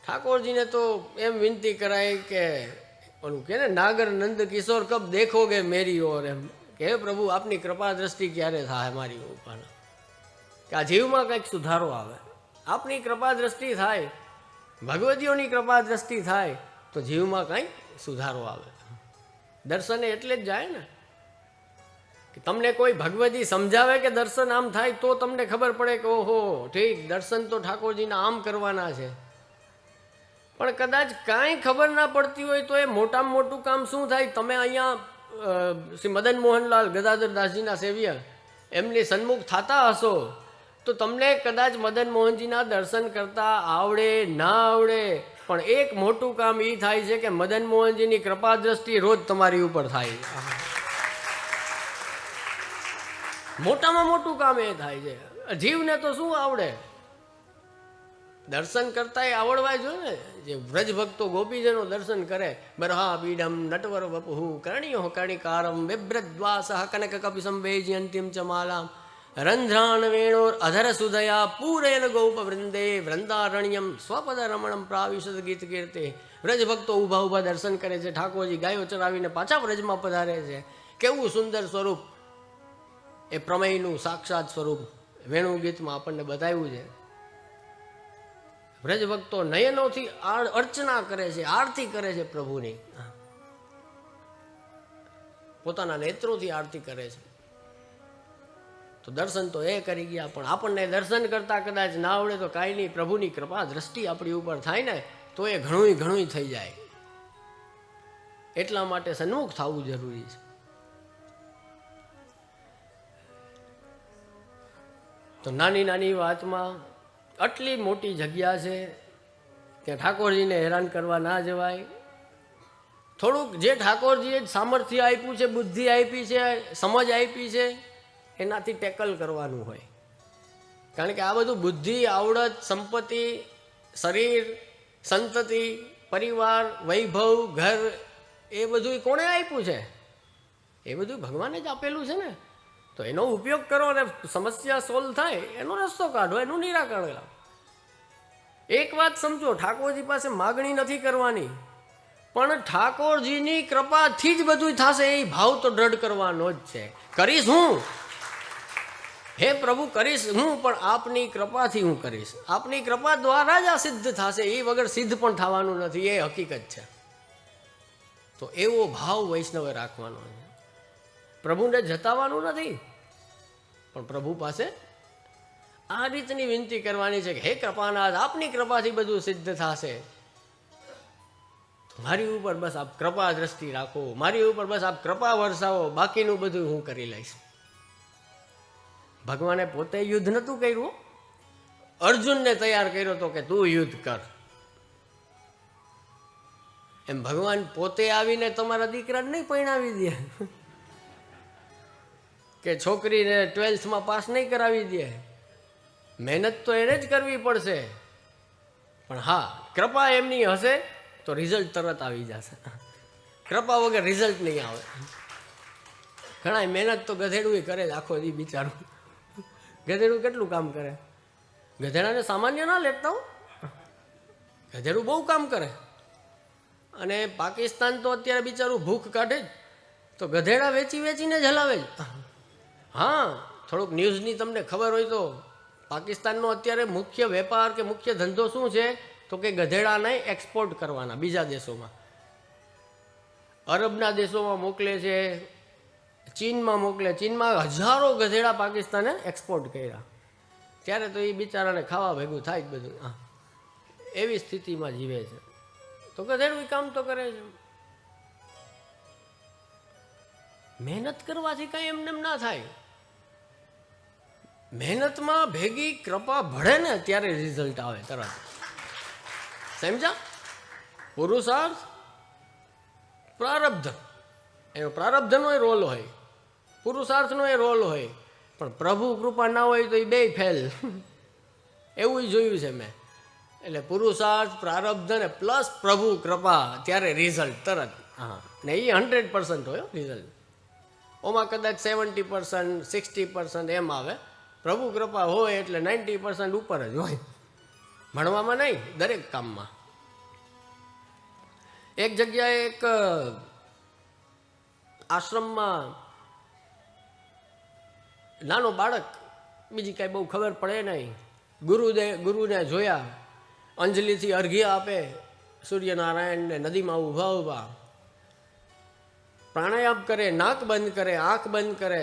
ઠાકોરજીને તો એમ વિનંતી કરાય કે ઓલું કે ને નાગર નંદ કિશોર કબ દેખોગે મેરી ઓર, એમ કે પ્રભુ આપની કૃપા દ્રષ્ટિ ક્યારે થાય મારી ઉપર, કે આ જીવમાં કંઈક સુધારો આવે. આપની કૃપા દ્રષ્ટિ થાય, ભગવતીઓની કૃપા દ્રષ્ટિ થાય તો જીવમાં કંઈક સુધારો આવે. દર્શને એટલે જ જાય ને કે તમને કોઈ ભગવતી સમજાવે કે દર્શન આમ થાય તો તમને ખબર પડે કે ઓહો ઠીક, દર્શન તો ઠાકોરજીના આમ કરવાના છે. પણ કદાચ કાંઈ ખબર ના પડતી હોય તો એ મોટામાં મોટું કામ શું થાય? તમે અહીંયા શ્રી મદન મોહનલાલ ગદાધરદાસજીના સેવ્ય એમની સન્મુખ થતા હશો તો તમને કદાચ મદન મોહનજીના દર્શન કરતા આવડે ના આવડે, પણ એક મોટું કામ એ થાય છે કે મદન મોહનજીની કૃપા દ્રષ્ટિ રોજ તમારી ઉપર થાય. મોટામાં મોટું કામ એ થાય છે. જીવને તો શું આવડે? દર્શન કરતા એ આવડવા જોઈએ ને. જે વ્રજ ભક્તો ગોપીજનો દર્શન કરે, બરહા પીડમ નટવર વપુ કરણીયો કર્ણિકારમ બિભ્રદ્વાસ કનક કપિસમ વેજી અંતિમ ચમાલામ રંધ્રાણ વેણોર અધર સુધયા પૂરેન ગોપ વૃંદે વૃંદારણ્યમ સ્વપદ રમણમ પ્રાવિશદ ગીત કીર્તે. વ્રજ ભક્તો ઊભા ઊભા દર્શન કરે છે. ઠાકોરજી ગાયો ચરાવીને પાછા વ્રજમાં પધારે છે. કેવું સુંદર સ્વરૂપ! એ પ્રમેયનું સાક્ષાત સ્વરૂપ વેણુ ગીતમાં આપણને બતાવ્યું છે. વ્રજ ભક્તો નયનોથી અર્ચના કરે છે, આરતી કરે છે પ્રભુની, પોતાના નેત્રોથી આરતી કરે છે. તો દર્શન તો એ કરી ગયા, પણ આપણને દર્શન કરતા કદાચ ના આવડે તો કાંઈ નહીં, પ્રભુની કૃપા દ્રષ્ટિ આપણી ઉપર થાય ને તો એ ઘણું થઈ જાય. એટલા માટે સન્મુખ થવું જરૂરી છે. તો નાની નાની વાતમાં આટલી મોટી જગ્યા છે ત્યાં ઠાકોરજીને હેરાન કરવા ના જવાય. થોડુંક જે ઠાકોરજીએ સામર્થ્ય આપ્યું છે, બુદ્ધિ આપી છે, સમજ આપી છે, એનાથી ટેકલ કરવાનું હોય. કારણ કે આ બધું બુદ્ધિ, આવડત, સંપત્તિ, શરીર, સંતતિ, પરિવાર, વૈભવ, ઘર, એ બધું કોણે આપ્યું છે? એ બધું ભગવાને જ આપેલું છે ને. તો એનો ઉપયોગ કરો અને સમસ્યા સોલ્વ થાય એનો રસ્તો કાઢો, એનું નિરાકરણ લાવો. એક વાત સમજો, ઠાકોરજી પાસે માગણી નથી કરવાની, પણ ઠાકોરજીની કૃપાથી જ બધું થશે એ ભાવ તો દ્રઢ કરવાનો જ છે. કરીશ હું, હે પ્રભુ કરીશ હું, પણ આપની કૃપાથી હું કરીશ. આપની કૃપા દ્વારા જ આ સિદ્ધ થશે, એ વગર સિદ્ધ પણ થવાનું નથી, એ હકીકત છે. તો એવો ભાવ વૈષ્ણવે રાખવાનો છે. પ્રભુને જતાવવાનું નથી, પણ પ્રભુ પાસે આ રીતની વિનંતી કરવાની છે કે હે કૃપાનાથ, આપની કૃપાથી બધું સિદ્ધ થશે, મારી ઉપર બસ આપ કૃપા દ્રષ્ટિ રાખો, મારી ઉપર બસ આપ કૃપા વરસાવો, બાકીનું બધું હું કરી લઈશ. ભગવાને પોતે યુદ્ધ નહોતું કર્યું, અર્જુનને તૈયાર કર્યો તો કે તું યુદ્ધ કર. એમ ભગવાન પોતે આવીને તમારા દીકરાને નહીં પરણાવી દે, કે છોકરીને 12th પાસ નહીં કરાવી દે. મહેનત તો એને જ કરવી પડશે, પણ હા, કૃપા એમની હશે તો રિઝલ્ટ તરત આવી જશે. કૃપા વગર રિઝલ્ટ નહીં આવે. ઘણા મહેનત તો ગધેડું કરે જ આખો દી બિચારું. ગધેડું કેટલું કામ કરે? ગધેડાને સામાન્ય ના લેતા હો, ગધેડું બહુ કામ કરે. અને પાકિસ્તાન તો અત્યારે બિચારું ભૂખ કાઢે જ, તો ગધેડા વેચી વેચીને જ હલાવે જ. હા, થોડુંક ન્યૂઝની તમને ખબર હોય તો પાકિસ્તાનનો અત્યારે મુખ્ય વેપાર કે મુખ્ય ધંધો શું છે? તો કે ગધેડાને એક્સપોર્ટ કરવાના બીજા દેશોમાં. અરબના દેશોમાં મોકલે છે, ચીનમાં મોકલે. ચીનમાં હજારો ગધેડા પાકિસ્તાને એક્સપોર્ટ કર્યા. ત્યારે તો એ બિચારાને ખાવા ભેગું થાય જ બધું. હા, એવી સ્થિતિમાં જીવે છે. તો ગધેડું કામ તો કરે છે. મહેનત કરવાથી કંઈ એમને એમ ના થાય. મહેનતમાં ભેગી કૃપા ભળે ને ત્યારે રિઝલ્ટ આવે તરત. સમજા? પુરુષાર્થ, પ્રારબ્ધ, એનો પ્રારબ્ધનો એ રોલ હોય, પુરુષાર્થનો એ રોલ હોય, પણ પ્રભુ કૃપા ના હોય તો એ બે ફેલ. એવું જોયું છે મેં. એટલે પુરુષાર્થ, પ્રારબ્ધ ને પ્લસ પ્રભુ કૃપા, ત્યારે રિઝલ્ટ તરત. હા, ને એ 100% હોય રિઝલ્ટ. ઓમાં કદાચ 70%, 60% એમ આવે. પ્રભુ કૃપા હોય એટલે 90% ઉપર જ હોય. ભણવામાં નહીં, દરેક કામમાં. એક જગ્યાએ એક આશ્રમમાં નાનો બાળક, બીજી કાંઈ બહુ ખબર પડે નહીં, ગુરુને જોયા, અંજલિથી અર્ઘ્ય આપે સૂર્યનારાયણને, નદીમાં ઊભા ઊભા પ્રાણાયામ કરે, નાક બંધ કરે, આંખ બંધ કરે,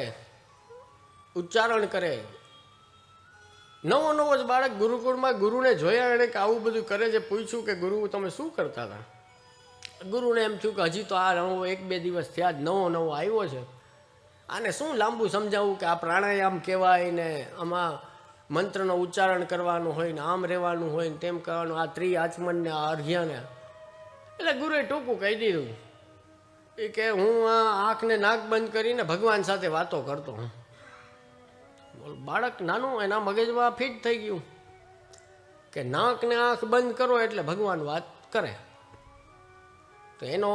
ઉચ્ચારણ કરે. નવો જ બાળક ગુરુકુળમાં ગુરુને જોયા, એણે કે આવું બધું કરે છે. પૂછ્યું કે ગુરુ તમે શું કરતા હતા? ગુરુને એમ થયું કે હજી તો આ નવો 1-2 દિવસ થયા જ, નવો આવ્યો છે, આને શું લાંબુ સમજાવવું કે આ પ્રાણાયામ કહેવાય ને આમાં મંત્રનો ઉચ્ચારણ કરવાનું હોય ને આમ રહેવાનું હોય ને તેમ કરવાનું, આ ત્રિઆચમનને આ અર્ઘ્યને. એટલે ગુરુએ ટૂંકું કહી દીધું એ કે હું આ આંખને નાક બંધ કરીને ભગવાન સાથે વાતો કરતો હું. બાળક નાનું, એના મગજમાં ફિટ થઈ ગયું કે નાક ને આંખ બંધ કરો એટલે ભગવાન વાત કરે. તો એનો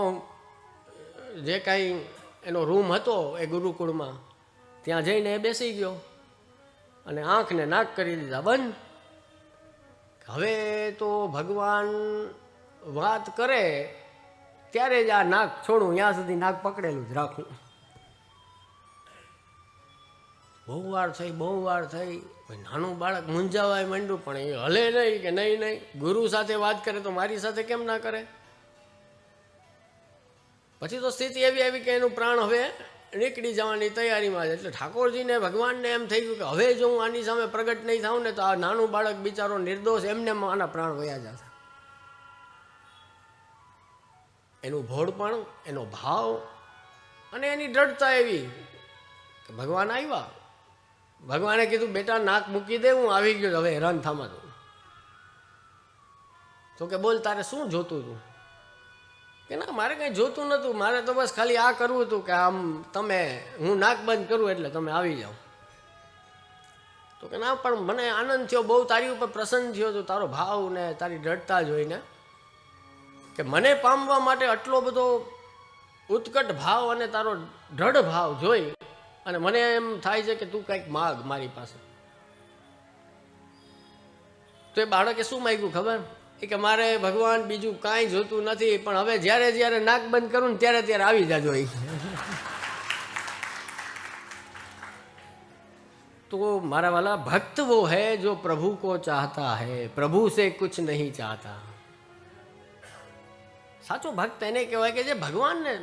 જે કાંઈ એનો રૂમ હતો એ ગુરુકુળમાં, ત્યાં જઈને એ બેસી ગયો અને આંખ ને નાક કરી દીધા બંધ. હવે તો ભગવાન વાત કરે ત્યારે જ આ નાક છોડું, ત્યાં સુધી નાક પકડેલું જ રાખું. બહુ વાર થઈ. નાનું બાળક મૂંઝાવાય માંડ્યું, પણ એ હલે નહીં કે નહીં. ગુરુ સાથે વાત કરે તો મારી સાથે કેમ ના કરે? પછી તો સ્થિતિ એવી આવી કે એનું પ્રાણ હવે નીકળી જવાની તૈયારીમાં છે. એટલે ઠાકોરજીને, ભગવાનને એમ થઈ ગયું કે હવે જો હું આની સામે પ્રગટ નહીં થાઉં ને તો આ નાનું બાળક બિચારો નિર્દોષ એમને આના પ્રાણ વયા જશે. એનું ભોળપણ, એનો ભાવ અને એની દ્રઢતા એવી કે ભગવાન આવ્યા. ભગવાને કીધું બેટા નાક મૂકી દે, હું આવી ગયો, હવે હેરાન થામાં તું. તો કે બોલ તારે શું જોતું હતું? કે ના મારે કંઈ જોતું નહોતું, મારે તો બસ ખાલી આ કરવું હતું કે આમ તમે, હું નાક બંધ કરું એટલે તમે આવી જાઓ. તો કે ના પણ મને આનંદ થયો, બહુ તારી ઉપર પ્રસન્ન થયો હતો, તારો ભાવ ને તારી દ્રઢતા જોઈને, કે મને પામવા માટે આટલો બધો ઉત્કટ ભાવ અને તારો દ્રઢ ભાવ જોઈ અને મને એમ થાય છે કે તું કંઈક માગ મારી પાસે. તો એ બાળકે શું માગ્યું ખબર? એ કે મારે ભગવાન બીજું કાંઈ જોતું નથી, પણ હવે જ્યારે નાક બંધ કરું ને ત્યારે આવી જાજો. તો મારા વાલા, ભક્ત वो है जो प्रभु को चाहता है, प्रभु से कुछ नहीं चाहता. સાચો ભક્ત એને કહેવાય કે જે ભગવાનને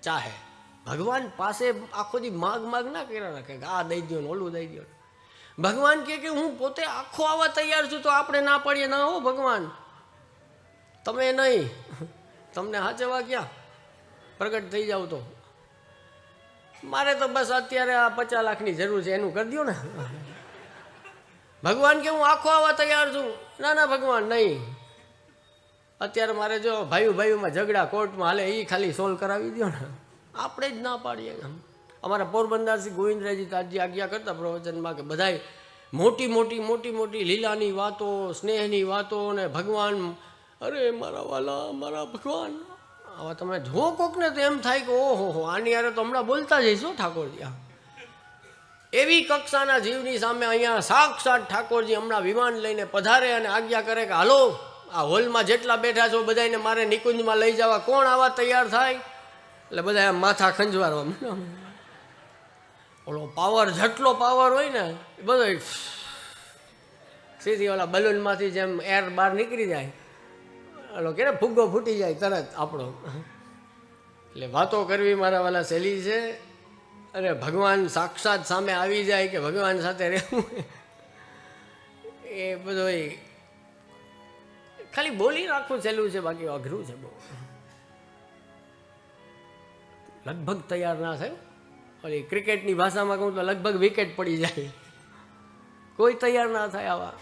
ચાહે, ભગવાન પાસે આખો દી માગ ના કર્યા રાખે કે આ દઈ દો ને ઓલું દઈ દો. ભગવાન કે હું પોતે આખો આવવા તૈયાર છું, તો આપણે ના પાડીએ ના હો ભગવાન, તમે નહીં, તમને હાચવા ક્યાં, પ્રગટ થઈ જાવ તો. મારે તો બસ અત્યારે આ 50 લાખની જરૂર છે, એનું કરી દો ને. ભગવાન કે હું આખો આવવા તૈયાર છું. ના ભગવાન નહીં, અત્યારે મારે જો ભાઈઓમાં ઝઘડા કોર્ટમાં હાલે, એ ખાલી સોલ્વ કરાવી દો ને. આપણે જ ના પાડીએ. અમારા પોરબંદરથી ગોવિંદરાયજી તાજી આજ્ઞા કરતા પ્રવચનમાં કે બધાય મોટી લીલાની વાતો, સ્નેહની વાતો ને ભગવાન, અરે મારા વાલા, મારા ભગવાન. હવે તમે જો કોકને તો એમ થાય કે ઓહો આની યારે તો હમણાં બોલતા જઈશું ઠાકોરજી. એવી કક્ષાના જીવની સામે અહીંયા સાક્ષાત ઠાકોરજી હમણાં વિમાન લઈને પધારે અને આજ્ઞા કરે કે હાલો આ હોલમાં જેટલા બેઠા છો બધાને મારે નિકુંજમાં લઈ જવા, કોણ આવા તૈયાર થાય? એટલે બધા માથા ખંજવારવા. ઓલો પાવર, જેટલો પાવર હોય ને એ બધો સીધી ઓલા બલૂનમાંથી જેમ એર બહાર નીકળી જાય, ઓલો કે ફુગ્ગો ફૂટી જાય તરત આપણો. એટલે વાતો કરવી મારા વાલા સહેલી છે. અરે ભગવાન સાક્ષાત સામે આવી જાય કે ભગવાન સાથે રહેવું, એ બધો ખાલી બોલી રાખવું સહેલું છે, બાકી અઘરું છે બહુ. લગભગ તૈયાર ના થાય. ઓલી ક્રિકેટની ભાષામાં કહું તો લગભગ વિકેટ પડી જાય, કોઈ તૈયાર ના થાય આવા.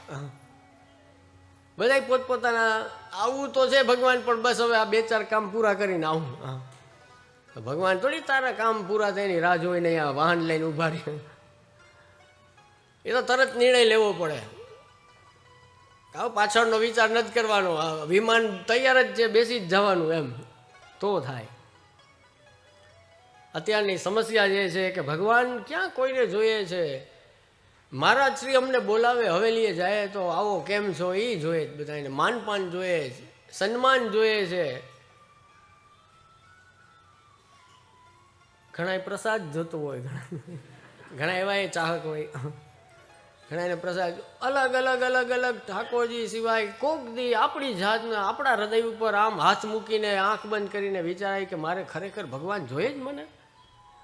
બધા પોતપોતાના આવું તો છે ભગવાન, પણ બસ હવે આ 2-4 કામ પૂરા કરીને આવું. ભગવાન થોડી તારા કામ પૂરા થાય ની રાહ જોઈને આ વાહન લઈને ઉભા રહે. એ તો તરત નિર્ણય લેવો પડે. આવો પાછળનો વિચાર નથી કરવાનો, વિમાન તૈયાર જ છે, બેસી જ જવાનું એમ તો થાય. અત્યારની સમસ્યા જે છે કે ભગવાન ક્યાં કોઈને જોઈએ છે. મહારાજ શ્રી અમને બોલાવે, હવેલીએ જાય તો આવો કેમ છો એ જોઈએ જ બધાને, માનપાન જોઈએ છે, સન્માન જોઈએ છે. ઘણા પ્રસાદ જોતો હોય, ઘણા એવા ચાહક હોય, ઘણા એને પ્રસાદ અલગ અલગ ઠાકોરજી સિવાય કોક દી આપણી જાતને આપણા હૃદય ઉપર આમ હાથ મૂકીને આંખ બંધ કરીને વિચારાય કે મારે ખરેખર ભગવાન જોઈએ જ મને,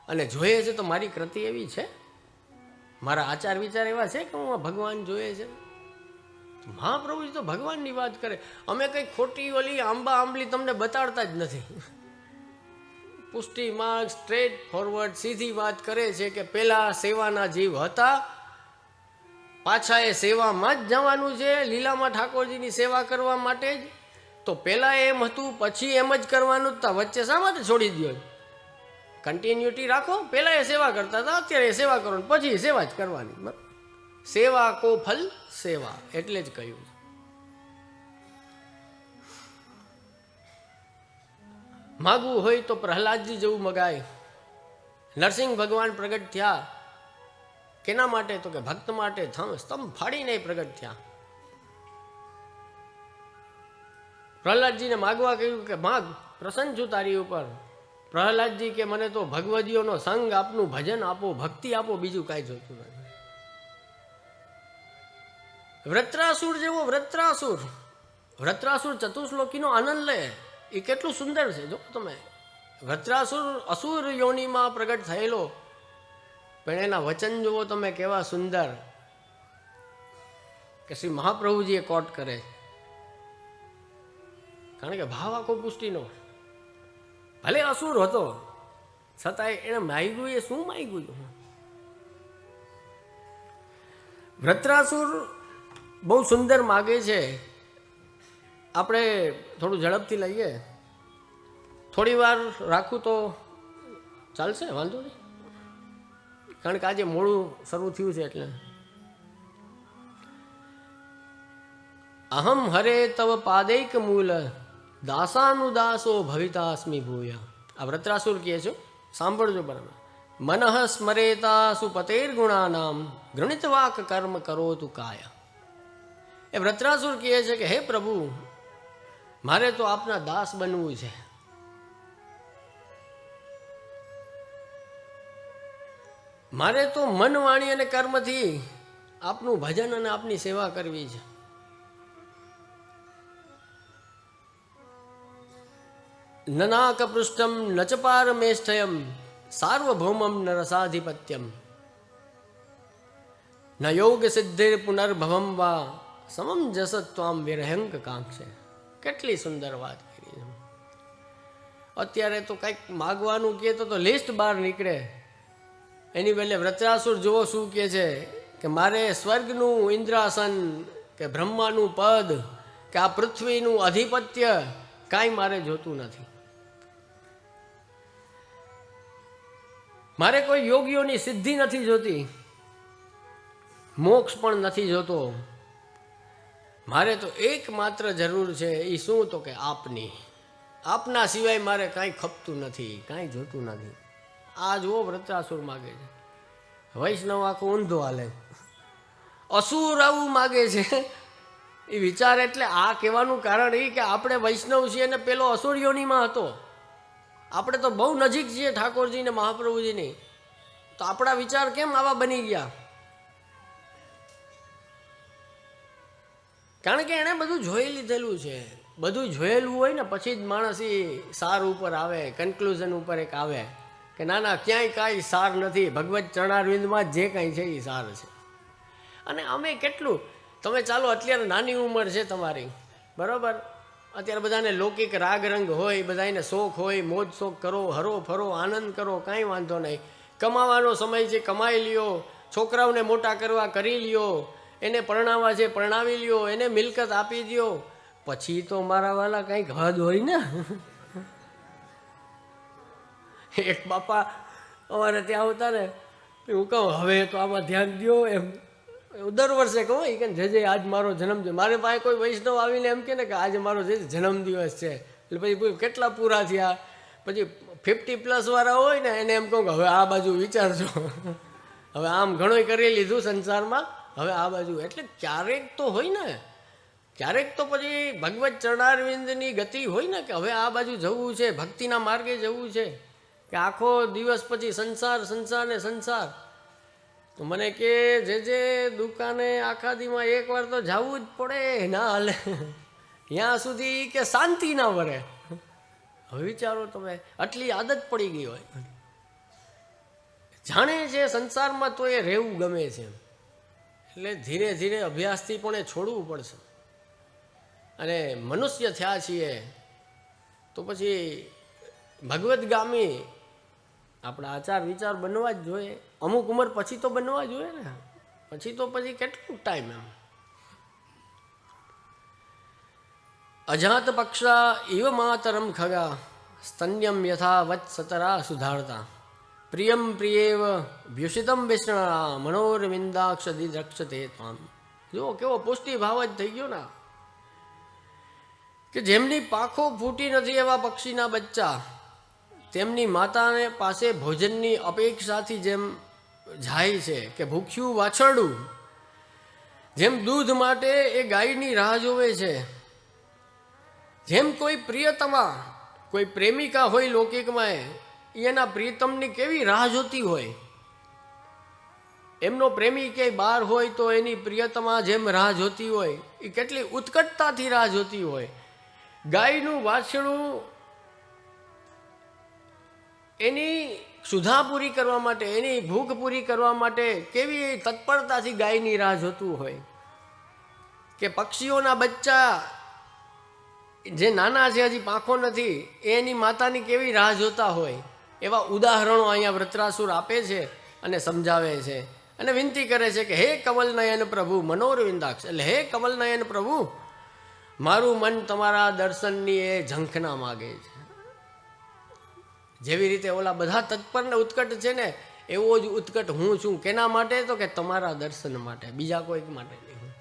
અને જોઈએ છે તો મારી કૃતિ એવી છે, મારા આચાર વિચાર એવા છે કે હું ભગવાન જોઈએ છે. મહાપ્રભુજી તો ભગવાનની વાત કરે. અમે કંઈ ખોટી ઓલી આંબા આંબલી તમને બતાડતા જ નથી. પુષ્ટિ માર્ગ સ્ટ્રેટ ફોરવર્ડ સીધી વાત કરે છે કે પેલા સેવાના જીવ હતા, પાછા એ સેવામાં જ જવાનું છે, લીલામાં ઠાકોરજીની સેવા કરવા માટે જ. તો પેલા એમ હતું, પછી એમ જ કરવાનું જ. વચ્ચે શા માટે છોડી દો? કન્ટિન્યુટી રાખો. પેલા એ સેવા કરતા હતા, અત્યારે એ સેવા કરો, પછી સેવા જ કરવાની. સેવા કો ફલ સેવા, એટલે જ કહ્યું. માગવું હોય તો પ્રહલાદજી જેવું મગાય. નરસિંહ ભગવાન પ્રગટ થયા કેના માટે? તો કે ભક્ત માટે. સ્તંભ ફાડીને પ્રગટ થયા. પ્રહલાદજીને માગવા કહ્યું કે માગ, પ્રસન્ન છું તારી ઉપર. પ્રહલાદજી કે મને તો ભગવદીઓનો સંગ, આપનું ભજન આપો, ભક્તિ આપો, બીજું કાંઈ જોતું નથી. વૃત્રાસુર જેવો વૃત્રાસુર ચતુશ્લોકીનો આનંદ લે. એ કેટલું સુંદર છે જો તમે. વૃત્રાસુર અસુર યોનિમાં પ્રગટ થયેલો, પણ એના વચન જુઓ તમે કેવા સુંદર, કે શ્રી મહાપ્રભુજીએ કોટ કરે. કારણ કે ભાવ આખો પુષ્ટિનો. ભલે અસુર હતો છતાંય એને માગ્યું, એ શું માગ્યું? વૃત્રાસુર બહુ સુંદર માગે છે. આપણે થોડું ઝડપથી લઈએ, થોડી વાર રાખું તો ચાલશે, વાંધો નહીં, કારણ કે આજે મોડું શરૂ થયું છે એટલે. અહમ હરે તવ પાદૈક મૂલ દાસાનુદાસો ભવિતાસ્મિ ભૂયા. આ વૃત્રાસુર કહે છે, સાંભળજો બરાબર. મનઃ સ્મરેતા સુપતેર ગુણાનામ ગૃણિત વાક કર્મ કરો તું કાયા. એ વૃત્રાસુર કહે છે કે હે પ્રભુ, મારે તો આપના દાસ બનવું છે. મારે તો મન, વાણી અને કર્મથી આપનું ભજન અને આપની સેવા કરવી છે. નનાક પૃષ્ઠમ નચપાર મેષ્ઠયમ સાર્વભૌમમ ન રસાધિપત્યમ ન યોગ સિદ્ધિર પુનર્ભવમ વા સમમ જસ ત્વામ વિરહંક કાંક્ષે. કેટલી સુંદર વાત કરી છે. અત્યારે તો કંઈક માગવાનું કહે તો લિસ્ટ બહાર નીકળે. એની બદલે વૃત્રાસુર જુઓ શું કહે છે કે મારે સ્વર્ગનું ઇન્દ્રાસન કે બ્રહ્માનું પદ કે આ પૃથ્વીનું આધિપત્ય કાંઈ મારે જોતું નથી. મારે કોઈ યોગીઓની સિદ્ધિ નથી જોતી, મોક્ષ પણ નથી જોતો. મારે તો એકમાત્ર જરૂર છે, એ શું? તો કે આપની. આપના સિવાય મારે કાંઈ ખપતું નથી, કાંઈ જોતું નથી. આ જુઓ વૃત્રાસુર માગે છે. વૈષ્ણવ આખું ઊંધો હાલે, અસુર આવું માગે છે. એ વિચાર એટલે આ કહેવાનું કારણ એ કે આપણે વૈષ્ણવ છીએ ને પેલો અસુર યોનીમાં હતો. આપણે તો બહુ નજીક છીએ ઠાકોરજી ને મહાપ્રભુજીની, તો આપણા વિચાર કેમ આવા બની ગયા? કારણ કે એણે બધું જોઈ લીધેલું છે. બધું જોયેલું હોય ને પછી જ માણસ એ સાર ઉપર આવે, કન્ક્લુઝન ઉપર એક આવે કે ના ના ક્યાંય કાંઈ સાર નથી, ભગવત ચરણારવિંદમાં જે કાંઈ છે એ સાર છે. અને અમે કેટલું, તમે ચાલો અત્યારે નાની ઉંમર છે તમારી, બરાબર? અત્યારે બધાને લૌકિક રાગ રંગ હોય, બધાને શોખ હોય, મોજ શોખ કરો, હરો ફરો, આનંદ કરો, કાંઈ વાંધો નહીં. કમાવાનો સમય છે, કમાઈ લ્યો. છોકરાઓને મોટા કરવા કરી લ્યો. એને પરણાવવા છે, પરણાવી લ્યો. એને મિલકત આપી દો. પછી તો મારા વાલા કંઈક હદ હોય ને. એક બાપા અમારે ત્યાં આવતા ને, હું કહું હવે તો આમાં ધ્યાન દો એમ. દર વર્ષે કહું કે જે આજ મારો જન્મદિવસ, મારી પાસે કોઈ વૈષ્ણવ આવીને એમ કે ને કે આજે મારો જે જન્મદિવસ છે, એટલે પછી કેટલા પૂરા થયા, પછી 50+ વાળા હોય ને એને એમ કહું કે હવે આ બાજુ વિચારજો, હવે આમ ઘણું કરી લીધું સંસારમાં, હવે આ બાજુ. એટલે ક્યારેક તો હોય ને, ક્યારેક તો પછી ભગવત ચરણારવિંદની ગતિ હોય ને કે હવે આ બાજુ જવું છે, ભક્તિના માર્ગે જવું છે. કે આખો દિવસ પછી સંસાર સંસાર ને સંસાર. તો મને કે જે દુકાને આખા દીમાં એકવાર તો જવું જ પડે, ના હાલે ત્યાં સુધી કે શાંતિ ના વરે. હવે વિચારો તમે, આટલી આદત પડી ગઈ હોય, જાણે છે સંસારમાં તો એ રહેવું ગમે છે. એટલે ધીરે ધીરે અભ્યાસથી પણ એ છોડવું પડશે. અને મનુષ્ય થયા છીએ તો પછી ભગવદગામી આપણા આચાર વિચાર બનવા જ જોઈએ. અમુક ઉંમર પછી તો બનવા જોઈએ ને, પછી તો પછી કેટલું ટાઈમ એમ. અજાત પક્ષા ઇવ માતરમ ખગા સ્તન્યમ યથા વત્સતરા સુધારતા પ્રિયમ પ્રિયેવ વ્યુષિતમ વિષ્ણા મનોરવિંદાક્ષ દિદ્રક્ષતે ત્વામ. જો કેવો પુષ્ટિ ભાવ જ થઈ ગયો ને, કે જેમની પાંખો ફૂટી નથી એવા પક્ષીના બચ્ચા તેમની માતાને પાસે ભોજનની અપેક્ષાથી જેમ જાય છે, કે ભૂખ્યું વાછરડું જેમ દૂધ માટે એ ગાયની રાહ જોવે છે, જેમ કોઈ પ્રિયતમા, કોઈ પ્રેમિકા હોય લૌકિકમાં, એના પ્રિયતમની કેવી રાહ જોતી હોય. એમનો પ્રેમી ક્યાંય બહાર હોય તો એની પ્રિયતમા જેમ રાહ જોતી હોય, એ કેટલી ઉત્કટતાથી રાહ જોતી હોય. ગાયનું વાછરડું એની સુધા પૂરી કરવા માટે, એની ભૂખ પૂરી કરવા માટે કેવી તત્પરતાથી ગાયની રાહ જોતું હોય. કે પક્ષીઓના બચ્ચા જે નાના છે, હજી પાંખો નથી, એની માતાની કેવી રાહ જોતા હોય. એવા ઉદાહરણો અહીંયા વૃત્રાસુર આપે છે અને સમજાવે છે અને વિનંતી કરે છે કે હે કમલનયન પ્રભુ મનોરવિંદાક્ષ, એટલે હે કમલનયન પ્રભુ, મારું મન તમારા દર્શનની એ ઝંખના માગે છે. જેવી રીતે ઓલા બધા તત્પર ને ઉત્કટ છે ને, એવો જ ઉત્કટ હું છું. કેના માટે? તો કે તમારા દર્શન માટે, બીજા કોઈક માટે નહીં.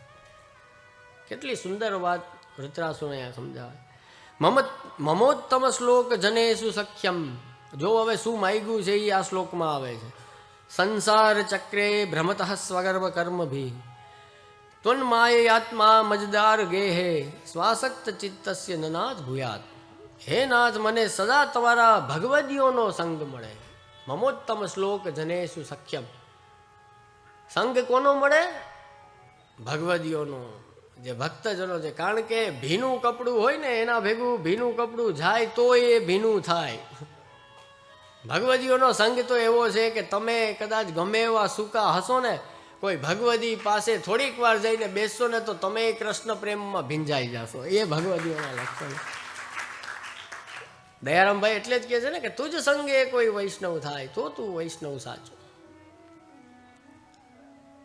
કેટલી સુંદર વાત વૃત્રાસુર અહીંયા સમજાવે. મમોત્તમ શ્લોક જનેષુ સખ્યમ. જો હવે શું માગ્યું છે એ આ શ્લોકમાં આવે છે. સંસાર ચક્રે ભ્રમતઃ સ્વગર્ભ કર્મભી ત્વન્માયયાત્મા મજદાર ગેહે સ્વાસક્ત ચિત્તસ્ય નનાથ ભૂયાત. હે નાથ, મને સદા તમારા ભગવદીઓનો સંગ મળે. મમોત્તમ શ્લોક જનેષુ સખ્યમ. સંગ કોનો મળે? ભગવદીઓનો, જે ભક્તજનો છે. કારણ કે ભીનું કપડું હોય ને, એના ભેગું ભીનું કપડું જાય તો એ ભીનું થાય. ભગવદીઓનો સંગ તો એવો છે કે તમે કદાચ ગમે એવા સૂકા હશો ને, કોઈ ભગવદી પાસે થોડીક વાર જઈને બેસશો ને તો તમે કૃષ્ણ પ્રેમમાં ભીંજાઈ જશો. એ ભગવદીઓના લક્ષણ. દયારામભાઈ એટલે જ કહે છે ને કે તુજ સંગે કોઈ વૈષ્ણવ થાય તો તું વૈષ્ણવ સાચો.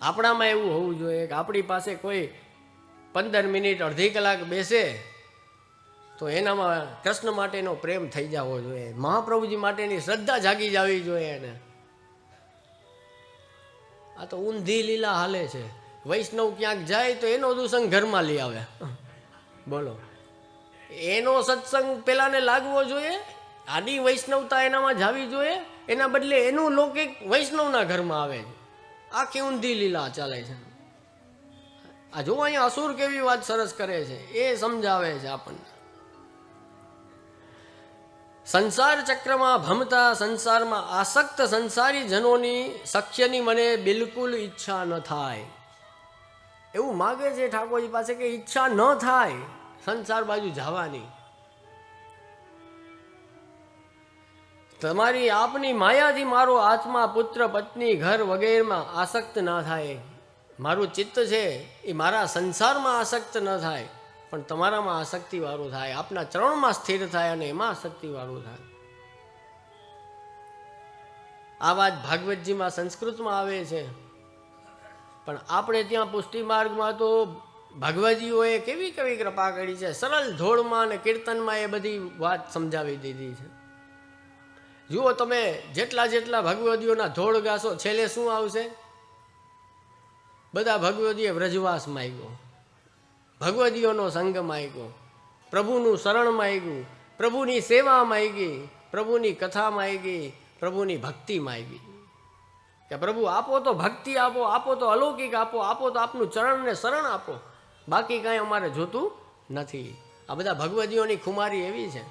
આપણામાં એવું હોવું જોઈએ કે આપણી પાસે કોઈ 15 મિનિટ અડધી કલાક બેસે તો એનામાં કૃષ્ણ માટેનો પ્રેમ થઈ જવો જોઈએ, મહાપ્રભુજી માટેની શ્રદ્ધા જાગી જવી જોઈએ એને. આ તો ઊંધી લીલા હાલે છે. વૈષ્ણવ ક્યાંક જાય તો એનો દુસંગ ઘરમાં લઈ આવે. બોલો, એનો સત્સંગ પેલાને લાગવો જોઈએ, આની વૈષ્ણવતા એનામાં જાવી જોઈએ, એના બદલે એનું લૌકિક વૈષ્ણવના ઘરમાં આવે છે. આખી ઊંધી લીલા ચાલે છે. આ જો અહીંયા અસુર કેવી વાત સરસ કરે છે, એ સમજાવે છે આપણને. સંસાર ચક્રમાં ભમતા, સંસારમાં આસક્ત સંસારી જનોની સખ્યની મને બિલકુલ ઈચ્છા ન થાય. એવું માગે છે ઠાકોરજી પાસે કે ઈચ્છા ન થાય સંસાર બાજુ જવાની. તમારી આપની માયાથી મારો આત્મા, પુત્ર, પત્ની, ઘર વગેરેમાં આસક્ત ના થાય. મારું ચિત્ત છે એ મારા સંસારમાં આસક્ત ન થાય, પણ તમારામાં આસક્તિવાળું થાય, આપના ચરણમાં સ્થિર થાય અને એમાં આસક્તિવાળું થાય. આ વાત ભાગવતજીમાં સંસ્કૃતમાં આવે છે, પણ આપણે ત્યાં પુષ્ટિ માર્ગમાં તો ભગવદીઓએ કેવી કેવી કૃપા કરી છે. સરળ ધોળમાં અને કીર્તનમાં એ બધી વાત સમજાવી દીધી છે. જુઓ તમે, જેટલા જેટલા ભગવદીઓના ધોળ ગાશો, છેલ્લે શું આવશે? બધા ભગવદીએ વ્રજવાસ માગ્યો, ભગવદીઓનો સંગ માગ્યો, પ્રભુનું શરણ માગ્યું, પ્રભુની સેવા માગી, પ્રભુની કથા માગી, પ્રભુની ભક્તિ માગી. કે પ્રભુ આપો તો ભક્તિ આપો, આપો તો અલૌકિક આપો, આપો તો આપનું ચરણને શરણ આપો, બાકી કાંઈ અમારે જોતું નથી. આ બધા ભગવદીઓની ખુમારી એવી છે.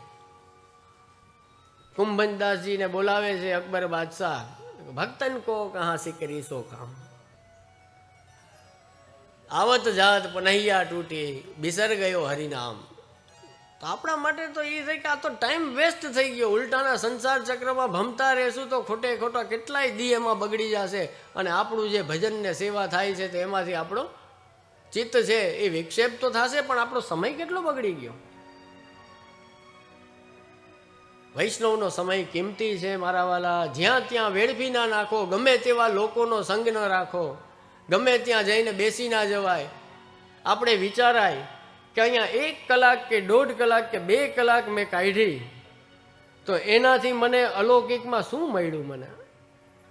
કુંભનદાસજીને બોલાવે છે અકબર બાદશાહ, ભક્તન કો કહા સિકરી સો કામ, આવત જાત પનૈયા તૂટી, બિસર ગયો હરિનામ. તો આપણા માટે તો એ છે કે આ તો ટાઈમ વેસ્ટ થઈ ગયો. ઉલટાના સંસાર ચક્રમાં ભમતા રહેશું તો ખોટે ખોટા કેટલાય દી એમાં બગડી જશે, અને આપણું જે ભજન ને સેવા થાય છે તો એમાંથી આપણો ચિત્ત છે એ વિક્ષેપ તો થશે, પણ આપણો સમય કેટલો બગડી ગયો. વૈષ્ણવનો સમય કિંમતી છે મારા વાલા. જ્યાં ત્યાં વેડફી ના નાખો, ગમે તેવા લોકોનો સંગ ન રાખો, ગમે ત્યાં જઈને બેસી ના જવાય. આપણે વિચારાય કે અહીંયા 1 કલાક કે 1.5 કલાક કે 2 કલાક મેં કાઢી તો એનાથી મને અલૌકિકમાં શું મળ્યું મને?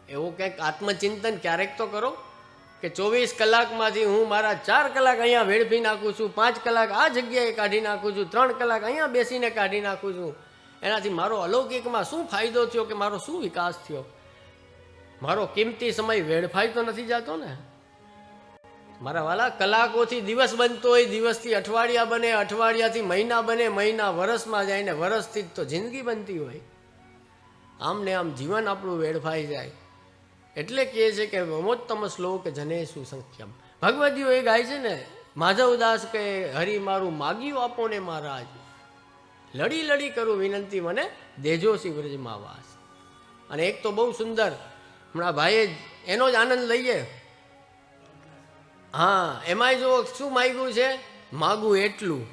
એવું કંઈક આત્મચિંતન ક્યારેક તો કરો કે 24 કલાકમાંથી હું મારા 4 કલાક અહીંયા વેડફી નાખું છું, 5 કલાક આ જગ્યાએ કાઢી નાખું છું, 3 કલાક અહીંયા બેસીને કાઢી નાખું છું. એનાથી મારો અલૌકિકમાં શું ફાયદો થયો કે મારો શું વિકાસ થયો? મારો કિંમતી સમય વેડફાઈ તો નથી જતો ને મારા વાલા. કલાકોથી દિવસ બનતો હોય, દિવસથી અઠવાડિયા બને, અઠવાડિયાથી મહિના બને, મહિના વરસમાં જાય ને વરસથી જ તો જિંદગી બનતી હોય. આમ ને આમ જીવન આપણું વેડફાઈ જાય. એટલે કહે છે કે મમોત્તમ શ્લોક જનેશુ સંખ્યમ. ભગવદીઓ એ ગાય છે ને, માધવદાસ કહે હરિ મારું માગ્યું આપો ને મહારાજ, લડી લડી કરું વિનંતી મને દેજો સી વ્રજમાં વાસ. અને એક તો બહુ સુંદર, હમણાં ભાઈએ એનો જ આનંદ લઈએ. હા, એમાંય જો શું માગ્યું છે? માગું એટલું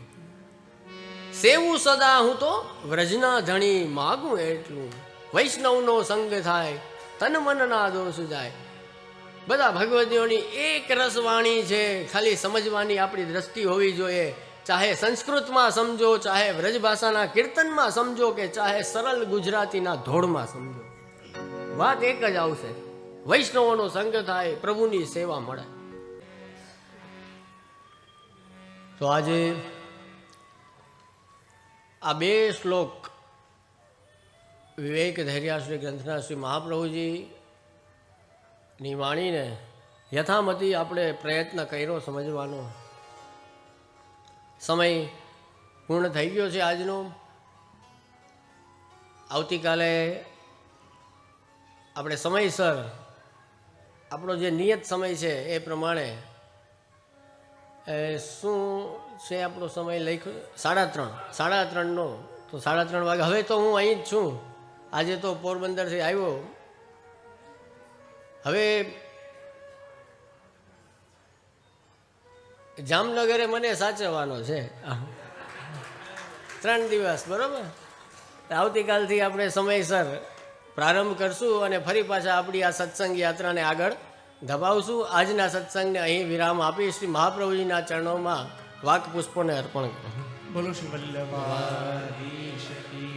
સેવું સદા હું તો વ્રજના ધણી, માગું એટલું વૈષ્ણવનો સંગ થાય, તન મનના દોષ જાય. બધા ભગવદીઓની એક રસવાણી છે, ખાલી સમજવાની આપણી દ્રષ્ટિ હોવી જોઈએ. ચાહે સંસ્કૃતમાં સમજો, ચાહે વ્રજ ભાષાના કીર્તનમાં સમજો, કે ચાહે સરળ ગુજરાતીના ધોળમાં સમજો, વાત એક જ આવશે. વૈષ્ણવોનો સંગ થાય, પ્રભુની સેવા મળે. તો આજે આ 2 શ્લોક વિવેક ધૈર્યાશ્રી ગ્રંથના શ્રી મહાપ્રભુજીની વાણીને યથામતી આપણે પ્રયત્ન કર્યો સમજવાનો. સમય પૂર્ણ થઈ ગયો છે આજનો. આવતીકાલે આપણે સમયસર આપણો જે નિયત સમય છે એ પ્રમાણે શું છે આપણો સમય લખ્યો 3:30 તો 3:30 વાગે. હવે તો હું અહીં જ છું, આજે તો પોરબંદરથી આવ્યો. હવે જામનગરે મને સાચવવાનો છે 3 દિવસ, બરોબર. આવતીકાલથી આપણે સમયસર પ્રારંભ કરશું અને ફરી પાછા આપણી આ સત્સંગ યાત્રાને આગળ ધપાવશું. આજના સત્સંગને અહીં વિરામ આપી શ્રી મહાપ્રભુજીના ચરણોમાં વાક પુષ્પોને અર્પણ કરો. બોલો શ્રી વલ્લભાધીશ કી